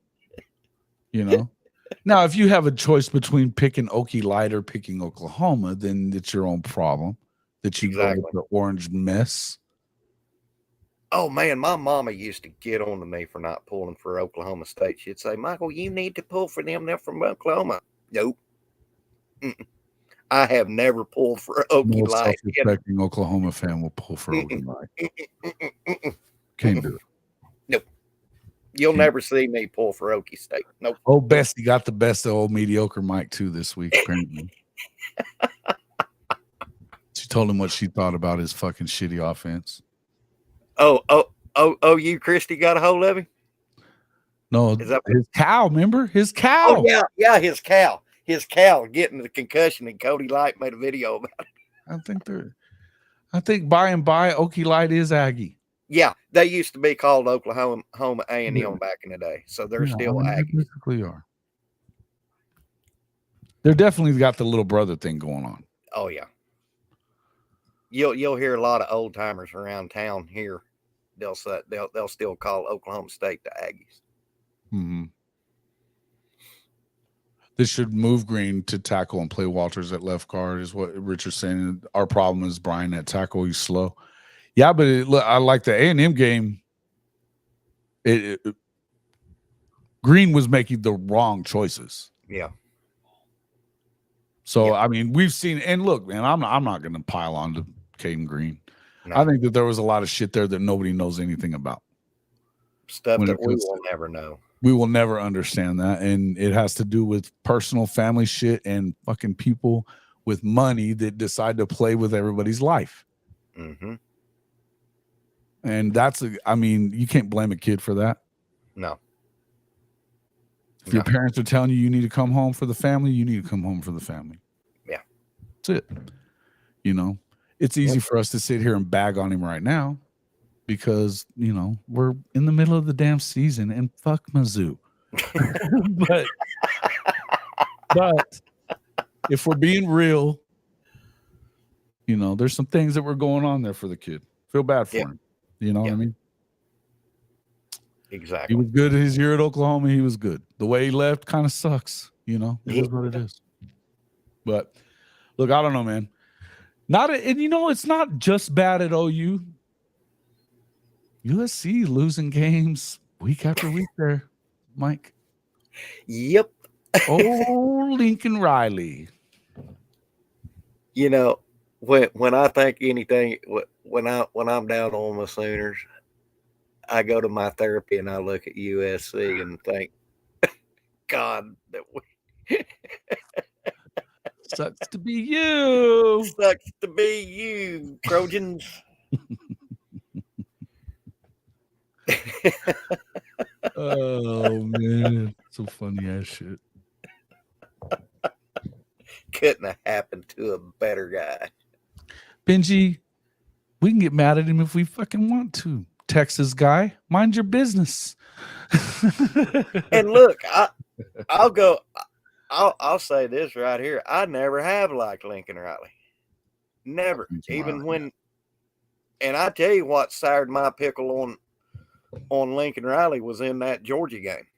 Now, if you have a choice between picking Okie Light or picking Oklahoma, then it's your own problem that you go with the orange mess. Oh, man, my mama used to get on to me for not pulling for Oklahoma State. She'd say, Michael, you need to pull for them. They're from Oklahoma. Nope. I have never pulled for Okie Light. No self-respecting Oklahoma fan will pull for Okie Light. Can't do it. Nope. You'll never see me pull for Okie State. Nope. Old Bessie got the best of old mediocre Mike, too, this week, apparently. She told him what she thought about his fucking shitty offense. You Christie got a hold of him? No, his cow, remember? His cow. Oh, yeah, his cow. His cow getting the concussion, and Cody Light made a video about it. I think by and by, Okie Light is Aggie. Yeah, they used to be called Oklahoma A&M back in the day, so they're still Aggies. They basically are. They're definitely got the little brother thing going on. Oh yeah. You'll hear a lot of old timers around town here. They'll still call Oklahoma State the Aggies. Mm-hmm. They should move Green to tackle and play Walters at left guard, is what Richard's saying. Our problem is Brian at tackle. He's slow. Yeah, but I like the A&M game. Green was making the wrong choices. Yeah. So, I mean, we've seen, and look, man, I'm not going to pile on to Caden Green. No. I think that there was a lot of shit there that nobody knows anything about. Stuff that we will never know. We will never understand that. And it has to do with personal family shit and fucking people with money that decide to play with everybody's life. Mm-hmm. And you can't blame a kid for that. No. If your parents are telling you need to come home for the family, you need to come home for the family. Yeah. That's it. It's easy for us to sit here and bag on him right now because, we're in the middle of the damn season and fuck Mizzou. but if we're being real, there's some things that were going on there for the kid. Feel bad for him. You know what I mean? Exactly. He was good his year at Oklahoma. He was good. The way he left kind of sucks. It is what it is. But look, I don't know, man. And it's not just bad at OU. USC losing games week after week there, Mike. Yep. Oh, Lincoln Riley. When I think anything, when I'm down on my Sooners, I go to my therapy and I look at USC and think, God, that sucks to be you. Sucks to be you, Trojans. Oh man, some funny ass shit. Couldn't have happened to a better guy. Benji, we can get mad at him if we fucking want to. Texas guy, mind your business. And look, I'll say this right here. I never have liked Lincoln Riley. Never. Even when, and I tell you what soured my pickle on Lincoln Riley was in that Georgia game.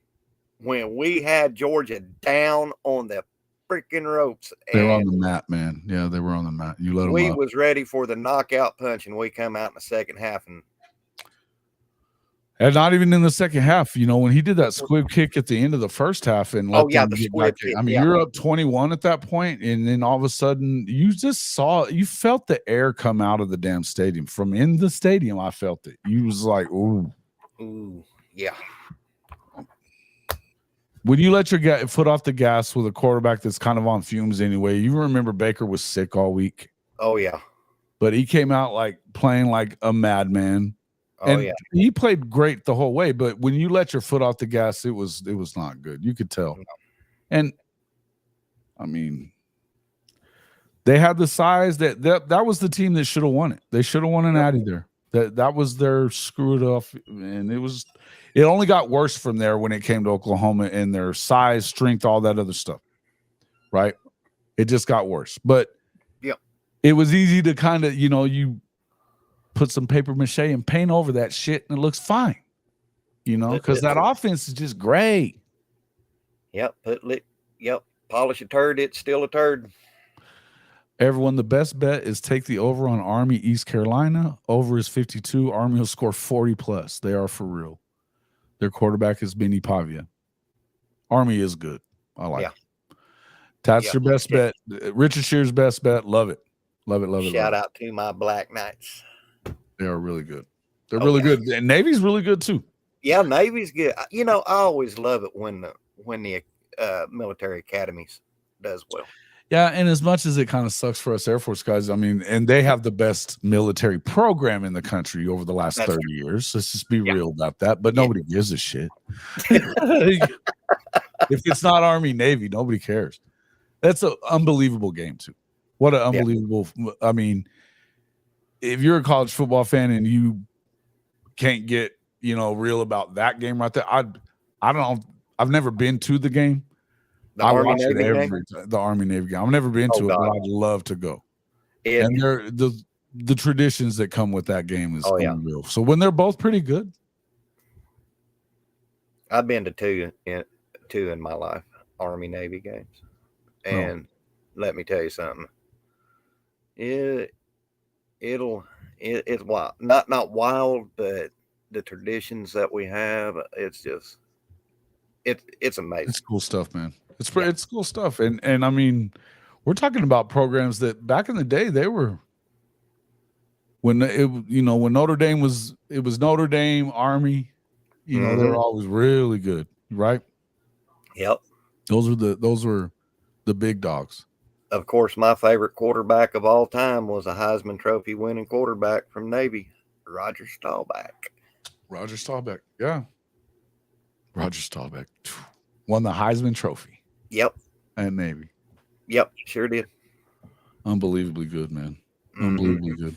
When we had Georgia down on the freaking ropes. They were on the mat, man. Yeah, they were on the mat. You let them We up. was ready for the knockout punch, and we come out in the second half and not even in the second half. When he did that squib kick at the end of the first half and the squib kick. I mean, you're up 21 at that point, and then all of a sudden you felt the air come out of the damn stadium. From in the stadium, I felt it. You was like, ooh, yeah. When you let your foot off the gas with a quarterback that's kind of on fumes anyway, you remember Baker was sick all week. Oh yeah, but he came out like playing like a madman. And he played great the whole way, but when you let your foot off the gas, it was not good. You could tell. And I mean, they had the size that was the team that should have won it. They should have won an Addy there. That was their screw it off, and it only got worse from there when it came to Oklahoma and their size, strength, all that other stuff. Right? It just got worse. But it was easy to kind of, you put some paper mache and paint over that shit and it looks fine, because that offense is just great. Yep. Polish a turd, it's still a turd. Everyone, the best bet is take the over on Army East Carolina. Over is 52. Army will score 40 plus. They are for real. Their quarterback is Benny Pavia. Army is good. I like it. That's your best bet. Richard Shear's best bet. Love it. Love it. Shout out to my Black Knights. They are really good. They're really good. And Navy's really good too. Yeah, Navy's good. I always love it when the military academies does well. Yeah, and as much as it kind of sucks for us Air Force guys, I mean, and they have the best military program in the country over the last 30 years. Let's just be real about that. But nobody gives a shit. If it's not Army, Navy, nobody cares. That's an unbelievable game too. What an unbelievable. I mean, if you're a college football fan and you can't get, real about that game right there, I don't know. I've never been to the game. The Army Navy game? The Army Navy game. I've never been to it, but I'd love to go. And the traditions that come with that game is unreal. So when they're both pretty good. I've been to two in my life, Army Navy games. And let me tell you something. It's wild. Not wild, but the traditions that we have, it's just it's amazing. It's cool stuff, man. It's cool stuff. And I mean, we're talking about programs that back in the day they were when Notre Dame was Notre Dame, Army, they were always really good, right? Yep. Those were the big dogs. Of course, my favorite quarterback of all time was a Heisman Trophy winning quarterback from Navy, Roger Staubach. Yeah. Roger Staubach won the Heisman Trophy. Yep. And Navy. Yep, sure did. Unbelievably good, man. Unbelievably good.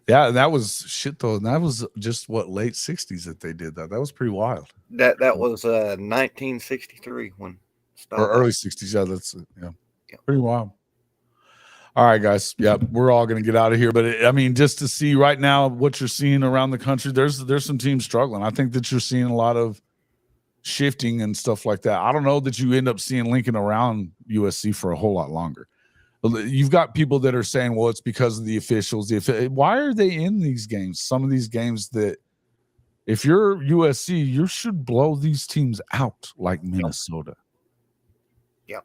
Yeah, that was shit though. And that was just late 60s that they did that. That was pretty wild. That was 1963 when Staubach. Or early 60s. Yeah, that's pretty wild. All right, guys. Yeah, we're all going to get out of here. But I mean, just to see right now what you're seeing around the country, there's some teams struggling. I think that you're seeing a lot of shifting and stuff like that. I don't know that you end up seeing Lincoln around USC for a whole lot longer. You've got people that are saying, well, it's because of the officials. Why are they in these games? Some of these games that if you're USC, you should blow these teams out like Minnesota. Yep.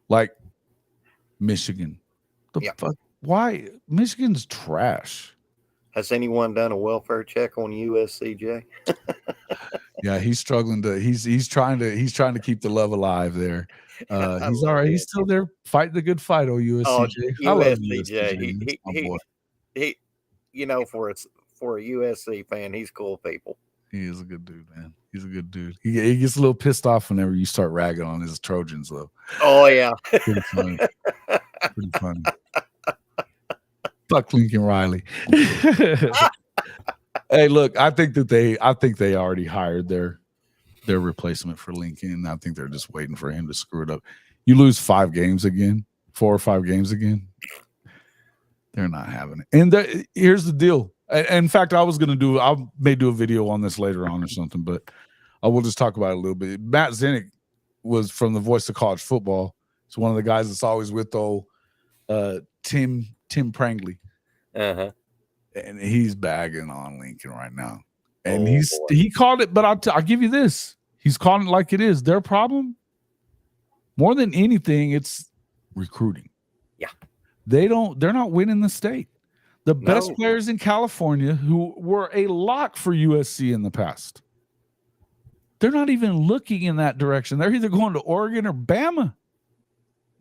Like Michigan. Fuck? Why? Michigan's trash. Has anyone done a welfare check on USC, Jay? Yeah, he's struggling to. He's trying to keep the love alive there. He's all right. He's still there fighting the good fight. USCJ. I love USCJ. He for a USC fan, he's cool people. He is a good dude, man. He's a good dude. He gets a little pissed off whenever you start ragging on his Trojans, though. Oh yeah, pretty funny. Pretty funny. Fuck Lincoln Riley. Hey, look, I think they already hired their replacement for Lincoln. I think they're just waiting for him to screw it up. You lose 4 or 5 games again. They're not having it. And here's the deal. In fact, I may do a video on this later on or something, but I will just talk about it a little bit. Matt Zinnick was from the Voice of College Football. He's one of the guys that's always with Tim Prangley. Uh-huh. And he's bagging on Lincoln right now. And he called it, but I'll give you this. He's calling it like it is. Their problem, more than anything, it's recruiting. Yeah. They're not winning the state. The best players in California who were a lock for USC in the past, they're not even looking in that direction. They're either going to Oregon or Bama.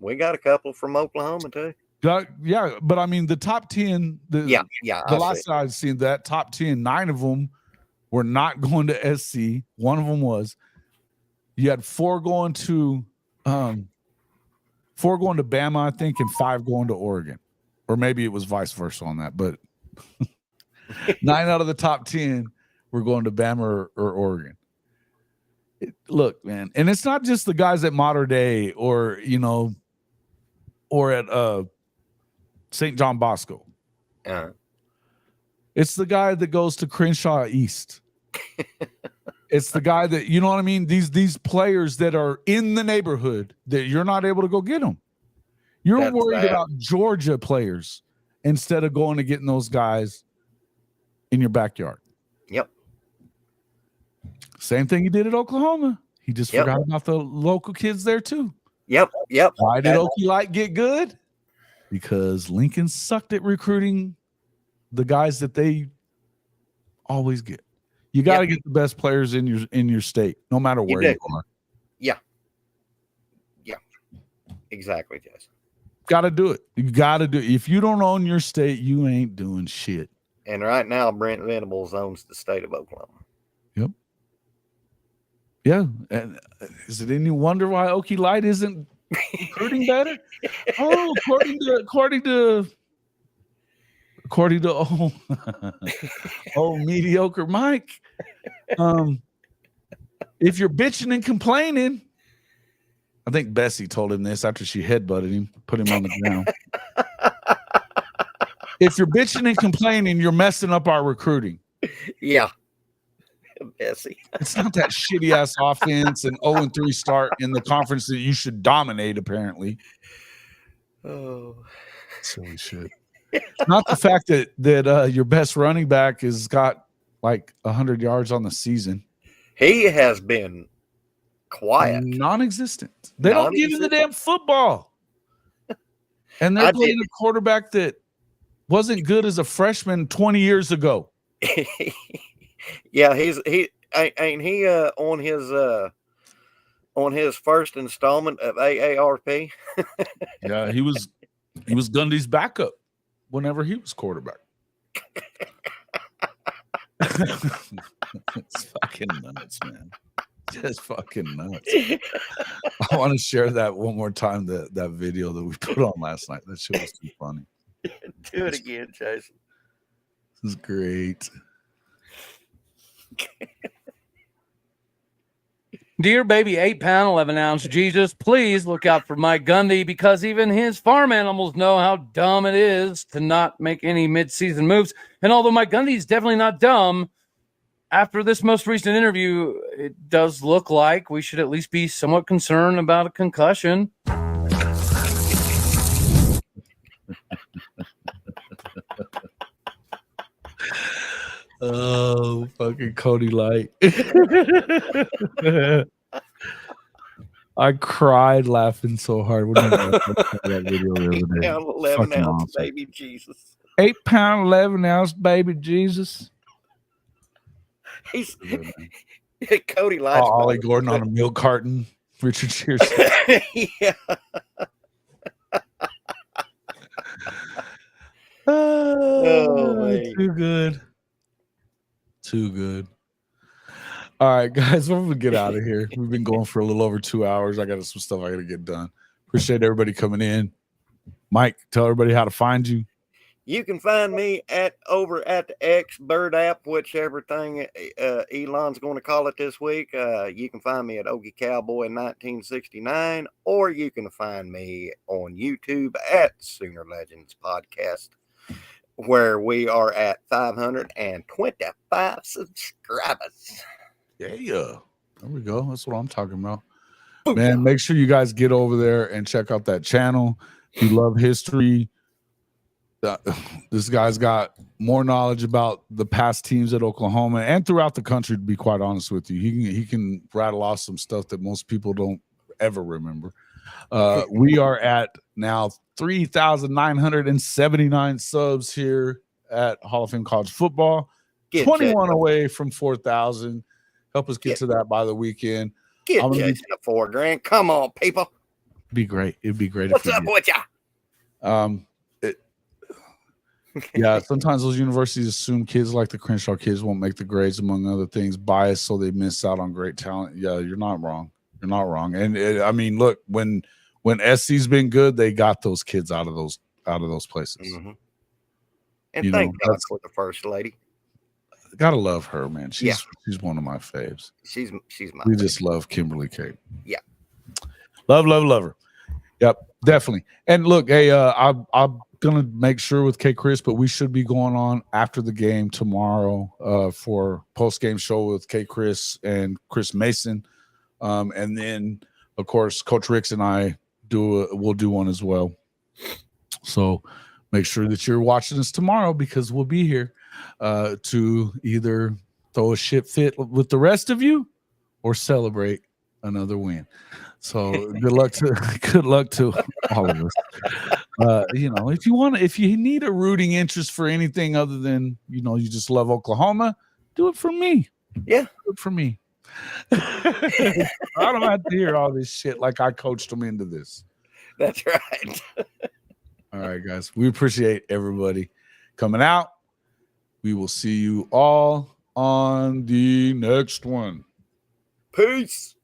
We got a couple from Oklahoma too. Yeah, but I mean the top 10. The last time I've seen that top 10, 9 of them were not going to SC. One of them was. You had 4 going to Bama, I think, and 5 going to Oregon, or maybe it was vice versa on that. But 9 out of the top 10 were going to Bama or Oregon. Look, man, and it's not just the guys at Mater Dei or at St. John Bosco. It's the guy that goes to Crenshaw East. It's the guy that, you know what I mean? These players that are in the neighborhood that you're not able to go get them. You're worried about Georgia players instead of going to getting those guys in your backyard. Yep. Same thing he did at Oklahoma. He just forgot about the local kids there too. Yep. Why did Okie Light get good? Because Lincoln sucked at recruiting the guys that they always get. You got to get the best players in your state, no matter where you are. Yeah. Exactly, Jason. Got to do it. You got to do it. If you don't own your state, you ain't doing shit. And right now, Brent Venables owns the state of Oklahoma. Yep. Yeah. And is it any wonder why Okie Light isn't recruiting better? Oh, according to mediocre Mike, if you're bitching and complaining, I think Bessie told him this after she headbutted him, put him on the ground. If you're bitching and complaining, you're messing up our recruiting. Yeah. Bessie. It's not that shitty ass offense and 0-3 start in the conference that you should dominate, apparently. Oh, silly shit. Not the fact that your best running back has got like 100 yards on the season. He has been quiet, non-existent. They don't give him the damn football, and they're playing a quarterback that wasn't good as a freshman 20 years ago. Yeah, he on his first installment of AARP. Yeah, he was Gundy's backup whenever he was quarterback. It's fucking nuts, man. Just fucking nuts. I want to share that one more time, that video that we put on last night. That shit was too funny. Do it again, Jason. This is great. Dear baby 8-pound, 11-ounce Jesus, please look out for Mike Gundy, because even his farm animals know how dumb it is to not make any mid-season moves. And although Mike Gundy is definitely not dumb, after this most recent interview, it does look like we should at least be somewhat concerned about a concussion. Oh, fucking Cody Light. I cried laughing so hard when I watched that video the 8 other day. pound, 11 Fucking ounce awesome. baby Jesus. 8 pound, 11 ounce baby Jesus. He's Good, man. Cody Oh, Light's Ollie Gordon on a milk carton. Richard Shears. yeah. man. Too good. Too good. All right, guys, we're gonna get out of here. We've been going for a little over 2 hours. I got some stuff I gotta get done. Appreciate everybody coming in. Mike, tell everybody how to find you. You can find me over at the X Bird app, whichever thing Elon's going to call it this week. You can find me at Ogie Cowboy 1969, or you can find me on YouTube at Sooner Legends Podcast, where we are at 525 subscribers. Yeah. There we go. That's what I'm talking about. Man, make sure you guys get over there and check out that channel. If you love history, this guy's got more knowledge about the past teams at Oklahoma and throughout the country, to be quite honest with you. He can rattle off some stuff that most people don't ever remember. We are at now 3,979 subs here at Hall of Fame College Football. 21 away from 4,000. Help us get to that by the weekend. Get Jason a $4,000. Come on, people. Be great. It'd be great. What's up with ya? Yeah, sometimes those universities assume kids like the Crenshaw kids won't make the grades, among other things, biased, so they miss out on great talent. Yeah, you're not wrong. You're not wrong. And I mean, look, when SC's been good, they got those kids out of those places. Mm-hmm. And thank God for the first lady. Gotta love her, man. She's one of my faves. She's my. We just love Kimberly Kate. Yeah, love her. Yep, definitely. And look, hey, I'm gonna make sure with K Chris, but we should be going on after the game tomorrow for post game show with K Chris and Chris Mason, and then of course Coach Ricks and I we'll do one as well. So make sure that you're watching us tomorrow, because we'll be here to either throw a shit fit with the rest of you or celebrate another win. So good luck to all of us. If you need a rooting interest for anything other than you just love Oklahoma, do it for me. Yeah, do it for me. I don't have to hear all this shit like I coached them into this. That's right. All right, guys. We appreciate everybody coming out. We will see you all on the next one. Peace.